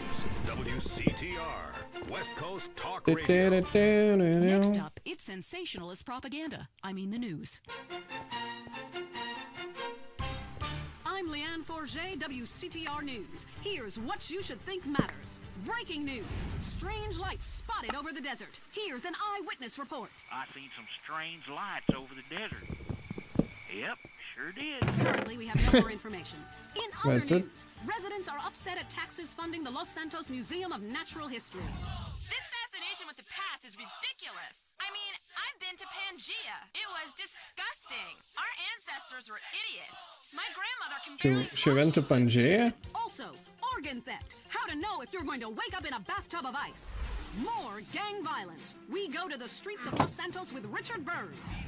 WCTR, West Coast Talk Radio. Next up, it's sensationalist propaganda. I mean the news. I'm Leanne Forget, WCTR News. Here's what you should think matters. Breaking news. Strange lights spotted over the desert. Here's an eyewitness report. I seen some strange lights over the desert. Yep, sure did. Currently, we have no more information. In other That's it. news, residents are upset at taxes funding the Los Santos Museum of Natural History. This fascination with the past is ridiculous. I mean, I've been to Pangea. It was disgusting. Our ancestors were idiots. My grandmother can barely She went to Pangea? Also, organ theft. How to know if you're going to wake up in a bathtub of ice. More gang violence. We go to the streets of Los Santos with Richard Burns.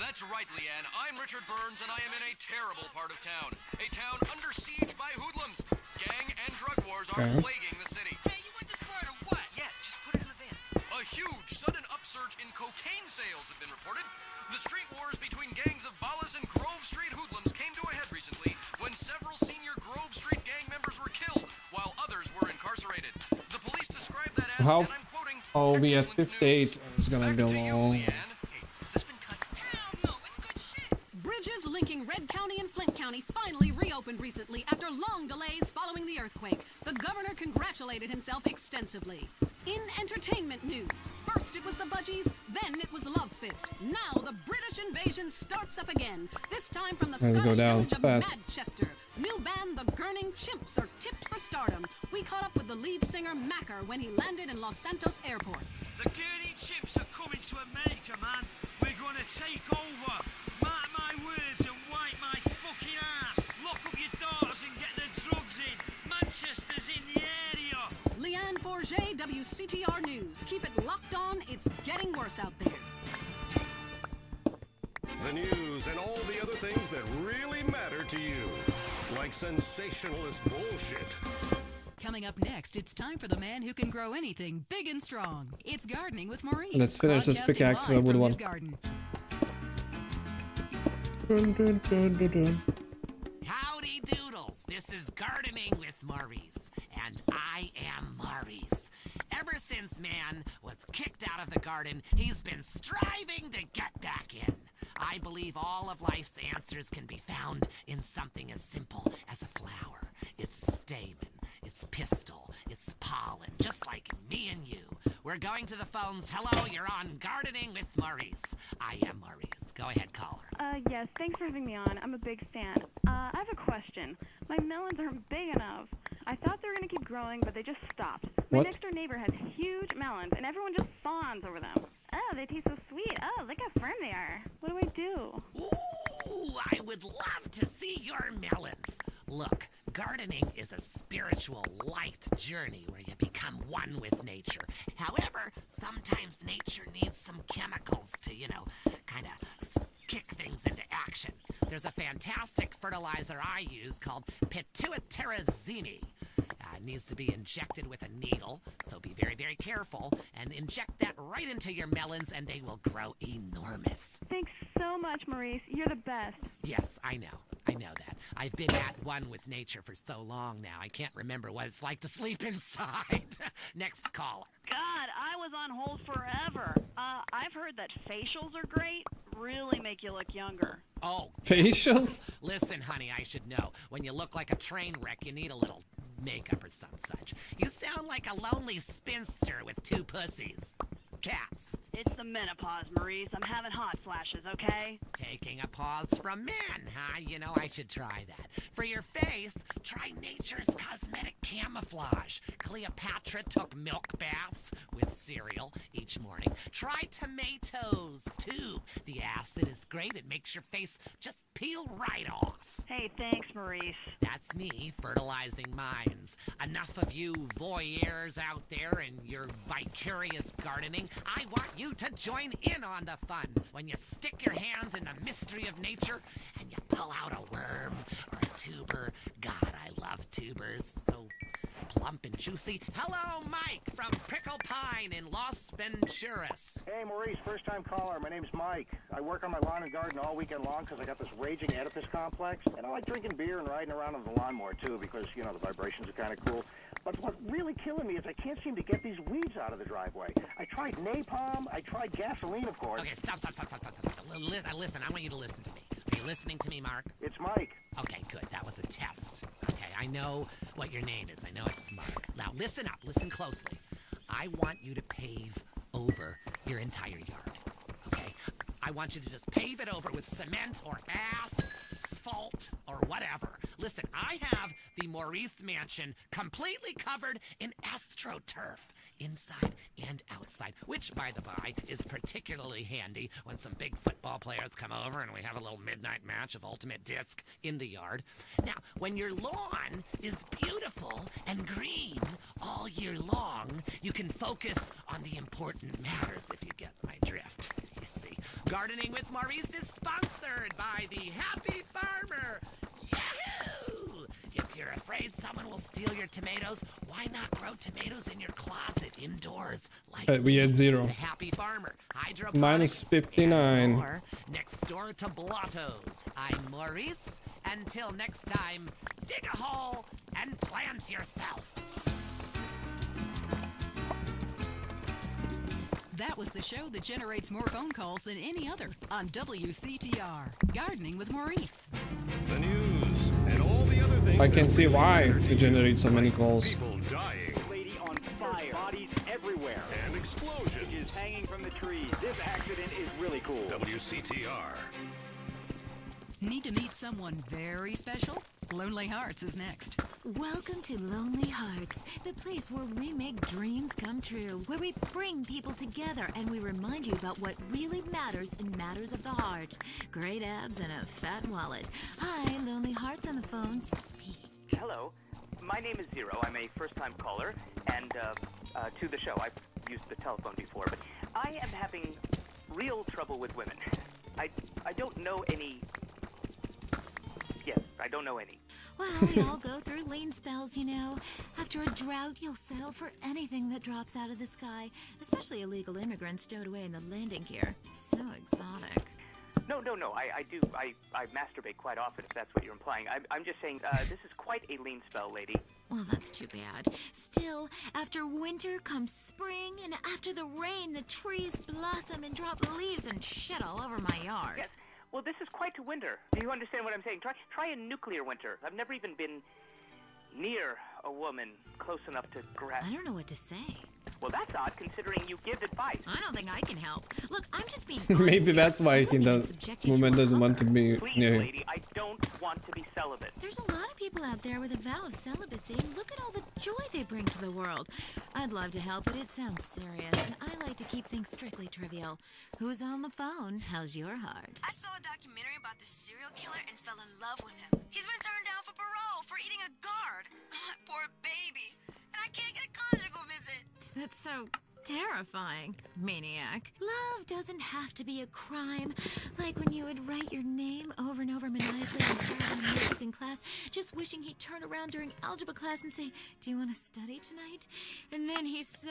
That's right, Leanne. I'm Richard Burns, and I am in a terrible part of town. A town under siege by hoodlums. Gang and drug wars are plaguing the city. Hey, you want this bird or what? Yeah, just put it in the van. A huge sudden upsurge in cocaine sales have been reported. The street wars between gangs of Ballas and Grove Street hoodlums came to a head recently when several senior Grove Street gang members were killed while others were incarcerated. The police How? Oh, we at 58. It's gonna be long. Bridges linking Red County and Flint County finally reopened recently after long delays following the earthquake. The governor congratulated himself extensively. In entertainment news, first it was the Budgies, then it was Love Fist. Now the British invasion starts up again, this time from the Scottish village of Manchester. New band The Gurning Chimps are tipped for stardom. We caught up with the lead singer Macker when he landed in Los Santos Airport. The Gurning Chimps are coming to America, man. We're gonna take over. Mark my words and wipe my fucking ass. Lock up your doors and get the drugs in. Manchester's in the area. Leanne Forget, WCTR News. Keep it locked on. It's getting worse out there. The news and all the other things that really matter to you. Like sensationalist bullshit. Coming up next, it's time for the man who can grow anything big and strong. It's Gardening with Maurice. Let's finish this pickaxe with a wood one. Howdy doodles, this is Gardening with Maurice, and I am Maurice. Ever since man was kicked out of the garden, he's been striving to get back in. I believe all of life's answers can be found in something as simple as a flower. Its stamen, its pistil, its pollen, just like me and you. We're going to the phones. Hello, you're on Gardening with Maurice. I am Maurice. Go ahead, caller. Yes, thanks for having me on. I'm a big fan. I have a question. My melons aren't big enough. I thought they were going to keep growing, but they just stopped. My next door neighbor has huge melons, and everyone just fawns over them. Oh, they taste so sweet. Oh, look how firm they are. What do I do? Ooh, I would love to see your melons. Look, gardening is a spiritual, light journey where you become one with nature. However, sometimes nature needs some chemicals to, kind of kick things into action. There's a fantastic fertilizer I use called pituitarizine. It needs to be injected with a needle, so be very, very careful, and inject that right into your melons, and they will grow enormous. Thanks so much, Maurice. You're the best. Yes, I know that. I've been at one with nature for so long now, I can't remember what it's like to sleep inside. Next caller. God, I was on hold forever. I've heard that facials are great, really make you look younger. Oh. Facials? Listen, honey, I should know. When you look like a train wreck, you need a little makeup or some such. You sound like a lonely spinster with two pussies. Cats. It's the menopause, Maurice. I'm having hot flashes, okay? Taking a pause from men, huh? I should try that. For your face, try Nature's Cosmetic Camouflage. Cleopatra took milk baths with cereal each morning. Try tomatoes, too. The acid is great. It makes your face just peel right off. Hey, thanks, Maurice. That's me, fertilizing minds. Enough of you voyeurs out there and your vicarious gardening. I want you to join in on the fun. When you stick your hands in the mystery of nature and you pull out a worm or a tuber. God, I love tubers. So plump and juicy. Hello, Mike from Prickle Pine in Los Venturas. Hey, Maurice, first-time caller. My name's Mike. I work on my lawn and garden all weekend long because I got this raging Oedipus complex. And I like drinking beer and riding around on the lawnmower, too, because, the vibrations are kind of cool. But what's really killing me is I can't seem to get these weeds out of the driveway. I tried napalm. I tried gasoline, of course. Okay, stop. Listen, I want you to listen to me. Are you listening to me, Mark? It's Mike. Okay, good. That was a test. Okay, I know what your name is. I know it's Mark. Now, listen up. Listen closely. I want you to pave over your entire yard. Okay? I want you to just pave it over with cement or asphalt or whatever. Listen, I have the Maurice Mansion completely covered in AstroTurf, inside and outside, which, by the by, is particularly handy when some big football players come over and we have a little midnight match of Ultimate Disc in the yard. Now, when your lawn is beautiful and green all year long, you can focus on the important matters, if you get my drift. You see, Gardening with Maurice is sponsored by the Happy Farmer. Yahoo! If you're afraid someone will steal your tomatoes, why not grow tomatoes in your closet indoors? Like we had 0. The Happy Farmer. Minus 59. Next door to Blotto's. I'm Maurice. Until next time, dig a hole and plant yourself. That was the show that generates more phone calls than any other on WCTR. Gardening with Maurice. The news and all the other things. I can see why it generates so many calls. People dying. Lady on fire. Bodies everywhere. And explosions. Is hanging from the trees. This accident is really cool. WCTR. Need to meet someone very special? Lonely Hearts is next. Welcome to Lonely Hearts, the place where we make dreams come true, where we bring people together and we remind you about what really matters in matters of the heart. Great abs and a fat wallet. Hi, Lonely Hearts on the phone. Speak. Hello. My name is Zero. I'm a first-time caller, and to the show. I've used the telephone before, but I am having real trouble with women. I don't know any... Yes, I don't know any. Well, we all go through lean spells, you know. After a drought, you'll settle for anything that drops out of the sky, especially illegal immigrants stowed away in the landing gear. So exotic. No. I masturbate quite often, if that's what you're implying. I'm just saying, this is quite a lean spell, lady. Well, that's too bad. Still, after winter comes spring, and after the rain, the trees blossom and drop leaves and shit all over my yard. Yes. Well, this is quite a winter. Do you understand what I'm saying? Try a nuclear winter. I've never even been near a woman close enough to grab... I don't know what to say. Well, that's odd, considering you give advice. I don't think I can help. Look, I'm just being honest. Maybe that's why he does. Woman doesn't want to be Please, near him. lady, I don't want to be celibate. There's a lot of people out there with a vow of celibacy, and look at all the joy they bring to the world. I'd love to help, but it sounds serious, and I like to keep things strictly trivial. Who's on the phone? How's your heart? I saw a documentary about this serial killer and fell in love with him. He's been turned down for parole for eating a guard. Poor baby. And I can't get a conjugal visit. That's so terrifying. Maniac. Love doesn't have to be a crime. Like when you would write your name over and over maniacally and start on music in class, just wishing he'd turn around during algebra class and say, "Do you want to study tonight?" And then he's so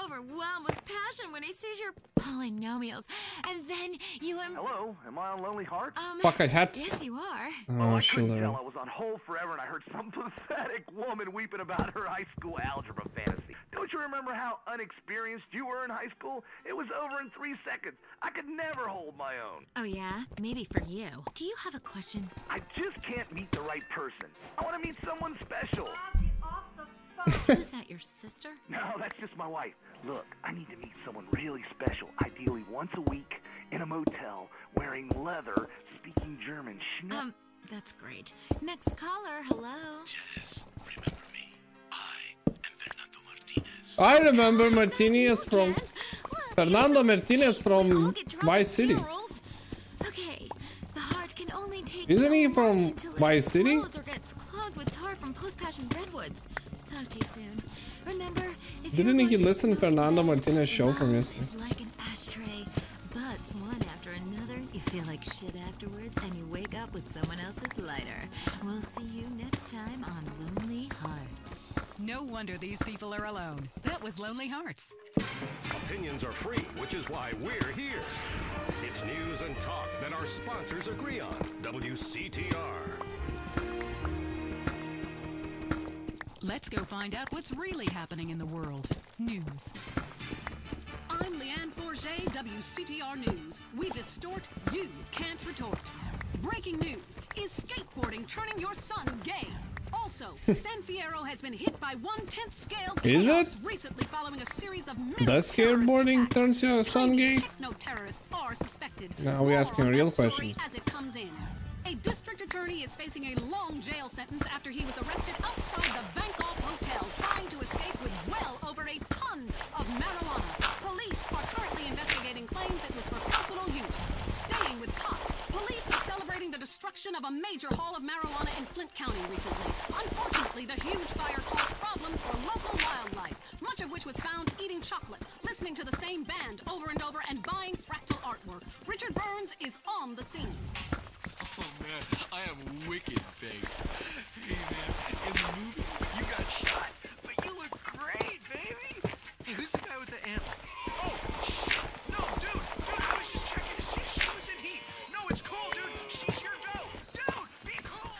overwhelmed with passion when he sees your polynomials. And then you Hello, am I on Lonely Hearts? Fuck, I had to... Yes, you are. Oh, I couldn't Schiller. tell. I was on hold forever and I heard some pathetic woman weeping about her high school algebra fantasy. Don't you remember how unexperienced you were in high school? It was over in 3 seconds. I could never hold my own. Oh, yeah? Maybe for you. Do you have a question? I just can't meet the right person. I want to meet someone special. Who's that, your sister? No, that's just my wife. Look, I need to meet someone really special, ideally once a week in a motel, wearing leather, speaking German. That's great. Next caller, hello? Yes, remember me. I am Fernando Martinez. I remember Martinez from... Fernando Martinez from Vice City. Okay, the heart can only take Isn't he so from much until it Vice City? explodes or gets clogged with tar from post-passion redwoods. Talk to you soon. Remember, if Didn't he listen to Fernando Martinez show from yesterday? it's like an ashtray, butts one after another, you feel like shit afterwards, and you wake up with someone else's lighter. We'll see you next time on Lonely Hearts. No wonder these people are alone. That was Lonely Hearts. Opinions are free, which is why we're here. It's news and talk that our sponsors agree on. WCTR. Let's go find out what's really happening in the world. News. I'm Leanne Forget, WCTR News. We distort, you can't retort. Breaking news. Is skateboarding turning your son gay? Also, San Fierro has been hit by 1/10 scale Is chaos it? recently following a series of Does skateboarding turns your son gay? techno-terrorists are suspected. Now we're asking real questions. As it comes in. A district attorney is facing a long jail sentence after he was arrested outside the Vankoff Hotel trying to escape with well over a ton of marijuana. Police are currently investigating claims it was for personal use. Staying with pot, police are celebrating the destruction of a major haul of marijuana in Flint County recently. Unfortunately, the huge fire caused problems for local wildlife, much of which was found eating chocolate, listening to the same band over and over, and buying fractal artwork. Richard Burns is on the scene. Oh man, I am wicked baked. Hey man, in the movie, you got shot, but you look great, baby. Hey, who's the guy with the antler? Oh, shit. No, dude, I was just checking to see if she was in heat. No, it's cool, dude. She's your dough. Dude, be cool.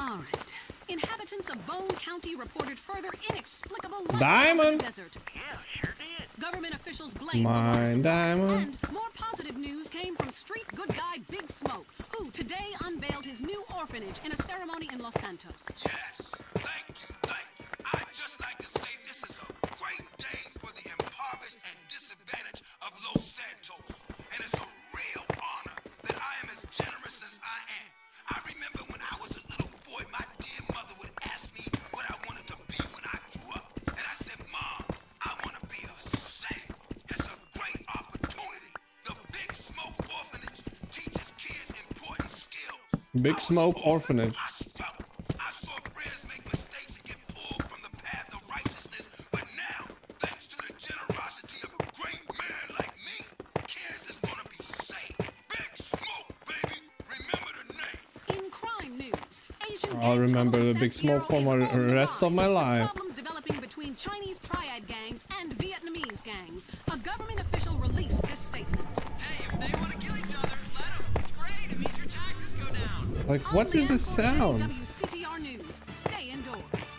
All right. Inhabitants of Bone County reported further inexplicable lights Diamond. over the desert. Yeah, sure did. Government officials blame My diamond. And more positive news came from street good guy Big Smoke, who today unveiled his new orphanage in a ceremony in Los Santos. Yes, thank you, thank you. I'd just like to say this is a great day for the impoverished and disadvantaged of Los Santos. And it's a real honor that I am as generous as I am. I remember when I was a little boy, my dear mother would ask me what I wanted to be when I grew up. And I said, Mom, I want to be a saint. It's a great opportunity. The Big Smoke Orphanage teaches kids important skills. Big Smoke Orphanage. I saw friends make mistakes and get pulled from the path of righteousness. But now, thanks to the generosity of a great man like me, kids is going to be saved. Big Smoke, baby. Remember the name. In crime news, Asian I'll remember the Big Smoke for the rest of my life. problems developing between Chinese triad gangs and Vietnamese gangs. A government official released this statement. Hey, if they want to kill each other, let them. It's great. It means your taxes go down. Like, what does this sound? WCTR News. Stay indoors.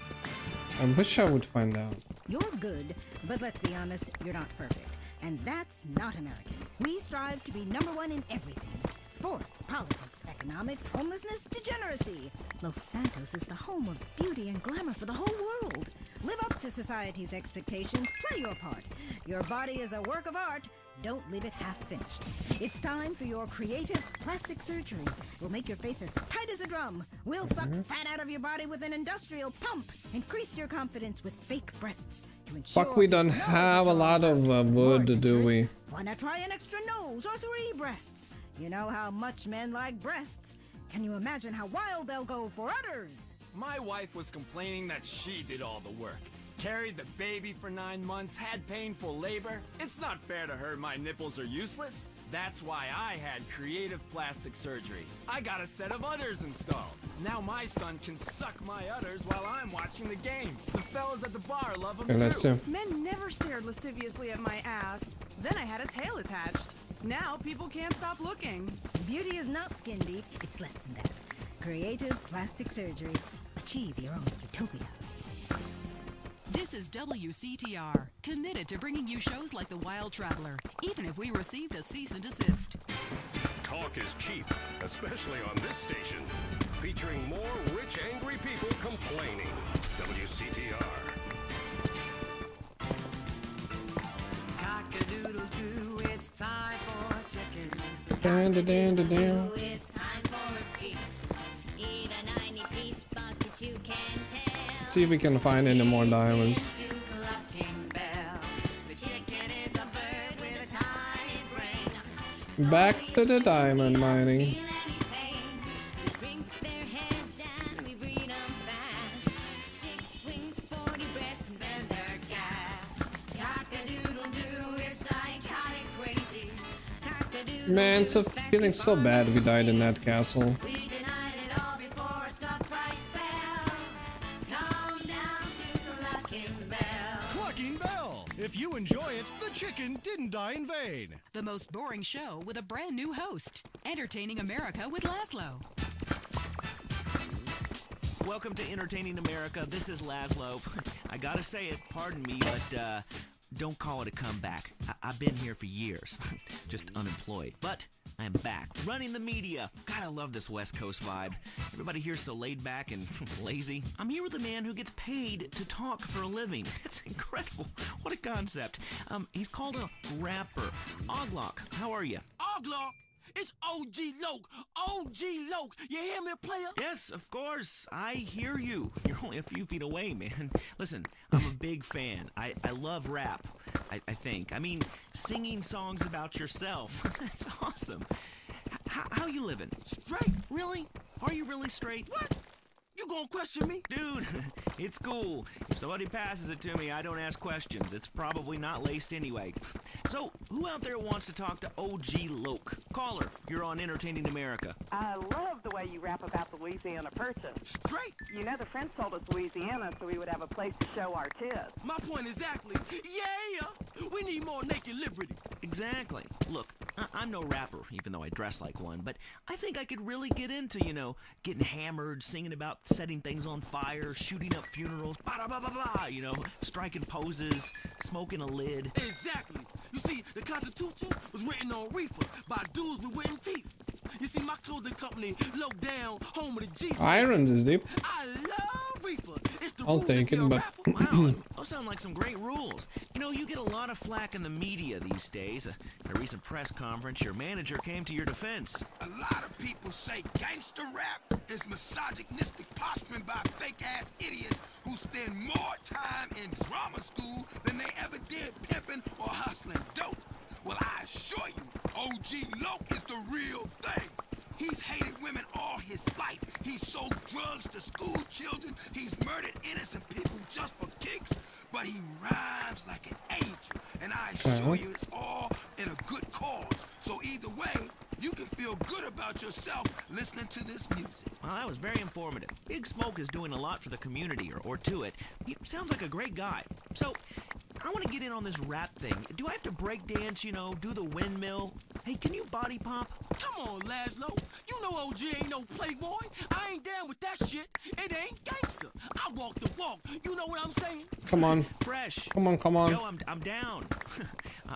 I wish I would find out. You're good, but let's be honest, you're not perfect. And that's not American. We strive to be #1 in everything. Sports, politics, economics, homelessness, degeneracy. Los Santos is the home of beauty and glamour for the whole world. Live up to society's expectations, play your part. Your body is a work of art. Don't leave it half finished. It's time for your creative plastic surgery. We'll make your face as tight as a drum. We'll suck fat out of your body with an industrial pump. Increase your confidence with fake breasts. To ensure Fuck, we don't have a lot of wood, do we? why not try an extra nose or 3 breasts? You know how much men like breasts. Can you imagine how wild they'll go for udders? My wife was complaining that she did all the work. Carried the baby for 9 months, had painful labor. It's not fair to her my nipples are useless. That's why I had creative plastic surgery. I got a set of udders installed. Now my son can suck my udders while I'm watching the game. The fellas at the bar love them Okay, let's too. see. Men never stared lasciviously at my ass. Then I had a tail attached. Now people can't stop looking. Beauty is not skin deep, it's less than that. Creative plastic surgery. Achieve your own utopia. This is WCTR, committed to bringing you shows like The Wild Traveler, even if we received a cease and desist. Talk is cheap, especially on this station. Featuring more rich, angry people complaining. WCTR. Cock-a-doodle-doo, it's time for chicken. Down. It's time for a feast. Eat a 90-piece bucket you can tell. See if we can find any more diamonds. Back to the diamond mining. Man, it's feeling so bad we died in that castle. Clucking Bell. If you enjoy it, the chicken didn't die in vain. The most boring show with a brand new host. Entertaining America with Laszlo. Welcome to Entertaining America. This is Laszlo. I gotta say it, pardon me, but don't call it a comeback. I've been here for years, just unemployed. But I am back, running the media. God, I love this West Coast vibe. Everybody here's so laid back and lazy. I'm here with a man who gets paid to talk for a living. It's incredible. What a concept. He's called a rapper. Oglock, how are you? Oglock? It's OG Loke. OG Loke. You hear me, player? Yes, of course. I hear you. You're only a few feet away, man. Listen, I'm a big fan. I love rap, I think. I mean, singing songs about yourself. That's awesome. How you living? Straight. Really? Are you really straight? What? You gonna question me? Dude, it's cool. If somebody passes it to me, I don't ask questions. It's probably not laced anyway. So, who out there wants to talk to OG Loke? Caller, you're on Entertaining America. I love the way you rap about the Louisiana Purchase. Straight. You know, the French told us Louisiana so we would have a place to show our tits. My point exactly. Yeah. We need more naked liberty. Exactly. Look, I'm no rapper, even though I dress like one, but I think I could really get into, getting hammered, singing about setting things on fire, shooting up funerals, ba-da-ba-ba-ba, striking poses, smoking a lid. Exactly. You see, the Constitution was written on reefer by dudes with wooden teeth. You see, my clothing company, low down, home of the G. Irons is deep. I love reefer. It's the I'll rules take if you're it, a but rapper. Wow, those sound like some great rules. You get a lot of flack in the media these days. At a recent press conference, your manager came to your defense. A lot of people say gangster rap is misogynistic posturing by fake-ass idiots who spend more time in drama school than they ever did pimping or hustling dope. Well, I assure you, OG Loke is the real thing. He's hated women all his life. He's sold drugs to school children. He's murdered innocent people just for kicks. But he rhymes like an angel. And I assure you it's all in a good cause. So either way, you can feel good about yourself listening to this music. Well, that was very informative. Big Smoke is doing a lot for the community, or to it. He sounds like a great guy. So, I want to get in on this rap thing. Do I have to break dance, do the windmill? Hey, can you body pop? Come on, Laszlo. You know OG ain't no playboy. I ain't down with that shit. It ain't gangster. I walk the walk. You know what I'm saying? Come on. Fresh. Come on. Yo, I'm down.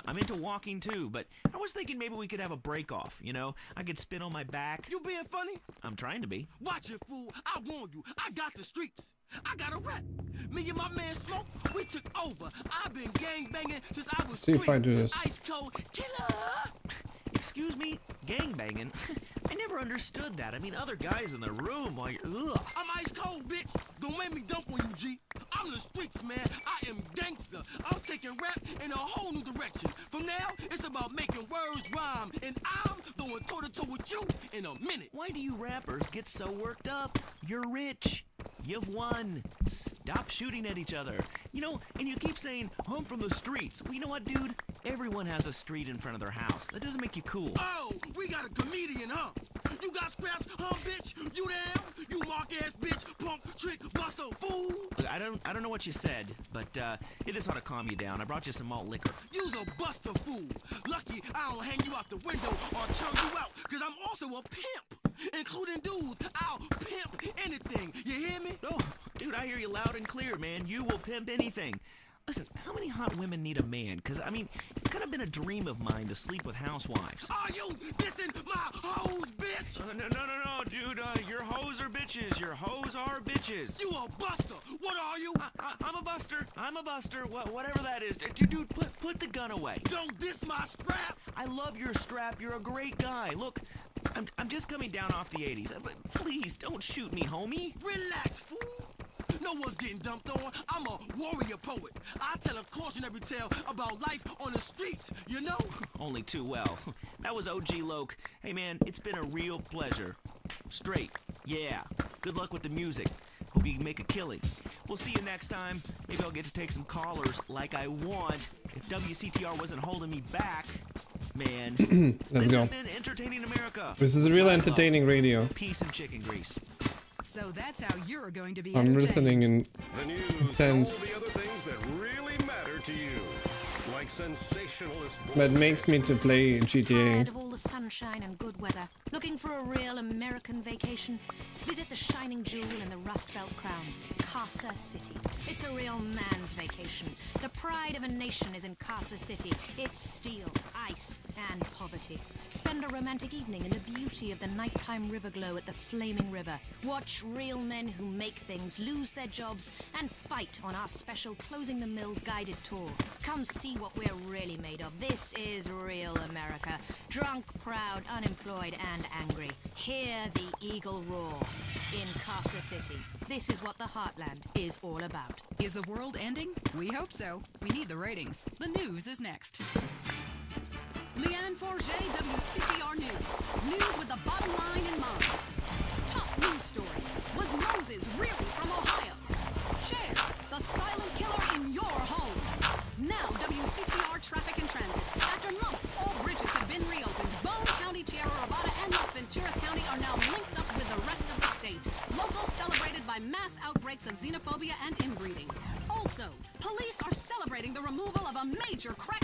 I'm into walking too, but I was thinking maybe we could have a break off, I could spin on my back. You being funny? I'm trying to be. Watch it, fool. I warn you. I got the streets. I got a rep. Me and my man Smoke, we took over. I've been gangbanging since I was See if I do this. Ice cold killer. Excuse me? Gangbanging? I never understood that. I mean, other guys in the room while you're... Ugh. I'm ice cold, bitch. Don't make me dump on you, G. I'm the streets, man. I am gangster. I'm taking rap in a whole new direction. From now, it's about making words rhyme. And I'm going toe-to-toe with you in a minute. Why do you rappers get so worked up? You're rich. You've won. Stop shooting at each other. And you keep saying, I'm from the streets. Well, you know what, dude? Everyone has a street in front of their house. That doesn't make you cool. Oh, we got a comedian, huh? You got scraps, huh, bitch? You down? You mark-ass bitch, punk, trick, buster, fool? Look, I don't know what you said, but hey, this ought to calm you down. I brought you some malt liquor. You's a buster fool. Lucky I don't hang you out the window or turn you out, because I'm also a pimp. Including dudes, I'll pimp anything. You hear me? Oh, dude, I hear you loud and clear, man. You will pimp anything. Listen, how many hot women need a man? Because, I mean, it's kind of been a dream of mine to sleep with housewives. Are you dissing my hoes, bitch? No, dude. Your hoes are bitches. Your hoes are bitches. You a buster. What are you? I'm a buster. I'm a buster. Whatever that is. Dude, put the gun away. Don't diss my scrap. I love your strap. You're a great guy. Look, I'm just coming down off the 80s. But please, don't shoot me, homie. Relax, fool. No one's getting dumped on. I'm a warrior poet. I tell a cautionary tale about life on the streets, you know? Only too well. That was OG Loke. Hey, man, it's been a real pleasure. Straight. Yeah. Good luck with the music. Hope you can make a killing. We'll see you next time. Maybe I'll get to take some callers like I want. If WCTR wasn't holding me back, man. Let's this go. has been Entertaining America. This is real entertaining radio. Peace and chicken grease. So that's how you're going to be I'm listening in The news and all the other things that really matter to you. Like sensationalist That makes me to play GTA. Tired of all the sunshine and good weather? Looking for a real American vacation? Visit the shining jewel in the Rust Belt crown, Casa City. It's a real man's vacation. The pride of a nation is in Casa City. It's steel, ice, and poverty. Spend a romantic evening in the beauty of the nighttime river glow at the flaming river. Watch real men who make things lose their jobs and fight on our special Closing the Mill guided tour. Come see what we're really made of. This is real America. Drunk, proud, unemployed, and angry. Hear the eagle roar in Casa City. This is what the heartland is all about. Is the world ending? We hope so. We need the ratings. The news is next. Leanne Forget, WCTR News. News with the bottom line in mind. Top news stories. Was Moses really from Ohio? Chairs, the silent killer in your home. Now WCTR Traffic and Transit. After months, all bridges have been reopened. Bone County, Tierra Nevada, and Las Venturas County are now linked up with the rest of the state. Locals celebrated by mass outbreaks of xenophobia and inbreeding. Also, police are celebrating the removal of a major crack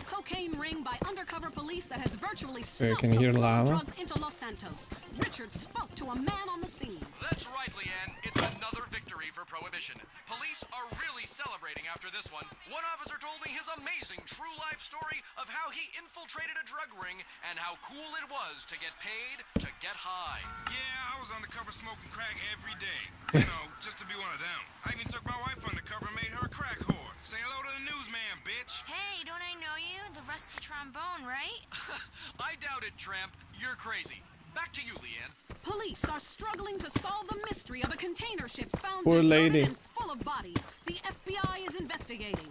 by undercover police that has virtually So you stopped can the hear flow of lava. drugs into Los Santos. Richard spoke to a man on the scene. That's right, Leanne. It's another victory for Prohibition. Police are really celebrating after this one. One officer told me his amazing true life story of how he infiltrated a drug ring and how cool it was to get paid to get high. Yeah, I was undercover smoking crack every day. You know, just to be one of them. I even took my wife undercover and made her a crack whore. Say hello to the newsman, bitch. Hey, don't I know you? The rusty trombone, right? I doubt it, Tramp. You're crazy. Back to you, Leanne. Police are struggling to solve the mystery of a container ship found Poor deserted lady. and full of bodies. The FBI is investigating.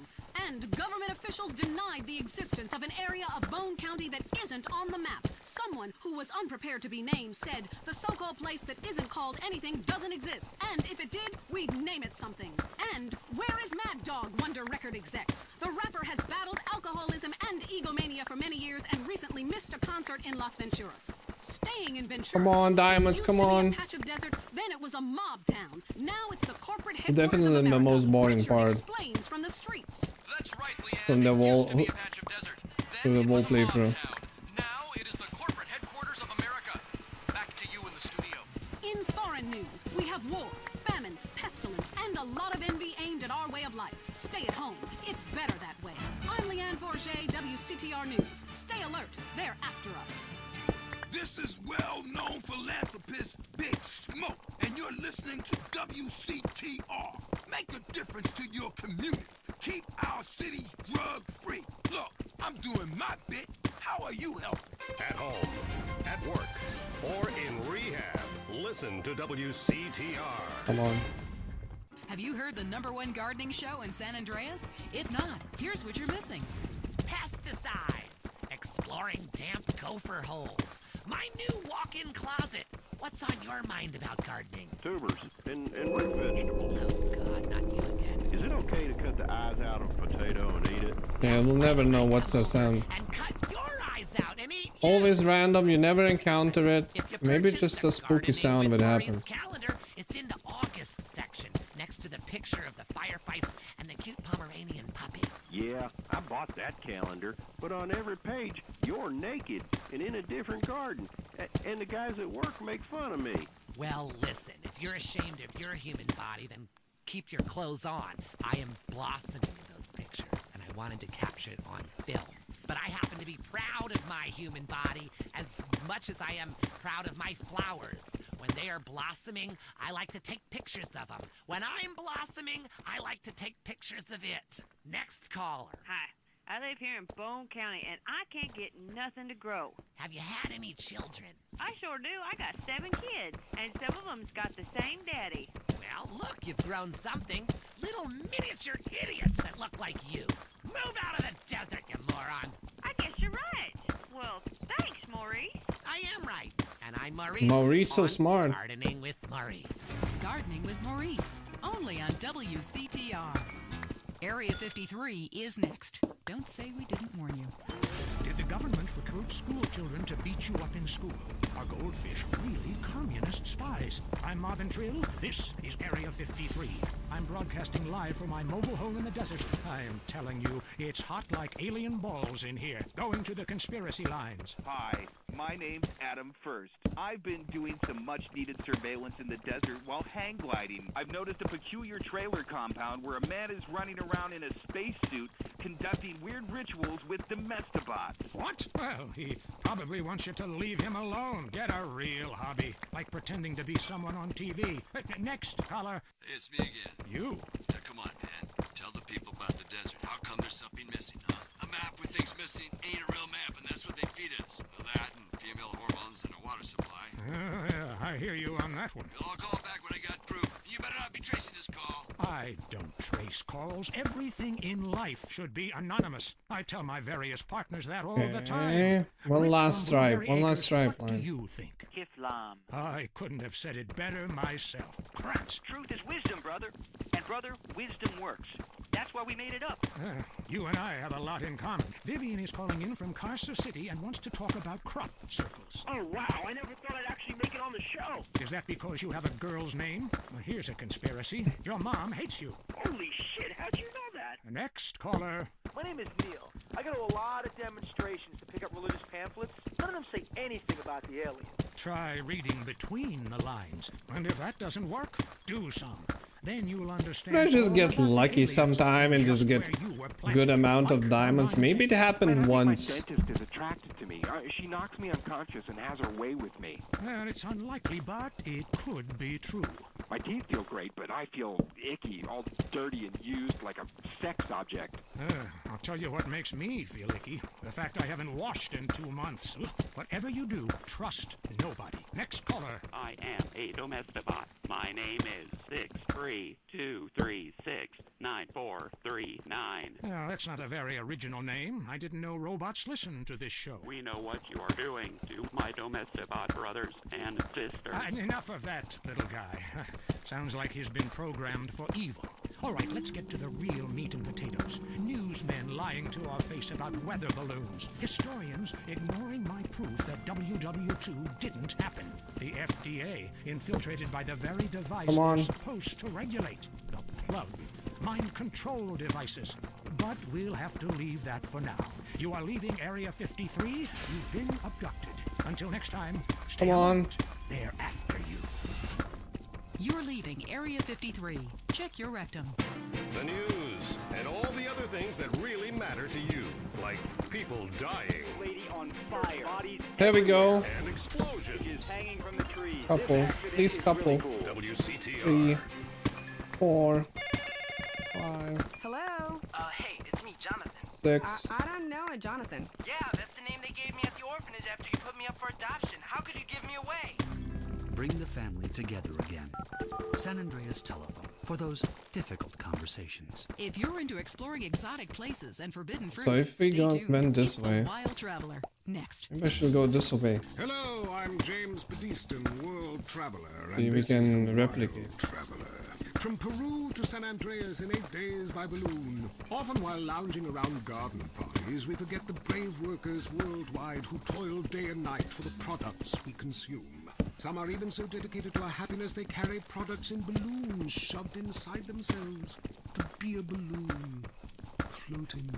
And government officials denied the existence of an area of Bone County that isn't on the map. Someone who was unprepared to be named said the so-called place that isn't called anything doesn't exist. And if it did, we'd name it something. And where is Mad Dog, Wonder Record execs? The rapper has battled alcoholism and egomania for many years and recently missed a concert in Las Venturas. Staying in Venturas. Come on, Diamonds, used come to be on. a patch of desert, then it was a mob town. Now it's the corporate headquarters Definitely of the America. most boring Richard part explains from the streets. That's right, Leanne. from the wall Used to be a patch of desert. to the wall playthrough. Now it is the corporate headquarters of America. Back to you in the studio. In foreign news, we have war, famine, pestilence, and a lot of envy aimed at our way of life. Stay at home. It's better that way. I'm Leanne Forget, WCTR News. Stay alert. They're after us. This is well-known philanthropist Big Smoke, and you're listening to WCTR. Make a difference to your community. Keep our cities drug-free. Look, I'm doing my bit. How are you helping? At home, at work, or in rehab, listen to WCTR. Come on. Have you heard the #1 gardening show in San Andreas? If not, here's what you're missing. Pesticides. Exploring damp gopher holes. My new walk-in closet. What's on your mind about gardening? Tubers and root vegetables. Oh, God, not you again. Is it okay to cut the eyes out of a potato and eat it? Yeah, we'll never know what's the sound. And cut your eyes out and eat. Always random, you never encounter it. Maybe just a spooky sound would happen. Calendar, it's in the August section, next to the picture of the firefights and the cute Pomeranian puppy. Yeah, I bought that calendar, but on every page, you're naked and in a different garden. And the guys at work make fun of me. Well, listen, if you're ashamed of your human body, then keep your clothes on. I am blossoming in those pictures, and I wanted to capture it on film. But I happen to be proud of my human body as much as I am proud of my flowers. When they are blossoming, I like to take pictures of them. When I'm blossoming, I like to take pictures of it. Next caller. Hi, I live here in Bone County, and I can't get nothing to grow. Have you had any children? I sure do. I got 7 kids, and some of them's got the same daddy. Well, look, you've grown something. Little miniature idiots that look like you. Move out of the desert, you moron. I guess you're right. Well, thanks, Maurice. I am right. And I'm Maurice. Maurice so on smart. Gardening with Maurice. Gardening with Maurice, only on WCTR. Area 53 is next. Don't say we didn't warn you. Did the government recruit school children to beat you up in school? Are goldfish really communist spies? I'm Marvin Trill. This is Area 53. I'm broadcasting live from my mobile home in the desert. I am telling you, it's hot like alien balls in here. Going to the conspiracy lines. Hi, my name's Adam First. I've been doing some much-needed surveillance in the desert while hang gliding. I've noticed a peculiar trailer compound where a man is running around in a spacesuit conducting weird rituals with domestibots. What? Well, he probably wants you to leave him alone. Get a real hobby, like pretending to be someone on TV. Next caller. It's me again. You. Now, come on, man. Tell the people about the desert. How come there's something missing, huh? A map with things missing ain't a real map, and that's what they feed us. Well, that and female hormones and a water supply. Yeah, I hear you on that one. Well, I'll call back when I got proof. You better not be tracing this call. I don't trace calls. Everything in life should be anonymous. I tell my various partners that all the time. One last stripe. One last stripe. What do you think? Islam. I couldn't have said it better myself. Krat. Truth is wisdom, brother. And brother, wisdom works. That's why we made it up. You and I have a lot in common. Vivian is calling in from Carcer City and wants to talk about crop circles. Oh, wow. I never thought I'd actually make it on the show. Is that because you have a girl's name? Well, here's a conspiracy. Your mom hates you. Holy shit, how'd you know that? Next caller. My name is Neil. I go to a lot of demonstrations to pick up religious pamphlets. None of them say anything about the aliens. Try reading between the lines, and if that doesn't work, do some. Then you'll understand. Could I just all get about the lucky aliens sometime and just get where you were planted, good amount of like diamonds? Maybe it happened once. My dentist is attracted to me. She knocks me unconscious and has her way with me. Well, it's unlikely, but it could be true. My teeth feel great, but I feel icky, all dirty and used like a sex object. I'll tell you what makes me feel icky. The fact I haven't washed in 2 months. Whatever you do, trust nobody. Next caller. I am a domesticbot. My name is 632369439. Well, that's not a very original name. I didn't know robots listen to this show. We know what you are doing to my domesticbot brothers and sisters. Enough of that, little guy. Sounds like he's been programmed for evil. All right, let's get to the real meat and potatoes. Newsmen lying to our face about weather balloons. Historians ignoring my proof that WW2 didn't happen. The FDA infiltrated by the very device they're supposed to regulate. The plug. Mind control devices. But we'll have to leave that for now. You are leaving Area 53. You've been abducted. Until next time, stay alert. They're after you. You're leaving Area 53. Check your rectum. The news and all the other things that really matter to you, like people dying. Lady on fire. Bodies. Here we go. And explosions. Hanging from the trees. Couple. Please couple. WCTR. 3, 4, 5, Hello? Hey, it's me, Jonathan. 6. I don't know a Jonathan. Yeah, that's the name they gave me at the orphanage after you put me up for adoption. How could you give me away? Bring the family together again. San Andreas Telephone for those difficult conversations. If you're into exploring exotic places and forbidden fruit, So if we stay go tuned. went this It's the way, Wild Traveler. Next. maybe I should go this way. Hello, I'm James Pediston, world traveler. See if we can replicate. Traveler. From Peru to San Andreas in 8 days by balloon. Often while lounging around garden parties, we forget the brave workers worldwide who toil day and night for the products we consume. Some are even so dedicated to our happiness they carry products in balloons shoved inside themselves to be a balloon. Floating.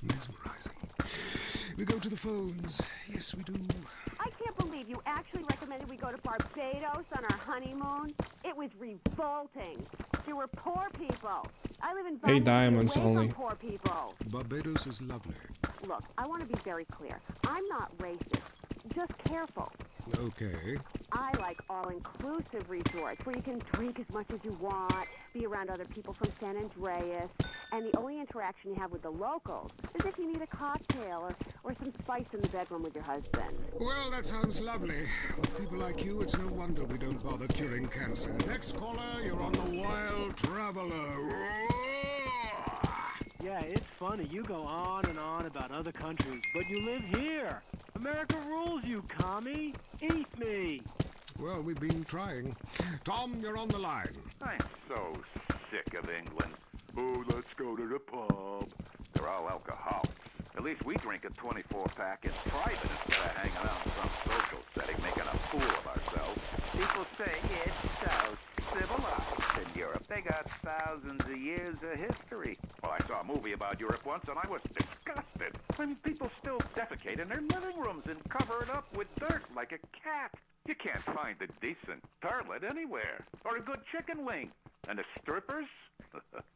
Mesmerizing. We go to the phones. Yes, we do. I can't believe you actually recommended we go to Barbados on our honeymoon. It was revolting. There were poor people. I live in 8 diamonds away only. from poor people. Barbados is lovely. Look, I want to be very clear. I'm not racist. Just careful. Okay. I like all-inclusive resorts where you can drink as much as you want, be around other people from San Andreas, and the only interaction you have with the locals is if you need a cocktail or some spice in the bedroom with your husband. Well, that sounds lovely. With people like you, it's no wonder we don't bother curing cancer. Next caller, you're on the Wild Traveler. Yeah, it's funny. You go on and on about other countries, but you live here. America rules, you commie. Eat me. Well, we've been trying. Tom, you're on the line. I'm so sick of England. Oh, let's go to the pub. They're all alcoholics. At least we drink a 24-pack in private instead of hanging out in some social setting making a fool of ourselves. People say it's so civilized in Europe. They got thousands of years of history. Well, I saw a movie about Europe once and I was disgusted. I mean, people still defecate in their living rooms and cover it up with dirt like a cat. You can't find a decent toilet anywhere. Or a good chicken wing. And the strippers?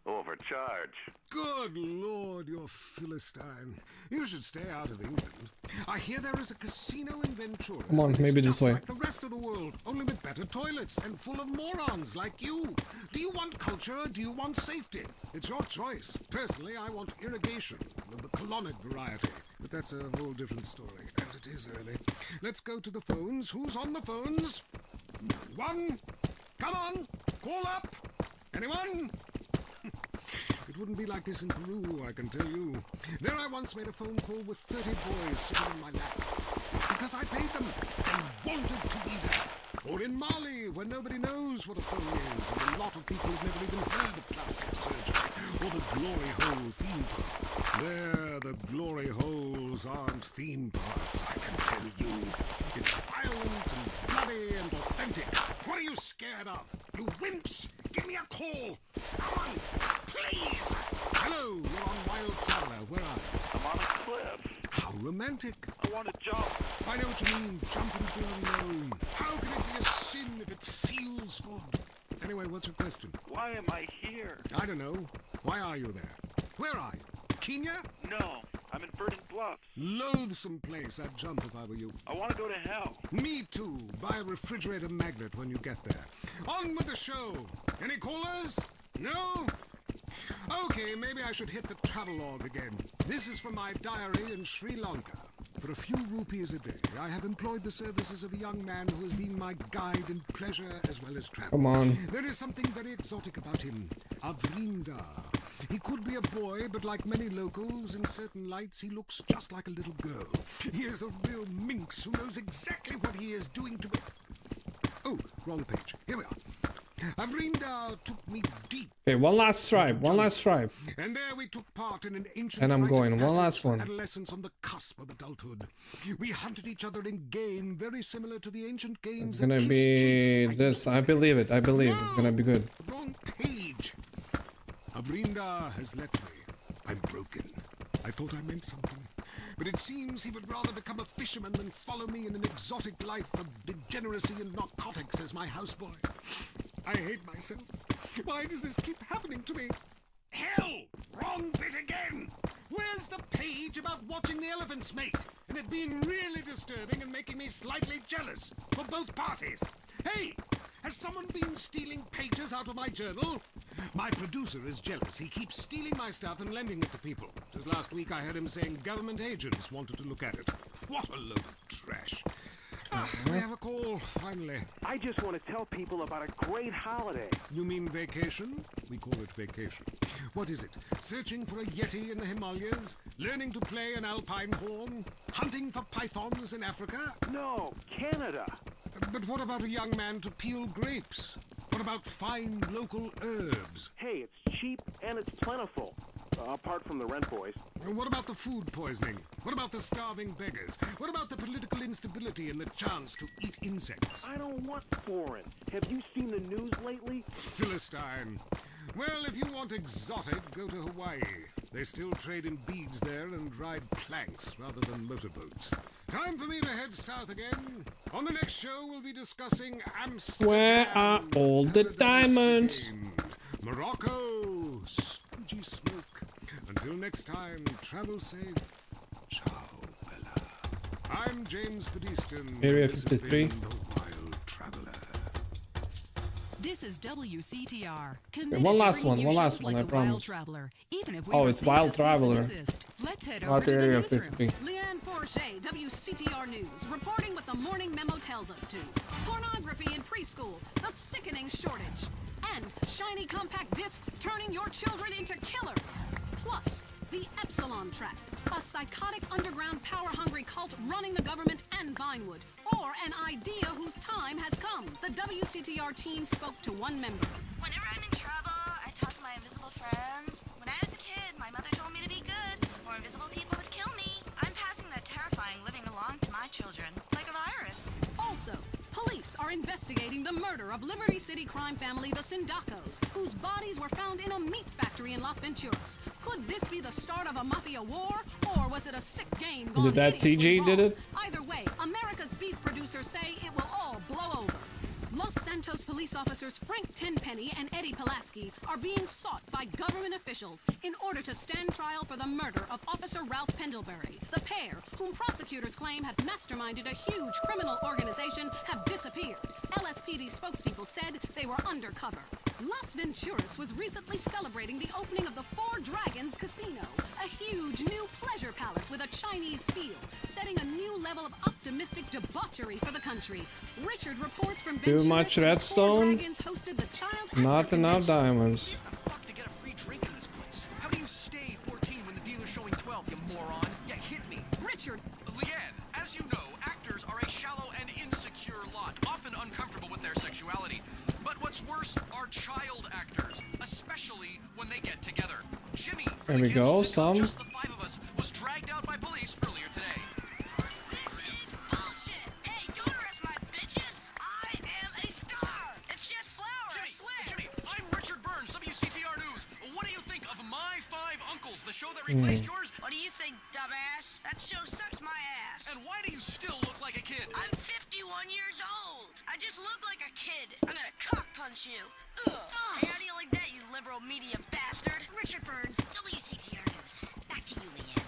Overcharge. Good Lord, you're Philistine. You should stay out of England. I hear there is a casino in Ventura. Come on, that is maybe this just way. like the rest of the world, only with better toilets and full of morons like you. Do you want culture or do you want safety? It's your choice. Personally, I want irrigation of the colonic variety. But that's a whole different story, and it is early. Let's go to the phones. Who's on the phones? No one? Come on, call up. Anyone? It wouldn't be like this in Peru, I can tell you. There I once made a phone call with 30 boys sitting on my lap. Because I paid them. They wanted to be there. Or in Mali, where nobody knows what a phone is, and a lot of people have never even heard of plastic surgery, or the Glory Hole theme park. There, the Glory Holes aren't theme parks, I can tell you. It's violent and bloody and authentic. What are you scared of? You wimps! Give me a call! Someone! Please! Hello, you're on Wild Traveler. Where are you? I'm on a cliff. How romantic. I want to jump. I know what you mean, jump into the unknown. How can it be a sin if it feels good? Anyway, what's your question? Why am I here? I don't know. Why are you there? Where are you? Kenya? No, I'm in Verdant Bluffs. Loathsome place. I'd jump if I were you. I want to go to hell. Me too. Buy a refrigerator magnet when you get there. On with the show. Any callers? No? Okay, maybe I should hit the travelogue again. This is from my diary in Sri Lanka. For a few rupees a day, I have employed the services of a young man who has been my guide in pleasure as well as travel. Come on. There is something very exotic about him. Avrinda. He could be a boy, but like many locals, in certain lights, he looks just like a little girl. He is a real minx who knows exactly what he is doing to me. Oh, wrong page. Here we are. Avrinda took me deep. Okay, one last tribe. One last tribe. And there we took part in an ancient And I'm rite of going. One passage last for one. adolescents on the cusp of adulthood. We hunted each other in game very similar to the ancient games. It's gonna be this. I believe it. I believe it's gonna be good. Wrong page. Avrinda has left me. I'm broken. I thought I meant something. But it seems he would rather become a fisherman than follow me in an exotic life of degeneracy and narcotics as my houseboy. I hate myself. Why does this keep happening to me? Hell! Wrong bit again! Where's the page about watching the elephants mate? And it being really disturbing and making me slightly jealous for both parties. Hey! Has someone been stealing pages out of my journal? My producer is jealous. He keeps stealing my stuff and lending it to people. Just last week I heard him saying government agents wanted to look at it. What a load of trash. We have a call, finally. I just want to tell people about a great holiday. You mean vacation? We call it vacation. What is it? Searching for a yeti in the Himalayas? Learning to play an alpine horn? Hunting for pythons in Africa? No, Canada. But what about a young man to peel grapes? What about fine local herbs? Hey, it's cheap and it's plentiful. Apart from the rent boys. What about the food poisoning? What about the starving beggars? What about the political instability and the chance to eat insects? I don't want foreign. Have you seen the news lately? Philistine. Well, if you want exotic, go to Hawaii. They still trade in beads there and ride planks rather than motorboats. Time for me to head south again. On the next show, we'll be discussing Amsterdam. Where are all the diamonds? Morocco. Spooky smoke. Until next time, travel safe. Ciao, Bella. I'm James Pedeston. Area This has 53. been The Wild Traveler. This is WCTR. One last one, one last one, I Wild promise. Traveler, even if we Oh, it's receive Wild a cease and Traveler. desist. Let's head Not over to the Area newsroom. 53. Leanne Forget, WCTR News, reporting what the morning memo tells us to. Pornography in preschool, the sickening shortage. And shiny compact discs turning your children into killers. Plus, the Epsilon Tract, a psychotic underground power-hungry cult running the government and Vinewood. Or an idea whose time has come. The WCTR team spoke to one member. Whenever I'm in trouble, I talk to my invisible friends. When I was a kid, my mother told me to be good, or invisible people would kill me. I'm passing that terrifying living along to my children, like a virus. Also, police are investigating the murder of Liberty City crime family the Sindacos, whose bodies were found in a meat factory in Las Venturas. Could this be the start of a mafia war, or was it a sick game gone Did that hideously CG did wrong? it? Either way, America's beef producers say it will all blow over. Los Santos police officers Frank Tenpenny and Eddie Pulaski are being sought by government officials in order to stand trial for the murder of Officer Ralph Pendlebury. The pair, whom prosecutors claim have masterminded a huge criminal organization, have disappeared. LSPD spokespeople said they were undercover. Las Venturas was recently celebrating the opening of the Four Dragons Casino, a huge new pleasure palace with a Chinese feel, setting a new level of optimistic debauchery for the country. Richard reports from Too much that the Four redstone, Dragons hosted the child not enough diamonds. To get a free drink in this place. How do you stay 14 when the dealer's showing 12, you moron? Yeah, hit me. Richard. Leanne, as you know, actors are a shallow and insecure lot, often uncomfortable with their sexuality. But what's worse are child actors, especially when they get together. Jimmy, There we go, some. just the five of us, was dragged out by police earlier today. This is bullshit. Hey, don't arrest my bitches. I am a star. It's just flour, I swear. Jimmy, I'm Richard Burns, WCTR News. What do you think of my 5 replaced yours? What do you think, dumbass? That show sucks my ass. And why do you still look like a kid? I'm 51 years old. I just look like a kid. I'm gonna cock punch you. Ugh. Hey, how do you like that, you liberal media bastard? Richard Burns, WCTR News. Back to you, Leanne.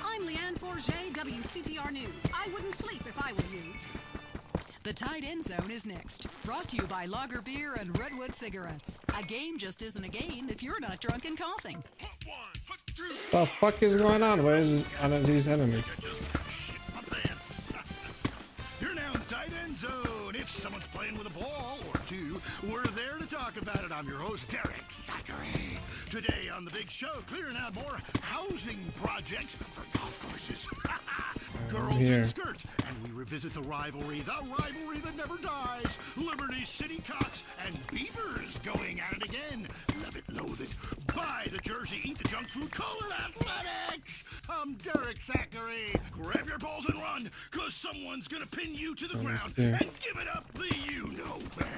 I'm Leanne Forget, WCTR News. I wouldn't sleep if I were you. The Tight End Zone is next. Brought to you by Lager Beer and Redwood Cigarettes. A game just isn't a game if you're not drunk and coughing. The fuck is going on? Where is Energy's enemy? You're now in the Tight End Zone. If someone's playing with a ball or two, we're there to talk about it. I'm your host, Derek Thackeray. Today on the big show, clearing out more housing projects for golf courses. Girls in skirts, and we revisit the rivalry that never dies. Liberty City Cocks and Beavers going at it again. Love it, loathe it. Buy the jersey, eat the junk food, call it athletics. I'm Derek Thackeray. Grab your balls and run, cause someone's gonna pin you to the ground and give it up the you-know-where.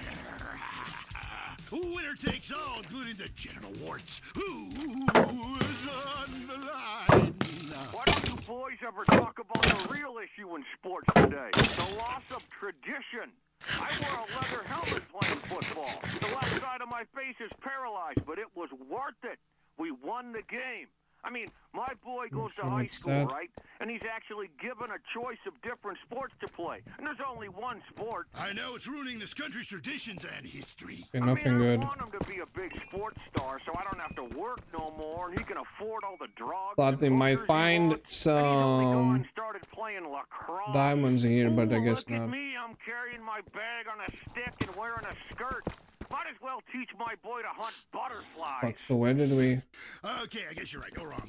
Winner takes all, including the genital warts. Who's on the line? Why don't you boys ever talk about the real issue in sports today? The loss of tradition. I wore a leather helmet playing football. The left side of my face is paralyzed, but it was worth it. We won the game. I mean, my boy goes to high school, right? And he's actually given a choice of different sports to play. And there's only one sport. I know it's ruining this country's traditions and history. Nothing good. I want him to be a big sports star so I don't have to work no more and he can afford all the drugs. Thought they might find some diamonds here, but I guess not. Look at me, I'm carrying my bag on a stick and wearing a skirt. Might as well teach my boy to hunt butterflies. Fuck, so where did we? Okay, I guess you're right. No wrong.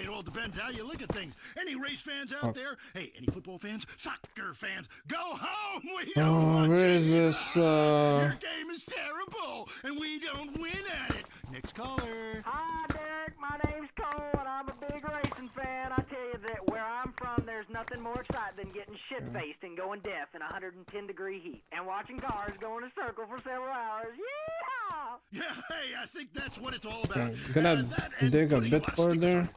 It all depends how you look at things. Any race fans out there? Hey, any football fans? Soccer fans? Go home! We don't want where is this? Your game is terrible, and we don't win at it. Next caller. Hi, Derek. My name's Cole, and I'm a big racing fan. I tell you that where I'm from, there's nothing more exciting than getting shit-faced and going deaf in 110-degree heat and watching cars go in a circle for several hours. Yeehaw! Yeah, hey, I think that's what it's all about. Gonna dig a bit further.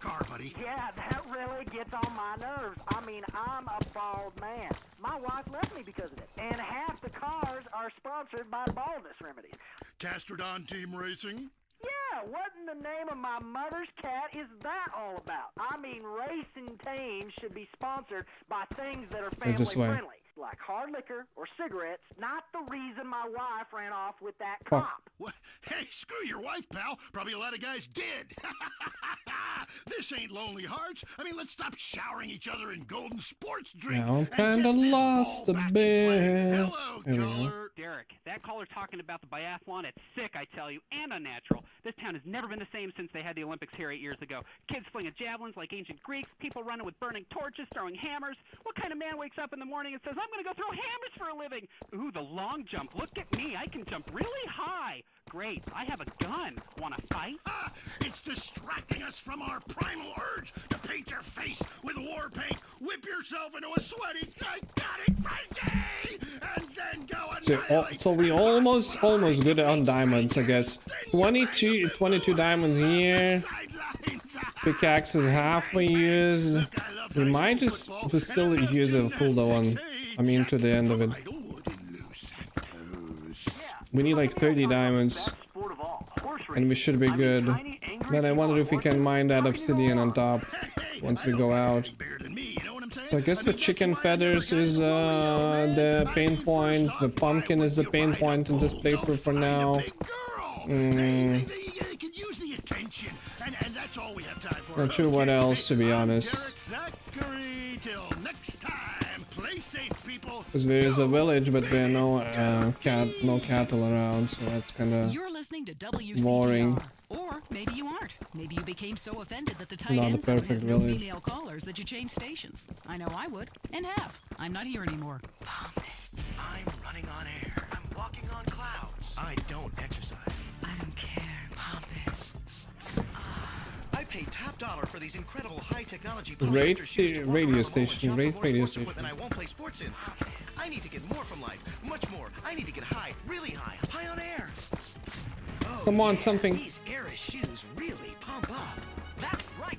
Yeah, that really gets on my nerves. I mean, I'm a bald man. My wife left me because of it. And half the cars are sponsored by baldness remedies. Castrodon Team Racing? Yeah, what in the name of my mother's cat is that all about? I mean, racing teams should be sponsored by things that are family-friendly. Like hard liquor or cigarettes, not the reason my wife ran off with that cop. What? Hey, screw your wife, pal. Probably a lot of guys did. This ain't Lonely Hearts. I mean, let's stop showering each other in golden sports drink. Now I'm kinda lost a bit. Hello, caller. Derek, that caller talking about the biathlon, it's sick, I tell you, and unnatural. This town has never been the same since they had the Olympics here 8 years ago. Kids flinging javelins like ancient Greeks, people running with burning torches, throwing hammers. What kind of man wakes up in the morning and says, I'm going to go throw hammers for a living? Ooh, the long jump. Look at me. I can jump really high. Great. I have a gun. Want to fight? It's distracting us from our primal urge to paint your face with war paint, whip yourself into a sweaty, psychotic Frankie, and then go and So we almost good on diamonds, I guess. 22 diamonds here. Pickaxe is halfway used. We might just still use a full one. I mean, to the end of it. We need like 30 diamonds. And we should be good. Then I wonder if we can mine that obsidian on top once we go out. So I guess the chicken feathers is the pain point. The pumpkin is the pain point in this playthrough for now. Not sure what else, to be honest. Because there is a village, but there are no cattle around, so that's kind of boring. Or maybe you aren't. Maybe you became so offended that the Tight End Zone has no female callers that you changed stations. I know I would, and have. I'm not here anymore. I'm running on air. I'm walking on clouds. I don't exercise. I don't care. Pump it. I pay top dollar for these incredible high-technology Radio station. Equipment I won't play sports in. I need to get more from life. Much more. I need to get high. Really high. High on air. Come on, something. These Air shoes really pump up. That's right.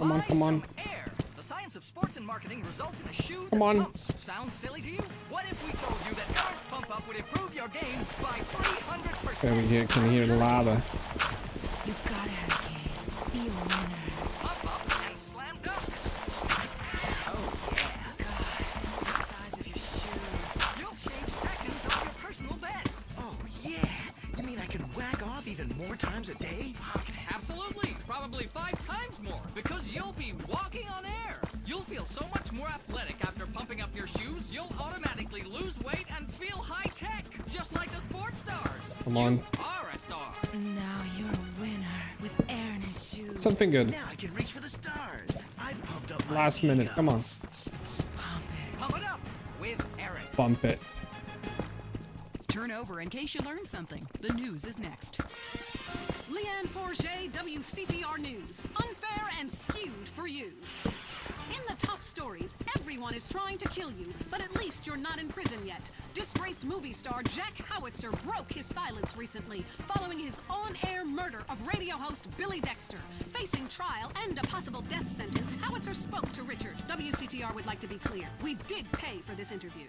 Come on, come on. Air. The science of sports and marketing results in a shoe Come that on. pumps. Sounds silly to you? What if we told you that Air's Pump Up would improve your game by 300%? Okay, we can hear the lava. You gotta have a game. Be a winner. Pump up and slam dunk. Oh yeah. God, the size of your shoes. You'll shave seconds off your personal best. Oh, yeah. You mean I could whack off even more times a day? Absolutely. Probably 5 times more. Because you'll be walking on air. You'll feel so much more athletic after pumping up your shoes, you'll automatically lose weight and feel high-tech. Just like the sports stars. Come on. You are a star. Now you're a winner with air in his shoes. Something good. Now I can reach for the stars. I've pumped up my Last minute. Come on. Pump it up with Eris. Bump it. Turn over in case you learned something. The news is next. Leanne Forget, WCTR News. Unfair and skewed for you. In the top stories, everyone is trying to kill you, but at least you're not in prison yet. Disgraced movie star Jack Howitzer broke his silence recently, following his on-air murder of radio host Billy Dexter. Facing trial and a possible death sentence, Howitzer spoke to Richard. WCTR would like to be clear. We did pay for this interview.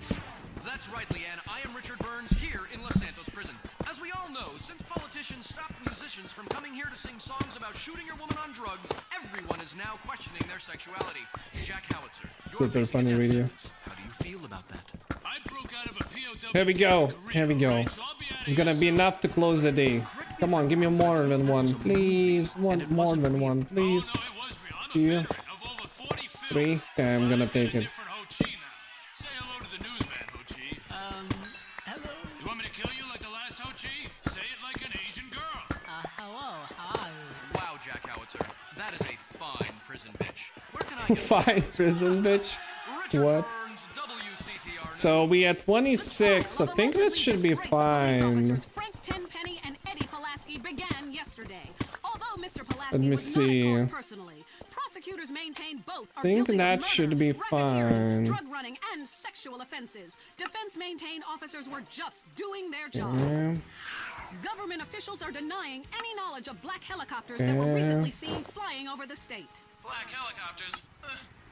That's right, Leanne. I am Richard Burns here in Los Santos prison. As we all know, since politicians stopped musicians from coming here to sing songs about shooting your woman on drugs, everyone is now questioning their sexuality. Jack Howitzer, Super funny video. How do you feel about that? I broke out of a POW. Here we go. Here we go. It's gonna be enough to close the day. Come on, give me more than one, please. One more than one, please. 2, 3. Okay, I'm gonna take it. Say hello to the newsman, Ho Chi. Hello. You want me to kill you like the last Ho Chi? Say it like an Asian girl. Hello. Hi. Wow, Jack Howitzer. That is a fine prison bitch. Where can I get Fine prison, bitch. What? So we at 26. I think that should be fine. Frank Tenpenny and Eddie Pulaski began yesterday. Although Mr. Pulaski Let me was not see. in court personally, prosecutors maintain both are I think guilty of that murder, should be racketeering, fine. drug running, and sexual offenses. Defense maintain officers were just doing their job. Yeah. Government officials are denying any knowledge of black helicopters that were recently seen flying over the state. Black helicopters?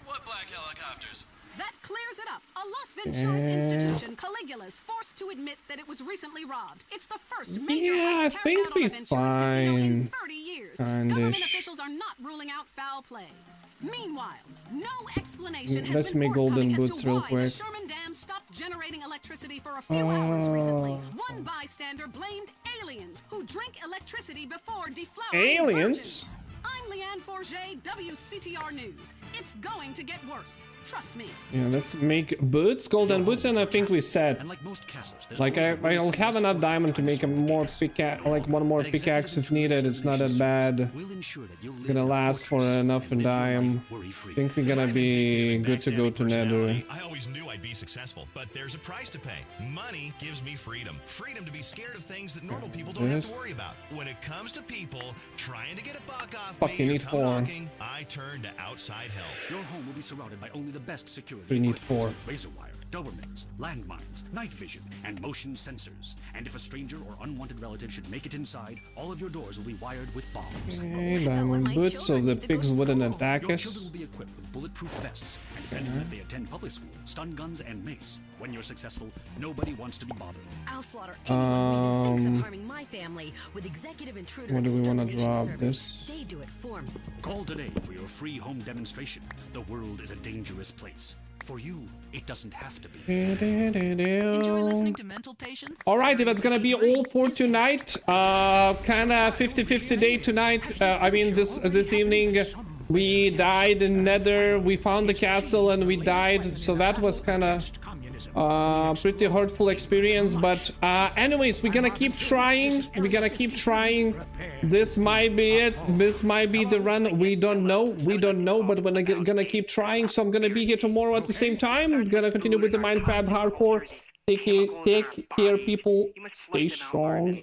What black helicopters? That clears it up. A Las Venturas institution, Caligula, is forced to admit that it was recently robbed. It's the first major Yeah, I heist carried think out on be a Venturas casino in fine. 30 years. Kindish. Government officials are not ruling out foul play. Meanwhile, no explanation has Let's been make golden forthcoming as boots to real why quick. the Sherman Dam stopped generating electricity for a few hours recently. One bystander blamed aliens who drink electricity before deflowering Aliens? virgins. I'm Leanne Forget, WCTR News. It's going to get worse. Trust me. Yeah, let's make boots, golden boots, and I think we said, And like most castles, there's like always a I'll reason have to enough support diamond to make a more pickaxe, like one more pickaxe if needed. It's not that bad. We'll ensure that you'll It's live gonna in a last for fortress enough and in live your dime. life worry-free. Think we're gonna be good to go to Nether. I always knew I'd be successful, but there's a price to pay. Money gives me freedom. Freedom to be scared of things that normal people don't have to worry about. When it comes to people trying to get a buck off Fuck, you me or need tongue 4. knocking, I turn to outside help. Your home will be surrounded by only the best security. We need equipment. 4. Razor wire, Dobermans, landmines, night vision, and motion sensors. And if a stranger or unwanted relative should make it inside, all of your doors will be wired with bombs. Okay, diamond boots so the pigs wouldn't attack Your us. children will be equipped with bulletproof vests, and depending on if they attend public school, stun guns and mace. When you're successful, nobody wants to be bothered. I'll slaughter anyone who thinks of Um, harming my family with executive intruder what do we want to extermination drop? service. This? They do it for me. Call today for your free home demonstration. The world is a dangerous place. For you, it doesn't have to be. Enjoy listening to mental patients? Alrighty, that's gonna be all for tonight. Kinda 50-50 day tonight. I mean, this evening we died in Nether. We found the castle and we died. So that was kinda pretty hurtful experience. But anyways, we're gonna keep trying. We're gonna keep trying. This might be it. This might be the run. We don't know. We don't know. But we're gonna keep trying. So I'm gonna be here tomorrow at the same time. I'm gonna continue with the Minecraft hardcore. Take care, people. Stay strong.